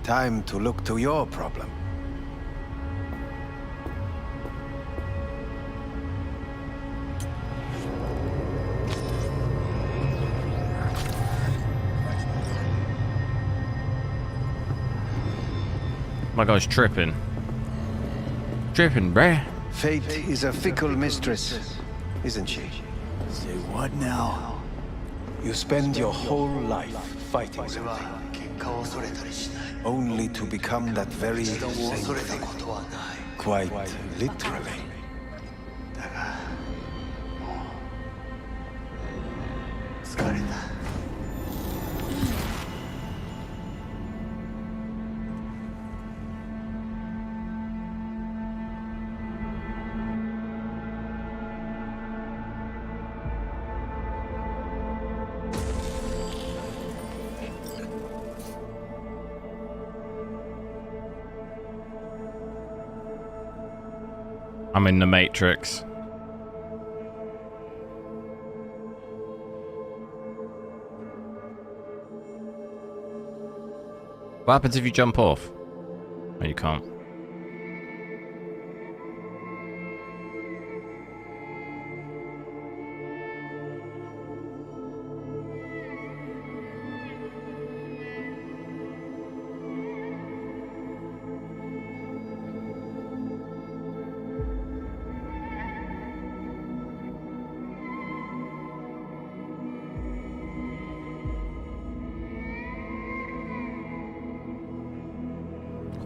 Time to look to your problem. My guy's tripping. Tripping, bruh. Fate is a fickle mistress, isn't she? Say what now? You spend your whole life fighting something, only to become that very same thing. Quite literally. I'm in the Matrix. What happens if you jump off? Oh, you can't.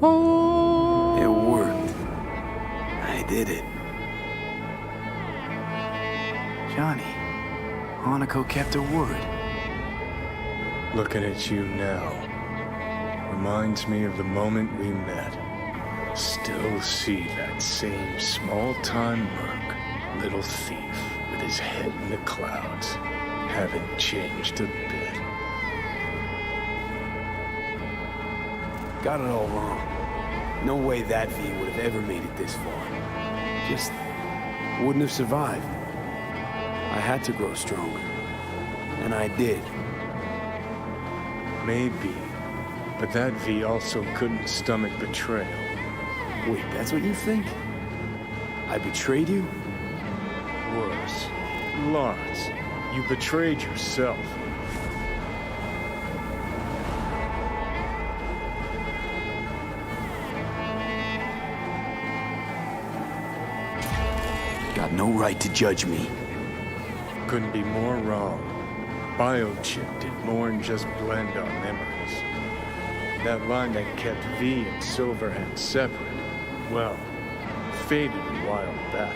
It worked. I did it. Johnny, Hanako kept her word. Looking at you now reminds me of the moment we met. Still see that same small-time merc, little thief with his head in the clouds. Haven't changed a bit. Got it all wrong. No way that V would have ever made it this far. Just wouldn't have survived. I had to grow stronger. And I did. Maybe. But that V also couldn't stomach betrayal. Wait, that's what you think? I betrayed you? Worse. Lots. You betrayed yourself. Got no right to judge me. Couldn't be more wrong. Biochip did more than just blend our memories. That line that kept V and Silverhand separate, well, faded a while back.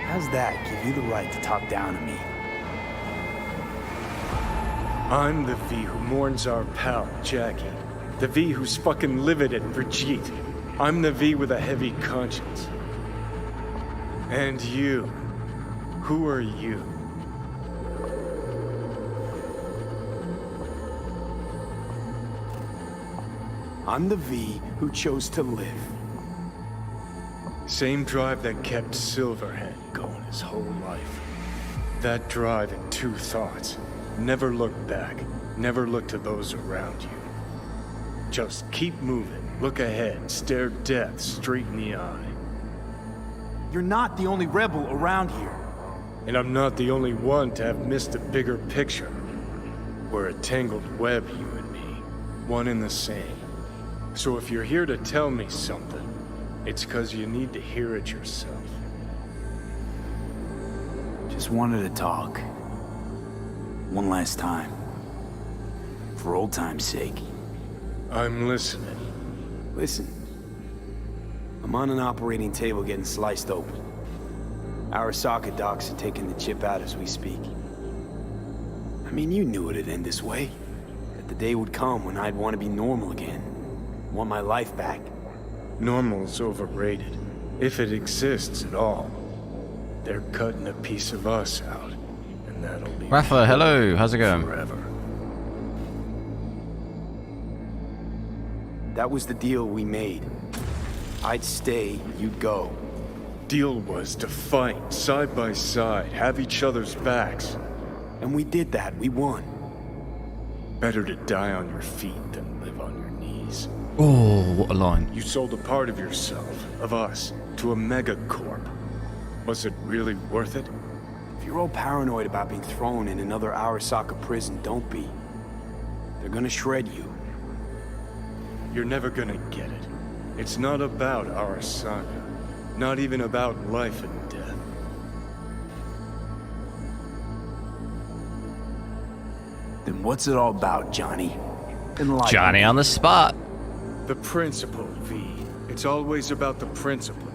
How's that give you the right to talk down to me? I'm the V who mourns our pal, Jackie. The V who's fucking livid at Brigitte. I'm the V with a heavy conscience. And you. Who are you? I'm the V who chose to live. Same drive that kept Silverhand going his whole life. That drive and two thoughts. Never look back. Never look to those around you. Just keep moving. Look ahead. Stare death straight in the eye. You're not the only rebel around here. And I'm not the only one to have missed a bigger picture. We're a tangled web, you and me. One and the same. So if you're here to tell me something, it's 'cause you need to hear it yourself. Just wanted to talk. One last time. For old time's sake. I'm listening. Listen. I'm on an operating table getting sliced open. Arasaka docs are taking the chip out as we speak. I mean, you knew it'd end this way. That the day would come when I'd want to be normal again. Want my life back. Normal's overrated. If it exists at all. they're cutting a piece of us out, and that'll be Rafa, hello, how's it going? forever. That was the deal we made. I'd stay, you'd go. Deal was to fight side by side, have each other's backs. And we did that, we won. Better to die on your feet than live on your knees. Oh, what a line. You sold a part of yourself, of us, to a megacorp. Was it really worth it? If you're all paranoid about being thrown in another Arasaka prison, don't be. They're gonna shred you. You're never gonna get it. It's not about Arasaka. Not even about life and death. Then what's it all about, Johnny? Enlighten Johnny me. on the spot. The principle, V. It's always about the principle.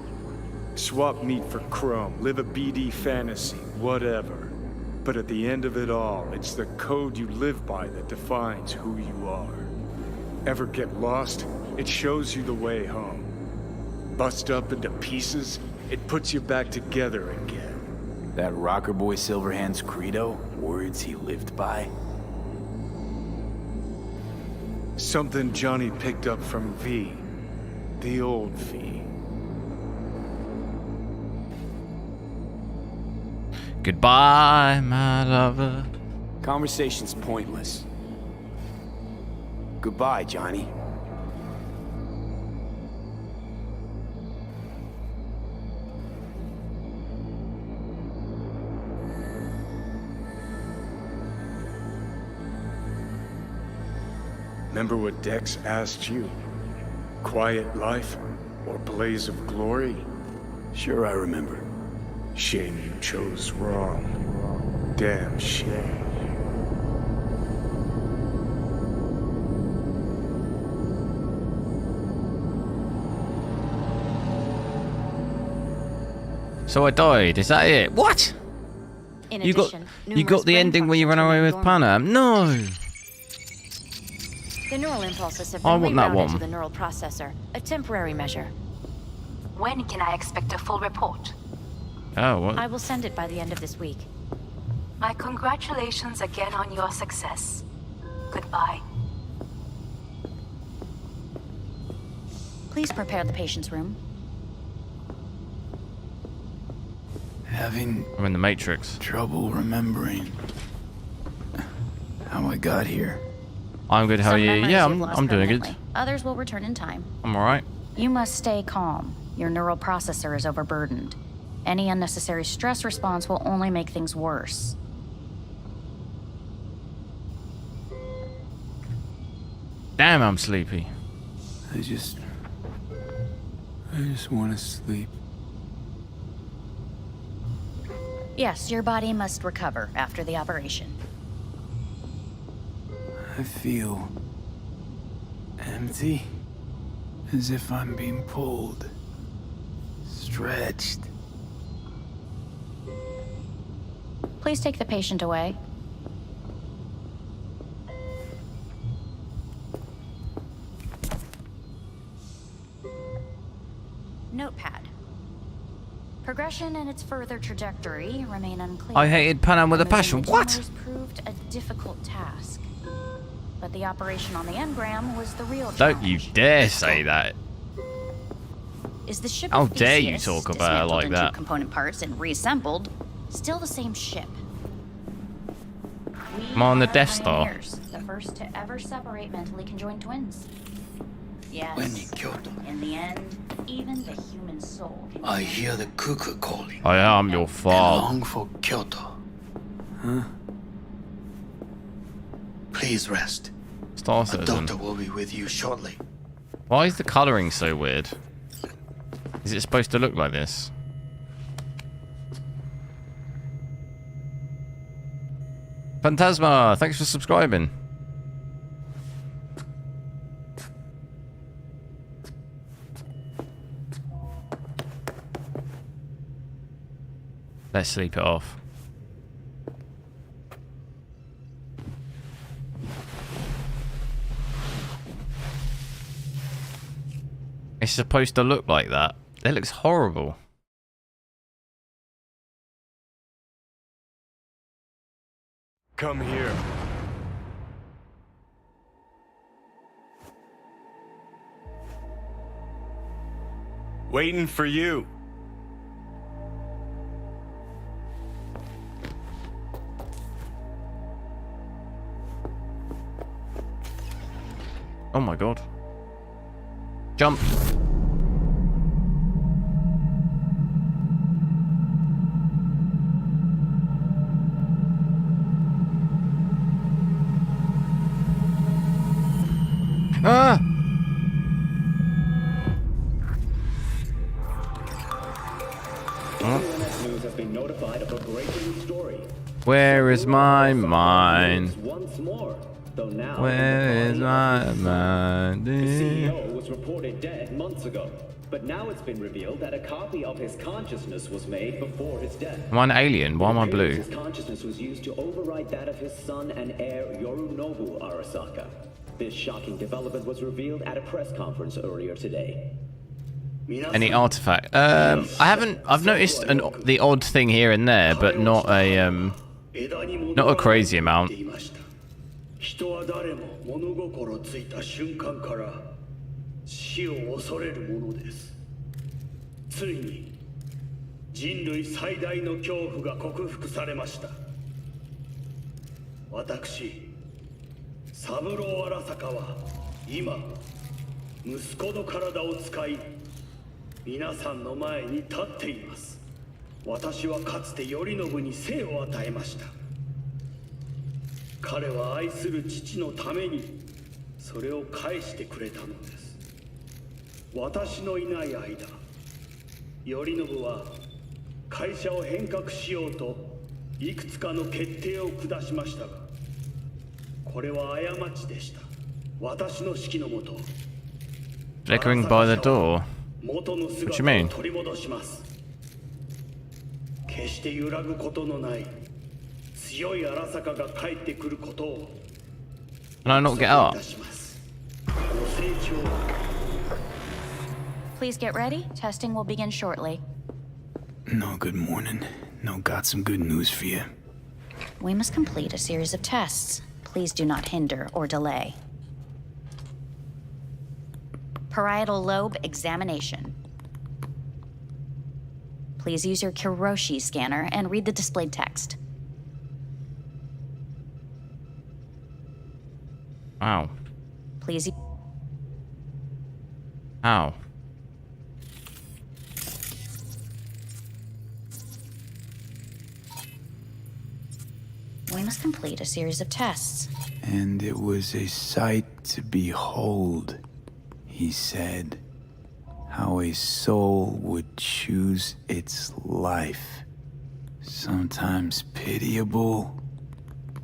Swap meat for chrome, live a BD fantasy, whatever. But at the end of it all, it's the code you live by that defines who you are. Ever get lost? It shows you the way home. Bust up into pieces, it puts you back together again. That rocker boy Silverhand's credo? Words he lived by? Something Johnny picked up from V. The old V. Goodbye, my lover. Conversation's pointless. Goodbye, Johnny. Remember what Dex asked you? Quiet life or blaze of glory? Sure I remember. Shame you chose wrong. Damn shame. So I died, is that it? What? In You got addition, you got the ending where you ran away with Panam? No. The neural impulses have I been want that rerouted to one. the neural processor, a temporary measure. When can I expect a full report? Oh, what? I will send it by the end of this week. My congratulations again on your success. Goodbye. Please prepare the patient's room. Having I'm in the Matrix. trouble remembering how I got here. I'm good. How are Some you? memories Yeah, you've lost I'm doing good. permanently. Others will return in time. I'm all right. You must stay calm. Your neural processor is overburdened. Any unnecessary stress response will only make things worse. Damn, I'm sleepy. I just want to sleep. Yes, your body must recover after the operation. I feel empty, as if I'm being pulled, stretched. Please take the patient away. Notepad. Progression and its further trajectory remain unclear. I hated Panam with a Removing passion. the What? tumors proved a difficult task. But the operation on the engram was the real Don't you challenge. dare say that. Is the ship How of dare you Theseus, talk about her dismantled like into that? component parts and reassembled, still the same ship? I'm on the are Death Star. pioneers, the first to ever separate mentally conjoined twins. Yes. When in Kyoto, In the end, even the human soul can I hear the cuckoo calling. I am your I father. long for Kyoto. Huh? Please rest. Star A Citizen. doctor will be with you shortly. Why is the colouring so weird? Is it supposed to look like this? Phantasma, thanks for subscribing. Let's sleep it off. It's supposed to look like that. It looks horrible. Come here. Waiting for you. Oh my god. Jump. Ah! News has been notified of a breaking story. Where is my mind? Once more, though now Where is my mind? the CEO was reported dead months ago, but now it's been revealed that a copy of his consciousness was made before his death. Am I an alien? Why am I blue? His consciousness was used to override that of his son and heir Yorinobu Arasaka. This shocking development was revealed at a press conference earlier today. Any artifact? I've noticed the odd thing here and there, but not a crazy amount. 人は誰も物心ついた瞬間から死を恐れるものです。ついに人類最大の恐怖が克服されました。私、三郎荒坂は今息子の体を使い皆さんの前に立っています。私はかつて頼信に生を与えました。彼は愛する父のためにそれを返してくれたのです。私のいない間、頼信は会社を変革しようといくつかの決定を下しましたが、これは過ちでした。私の指揮のもと、 Flickering by the door. 元の What you 姿 mean? を取り戻します。決して揺らぐことのない強い荒坂が帰ってくることを Can I not get up? Please get ready. Testing will begin shortly. No, good morning. No, got some good news for you. We must complete a series of tests. Please do not hinder or delay. Parietal lobe examination. Please use your Kiroshi scanner and read the displayed text. Ow. Please. Ow. We must complete a series of tests. And it was a sight to behold, he said, how a soul would choose its life. Sometimes pitiable,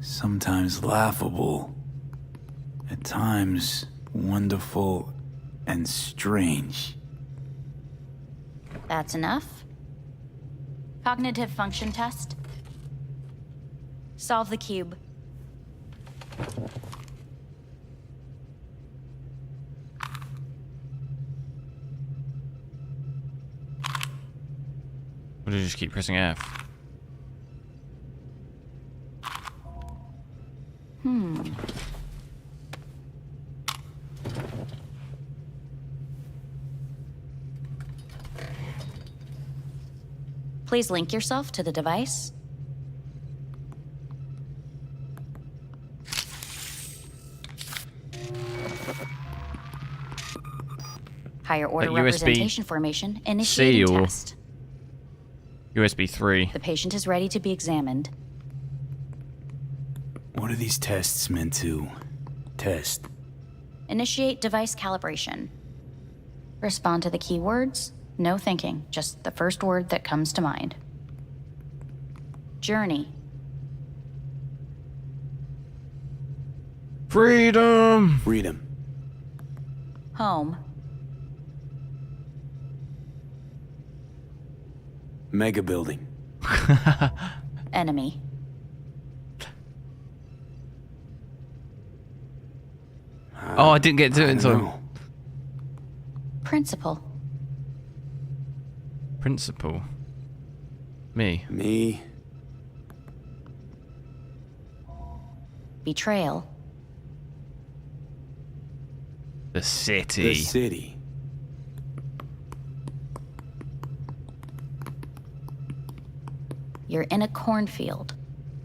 sometimes laughable, at times wonderful and strange. That's enough. Cognitive function test. Solve the cube. Or did you just keep pressing F? Please link yourself to the device. Higher order USB representation formation initiating C or test. USB 3. The patient is ready to be examined. What are these tests meant to test? Initiate device calibration. Respond to the keywords. No thinking, just the first word that comes to mind. Journey. Freedom! Freedom. Home. Mega building. Enemy. Oh, I didn't get to it in time. Principal. Principal. Me. Me. betrayal. The city. The city. You're in a cornfield.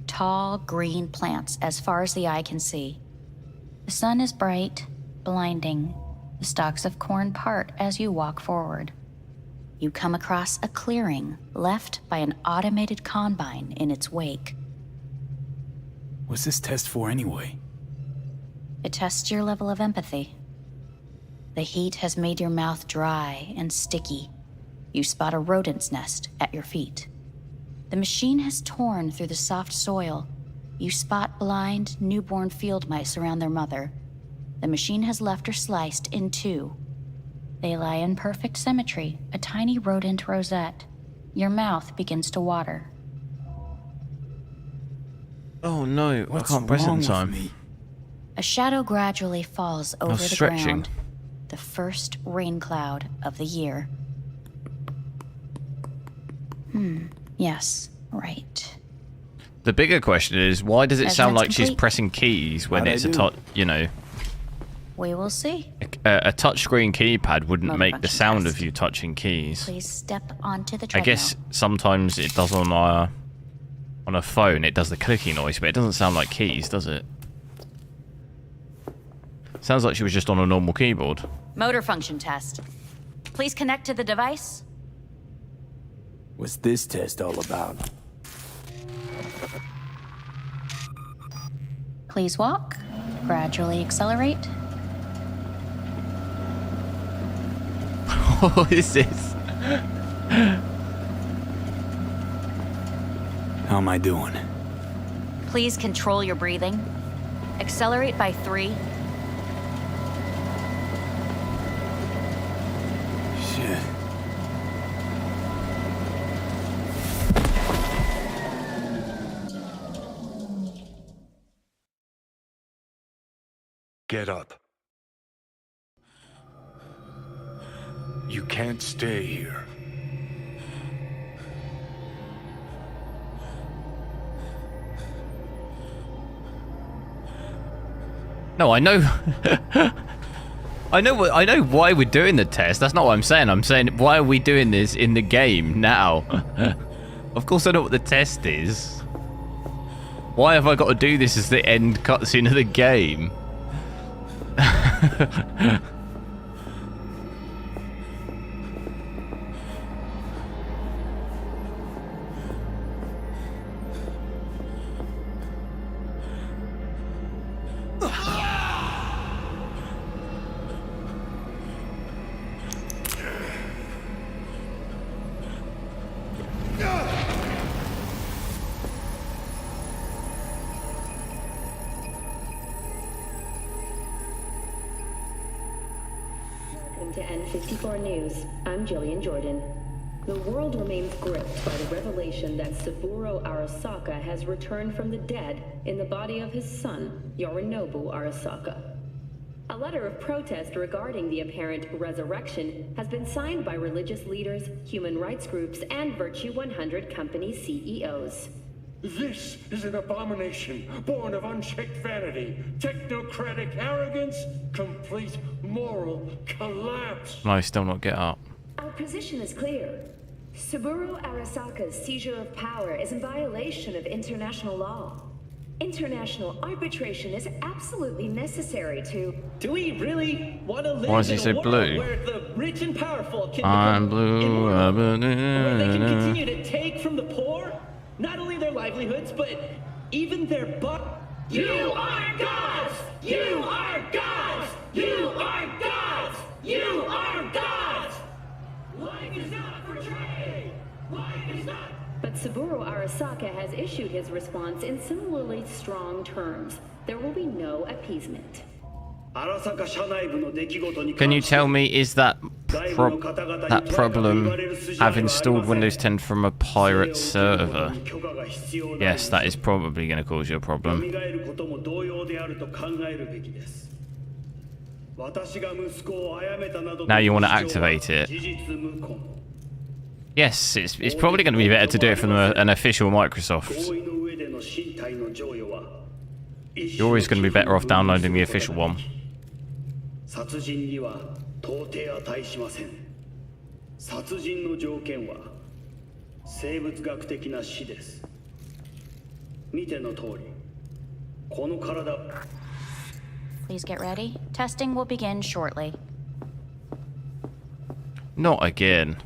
Tall, green plants as far as the eye can see. The sun is bright, blinding. The stalks of corn part as you walk forward. You come across a clearing left by an automated combine in its wake. What's this test for anyway? It tests your level of empathy. The heat has made your mouth dry and sticky. You spot a rodent's nest at your feet. The machine has torn through the soft soil. You spot blind, newborn field mice around their mother. The machine has left her sliced in two. They lie in perfect symmetry, a tiny rodent rosette. Your mouth begins to water. Oh no, I can't press it in time. A shadow gradually falls over the stretching. ground. The first rain cloud of the year. Yes, right. The bigger question is, why does it sound like Measurement's she's complete. pressing keys when How'd I it's a do? touch, you know, We will see. a touchscreen keypad wouldn't Motor make the function sound test. of you touching keys. Please step onto the I treadmill. guess sometimes it does on a phone, it does the clicking noise, but it doesn't sound like keys, does it? Sounds like she was just on a normal keyboard. Motor function test. Please connect to the device. What's this test all about? Please walk. Gradually accelerate. What is this? How am I doing? Please control your breathing. Accelerate by 3. Shit. Get up. You can't stay here. No, I know. I know why we're doing the test. That's not what I'm saying. I'm saying, why are we doing this in the game now? Of course I know what the test is. Why have I got to do this as the end cutscene of the game? Welcome to N54 News. I'm Jillian Jordan. The world remains gripped by the revelation that Saburo Arasaka has returned from the dead in the body of his son, Yorinobu Arasaka. A letter of protest regarding the apparent resurrection has been signed by religious leaders, human rights groups, and Virtue 100 company CEOs. This is an abomination born of unchecked vanity, technocratic arrogance, complete moral collapse. No, still not get up. Our position is clear. Saburo Arasaka's seizure of power is in violation of international law. International arbitration is absolutely necessary to... Do we really want to live Why is he in a so world blue? where the rich and powerful can I'm become blue. immortal, where they can continue to take from the poor, not only their livelihoods, but even their You are gods! You are gods! You are gods! You are gods! Life is not for trade! Life is not... But Saburo Arasaka has issued his response in similarly strong terms. There will be no appeasement. Can you tell me, is that problem have installed Windows 10 from a pirate server? Yes, that is probably going to cause you a problem. Now you want to activate it. Yes, it's probably going to be better to do it from an official Microsoft You're always going to be better off downloading the official one. 殺人には到底値しません。殺人の条件は生物学的な死です。見ての通り、この体。Please get ready. Testing will begin shortly. Not again.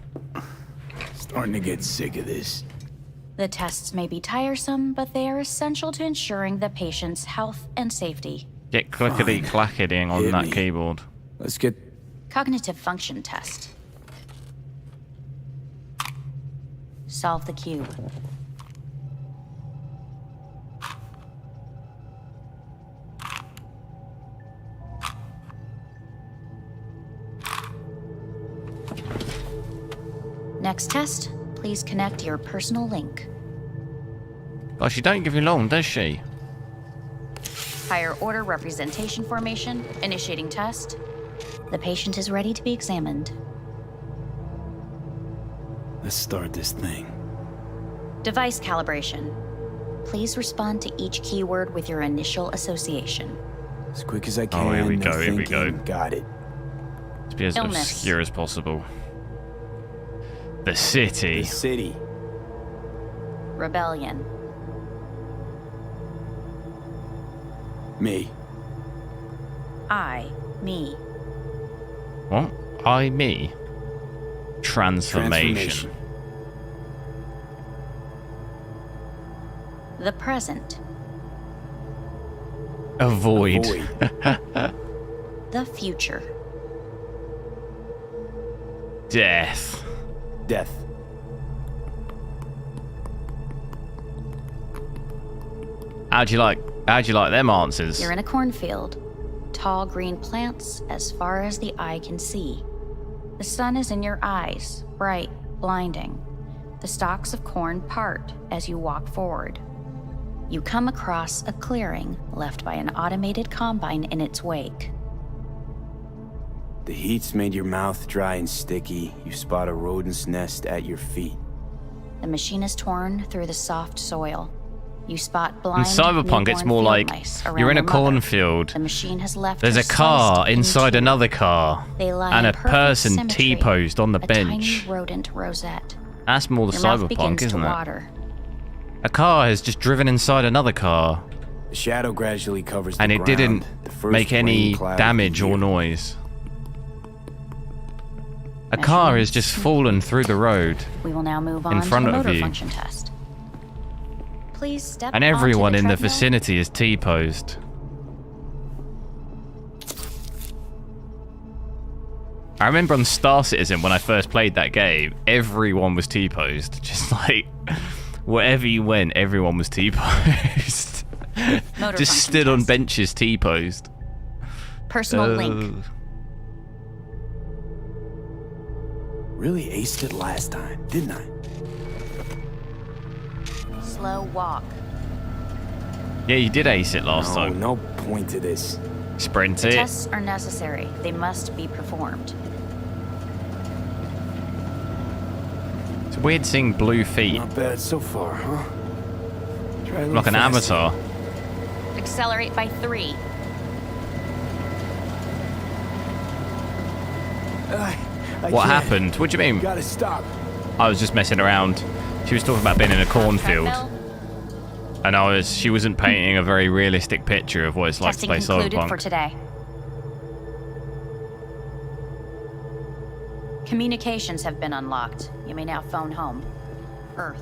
Starting to get sick of this. The tests may be tiresome, but they are essential to ensuring the patient's health and safety. Get clickety-clacketing on that keyboard. Let's get... Cognitive function test. Solve the cube. Next test, please connect your personal link. Oh, she don't give you long, does she? Higher order representation formation, initiating test. The patient is ready to be examined. Let's start this thing. Device calibration. Please respond to each keyword with your initial association. As quick as I can. Oh, here we no go, here we thinking. go. Got it. To be as obscure as possible. The city. The city. Rebellion. Me. Me. What? Me? Transformation. The present. Avoid. The future. Death. Death. How'd you like them answers? You're in a cornfield. Tall green plants as far as the eye can see. The sun is in your eyes, bright, blinding. The stalks of corn part as you walk forward. You come across a clearing left by an automated combine in its wake. The heat's made your mouth dry and sticky. You spot a rodent's nest at your feet. The machine is torn through the soft soil. You spot In blind Cyberpunk, it's more like you're in a cornfield. The machine has left There's a car inside another car, They lie and in a perfect person symmetry. T-posed on the A bench. tiny rodent rosette. That's more the Your mouth Cyberpunk, begins isn't to it? water. A car has just driven inside another car, The shadow gradually covers the and it ground. didn't The first make any rain cloud of damage the or year. noise. A car has just fallen through the road, We will now move on in front to the of motor you. function test. Please step and onto everyone in the treadmill. vicinity is T-posed. I remember on Star Citizen when I first played that game, everyone was T-posed. Just like, wherever you went, everyone was T-posed. Just stood on benches T-posed. Personal link. Really aced it last time, didn't I? Slow walk. Yeah, you did ace it last time. No point to this. Sprint The it. tests are necessary. They must be performed. It's weird seeing blue feet. Not bad so far, huh? Try a little Like an faster. avatar. Accelerate by 3. What happened? What do you mean? Gotta stop. I was just messing around. She was talking about being in a cornfield. And she wasn't painting a very realistic picture of what it's like to Testing play concluded for Cyberpunk. today. Communications have been unlocked. You may now phone home. Earth.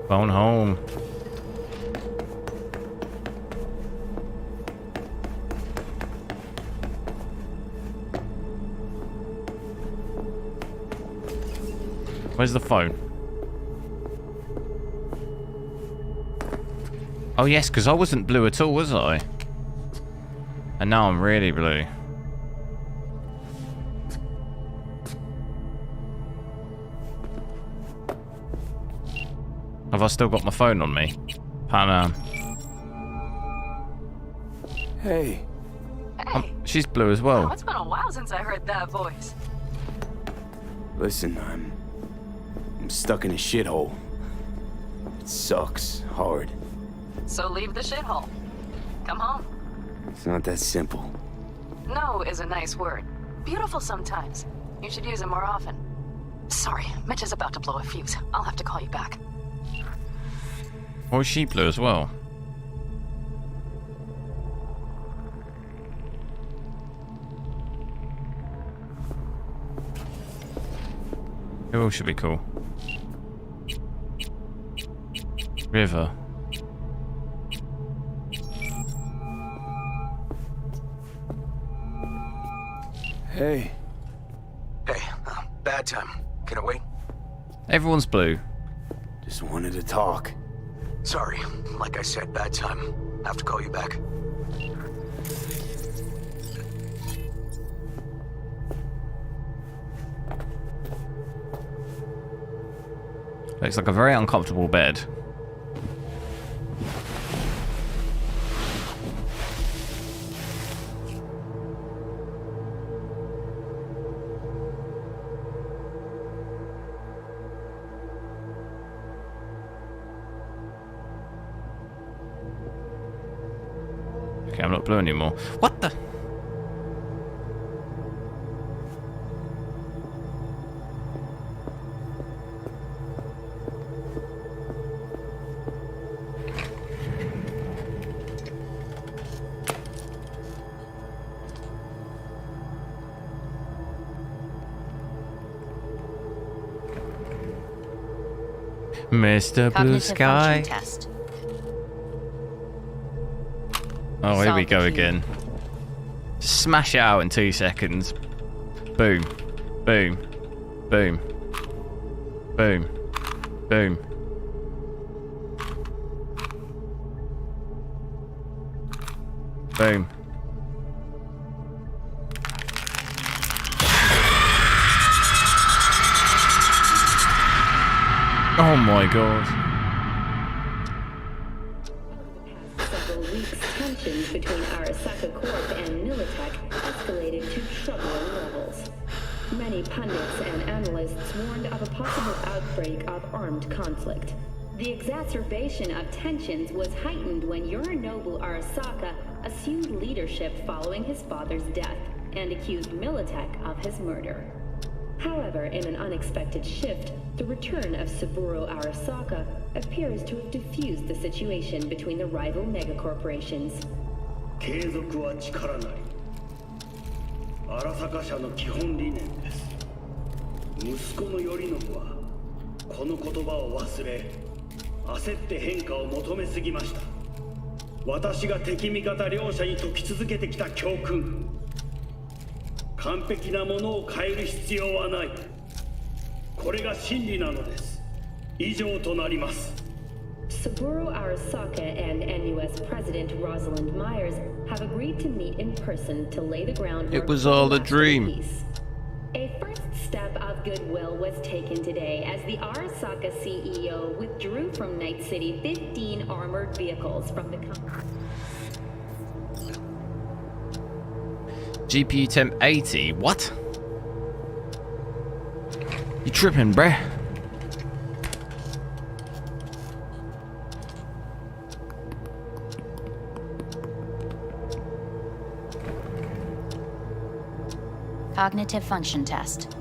Phone home. Where's the phone? Oh yes, because I wasn't blue at all, was I? And now I'm really blue. Have I still got my phone on me? Panam. Listen, I'm stuck in a shithole. It sucks hard. So leave the shithole. Come home. It's not that simple. No is a nice word. Beautiful sometimes. You should use it more often. Sorry, Mitch is about to blow a fuse. I'll have to call you back. Or she blew as well. It all should be cool. River. Hey. Hey, bad time. Can I wait? Everyone's blue. Just wanted to talk. Sorry. Like I said, bad time. Have to call you back. Looks like a very uncomfortable bed. Okay, I'm not blue anymore. What the? Mr. Blue Cognitive Sky. function test. Oh, here we Solve go the key. again. Smash it out in 2 seconds. Boom. Boom. Boom. Boom. Boom. Boom. Oh my god. Several weeks, tensions between Arasaka Corp and Militech escalated to troubling levels. Many pundits and analysts warned of a possible outbreak of armed conflict. The exacerbation of tensions was heightened when Yorinobu Arasaka assumed leadership following his father's death and accused Militech of his murder. However, in an unexpected shift, the return of Saburo Arasaka appears to have diffused the situation between the rival megacorporations. 継続は力なり。荒坂社の基本理念です。息子の頼信はこの言葉を忘れ、焦って変化を求めすぎました。私が敵味方両者に説き続けてきた教訓。完璧なものを変える必要はない。これが真理なのです。以上となります。 Saburo Arasaka and NUS President Rosalind Myers have agreed to meet in person to lay the groundwork. It was all a dream. Peace. A first step of goodwill was taken today as the Arasaka CEO withdrew from Night City 15 armored vehicles from the company. GPU temp 80. What? You tripping, bruh? Cognitive function test.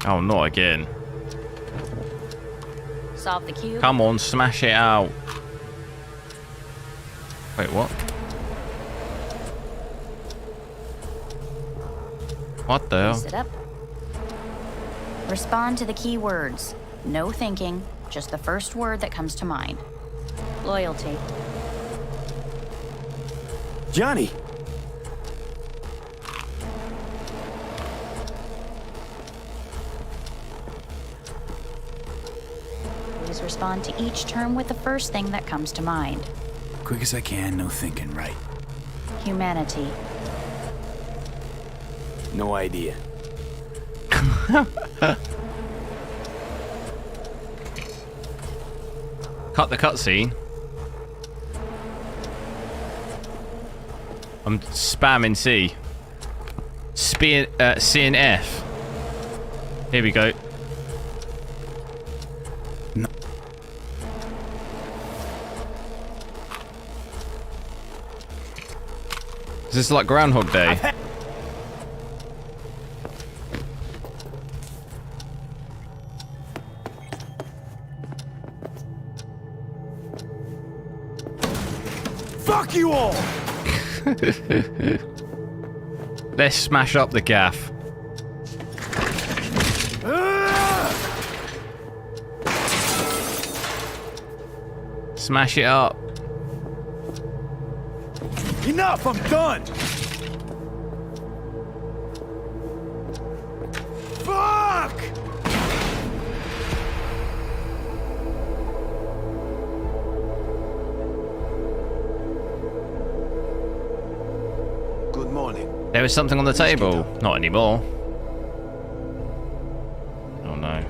Oh, not again. Solve the cube. Come on, smash it out. Wait, what? What the hell? Sit up. Respond to the key words. No thinking, just the first word that comes to mind. Loyalty. Johnny! Please respond to each term with the first thing that comes to mind. Quick as I can, no thinking, right? Humanity. No idea. Cut the cutscene. I'm spamming C. B, C and F. Here we go. No. Is this like Groundhog Day? Fuck you all! Let's smash up the gaff. Smash it up. Enough, I'm done! Fuck! Good morning. There was something on the table. Not anymore. Oh no.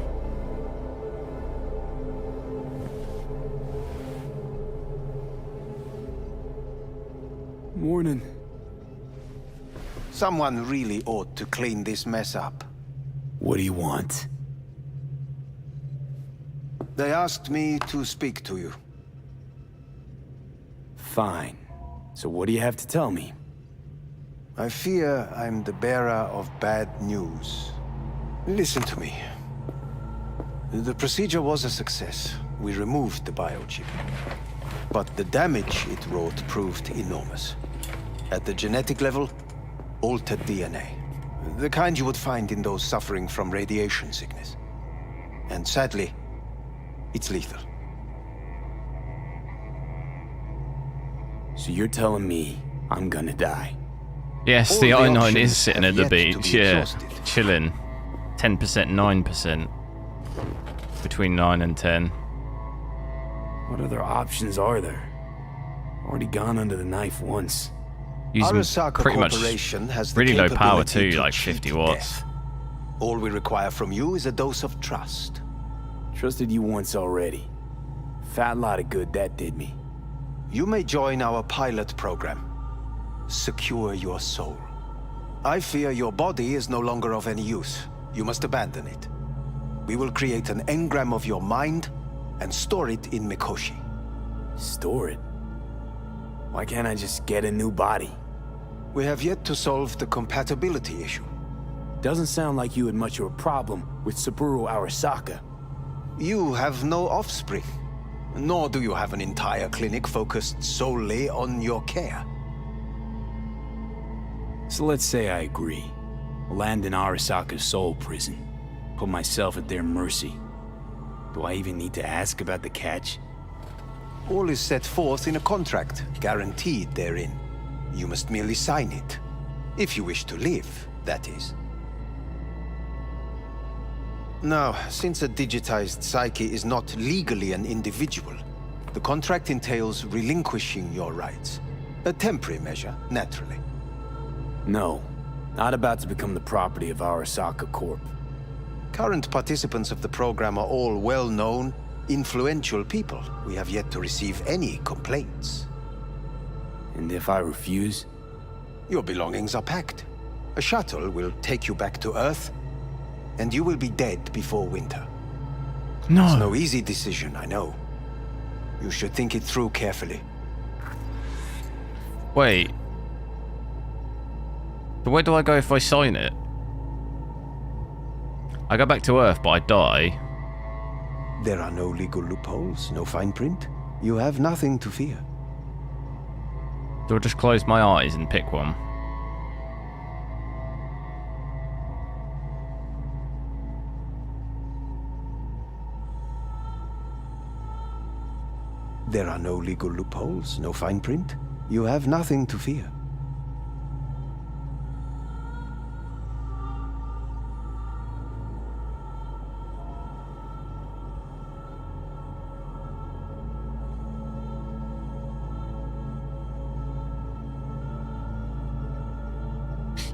Morning. Someone really ought to clean this mess up. What do you want? They asked me to speak to you. Fine. So what do you have to tell me? I fear I'm the bearer of bad news. Listen to me. The procedure was a success. We removed the biochip. But the damage it wrought proved enormous. At the genetic level, altered DNA. The kind you would find in those suffering from radiation sickness. And sadly, it's lethal. So you're telling me I'm gonna die? Yes, All the the I-9 options is sitting have at the yet to beach, be yeah. exhausted. Chilling. 10%, 9%. Between 9 and 10. What other options are there? Already gone under the knife once. Using Arasaka pretty much Corporation has the really low power capability too, to like cheat 50 watts. death. All we require from you is a dose of trust. Trusted you once already. Fat lot of good that did me. You may join our pilot program. Secure your soul. I fear your body is no longer of any use. You must abandon it. We will create an engram of your mind and store it in Mikoshi. Store it? Why can't I just get a new body? We have yet to solve the compatibility issue. Doesn't sound like you had much of a problem with Saburo Arasaka. You have no offspring, nor do you have an entire clinic focused solely on your care. So let's say I agree. Land in Arasaka's soul prison. Put myself at their mercy. Do I even need to ask about the catch? All is set forth in a contract, guaranteed therein. You must merely sign it. If you wish to live, that is. Now, since a digitized psyche is not legally an individual, the contract entails relinquishing your rights. A temporary measure, naturally. No. Not about to become the property of Arasaka Corp. Current participants of the program are all well-known, influential people. We have yet to receive any complaints. And if I refuse? Your belongings are packed. A shuttle will take you back to Earth, and you will be dead before winter. No. It's no easy decision, I know. You should think it through carefully. Wait. But where do I go if I sign it? I go back to Earth, but I die. There are no legal loopholes, no fine print. You have nothing to fear. Do I just close my eyes and pick one? There are no legal loopholes, no fine print. You have nothing to fear.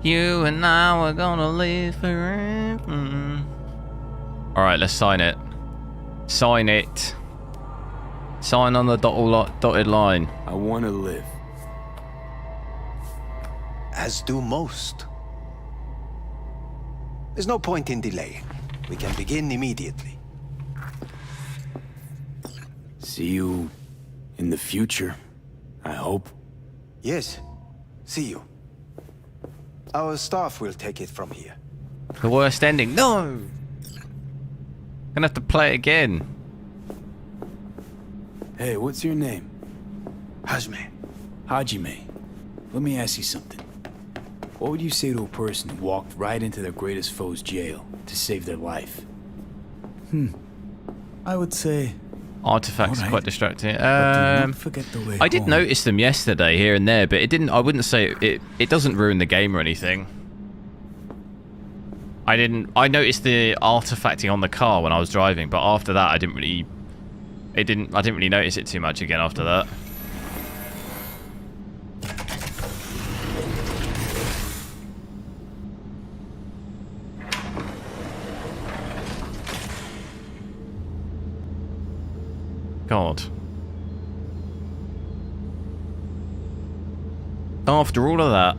You and I were gonna live forever. Alright, let's sign it. Sign it. Sign on the dotted line. I want to live. As do most. There's no point in delaying. We can begin immediately. See you in the future, I hope. Yes. See you. Our staff will take it from here. The worst ending. No! Gonna have to play it again. Hey, what's your name? Hajime. Let me ask you something. What would you say to a person who walked right into their greatest foe's jail to save their life? I would say... Artifacts are quite distracting. Forget the way I did home. notice them yesterday here and there, but it didn't. I wouldn't say it doesn't ruin the game or anything. I noticed the artifacting on the car when I was driving, but after that I didn't really notice it too much again after that. God. After all of that.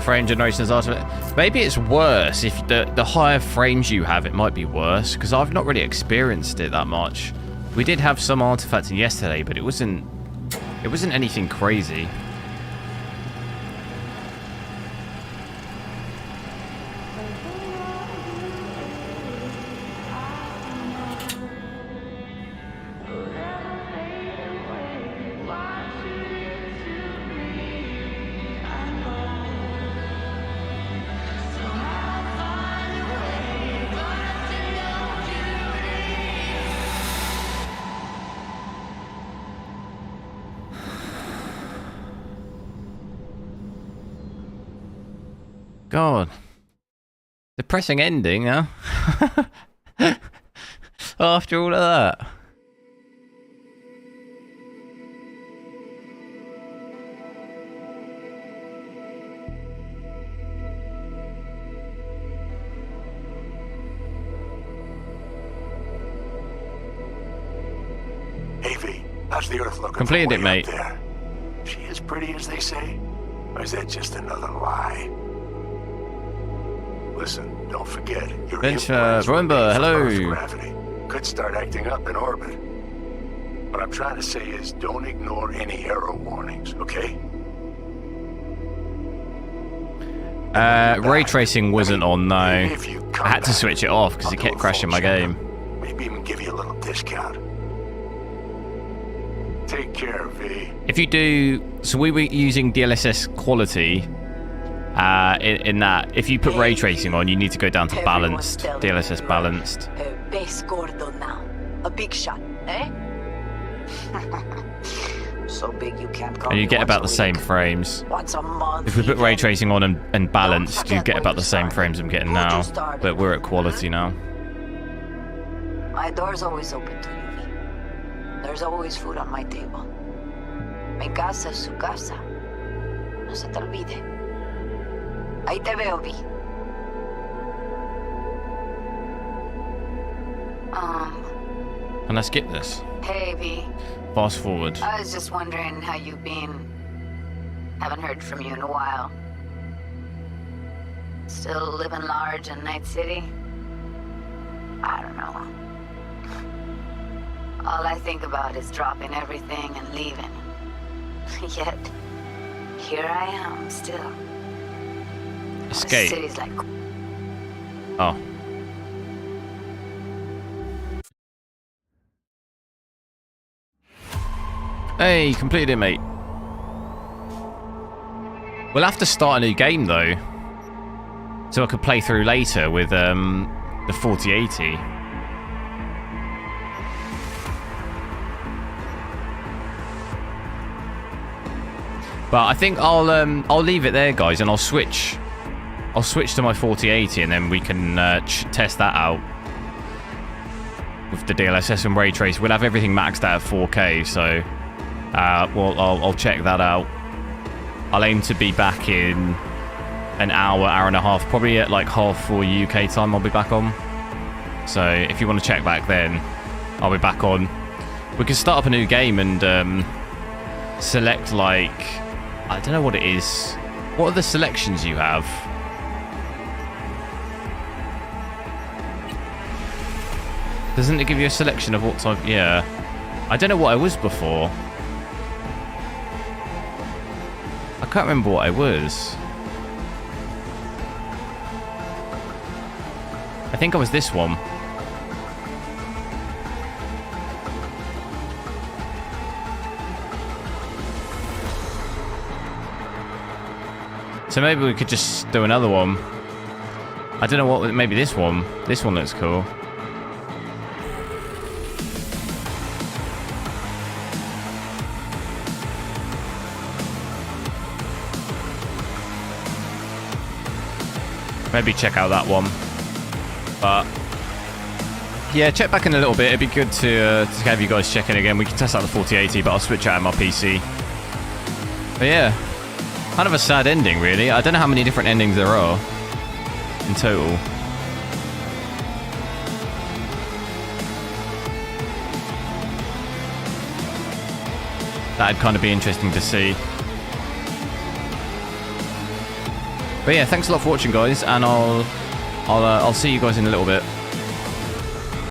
Frame generation is after. Maybe it's worse if the higher frames you have, it might be worse, because I've not really experienced it that much. We did have some artifacting yesterday, but it wasn't anything crazy. God. Depressing ending, huh? After all of that. Hey V, how's the Earth looking? Completed it, mate. There? She as pretty as they say? Or is that just another lie? Listen, don't forget, your remember, hello. gravity could start acting up in orbit. What I'm trying to say is don't ignore any error warnings, okay? Ray tracing wasn't on, no. I had to switch it off because it kept crashing my game. Maybe even give you a little discount. Take care, V. If you do, so we were using DLSS quality. In that, if you put ray tracing on, you need to go down to balanced, DLSS balanced. Base gordo now. A big shot, eh? So big you can't call And you me get about the once a same week. frames. Once a month. If we put ray tracing on and balanced, you forget get where about you the same started. frames I'm getting Who'd you now. start? But we're at quality now. My door's always open to you, V. There's always food on my table. Mi casa es su casa. No se te olvide. Ahí te veo, V. Can I skip this? Hey, V. Fast forward. I was just wondering how you've been. Haven't heard from you in a while. Still living large in Night City? I don't know. All I think about is dropping everything and leaving. Yet, here I am still. Escape. The city's like... Oh. Hey, completed it, mate. We'll have to start a new game, though. So I could play through later with the 4080. But I think I'll leave it there, guys, and I'll switch to my 4080, and then we can test that out with the DLSS and ray trace. We'll have everything maxed out at 4K, so I'll check that out. I'll aim to be back in an hour and a half, probably at like 4:30 UK time. I'll be back on. So if you want to check back then, I'll be back on. We can start up a new game and select, like, I don't know what it is. What are the selections you have? Doesn't it give you a selection of what type? Yeah. I don't know what I was before. I can't remember what I was. I think I was this one. So maybe we could just do another one. I don't know what, maybe this one. This one looks cool. Maybe check out that one. But yeah, check back in a little bit. It'd be good to have you guys check in again. We can test out the 4080, but I'll switch out my PC. But yeah, kind of a sad ending, really. I don't know how many different endings there are in total. That'd kind of be interesting to see. But yeah, thanks a lot for watching, guys, and I'll see you guys in a little bit.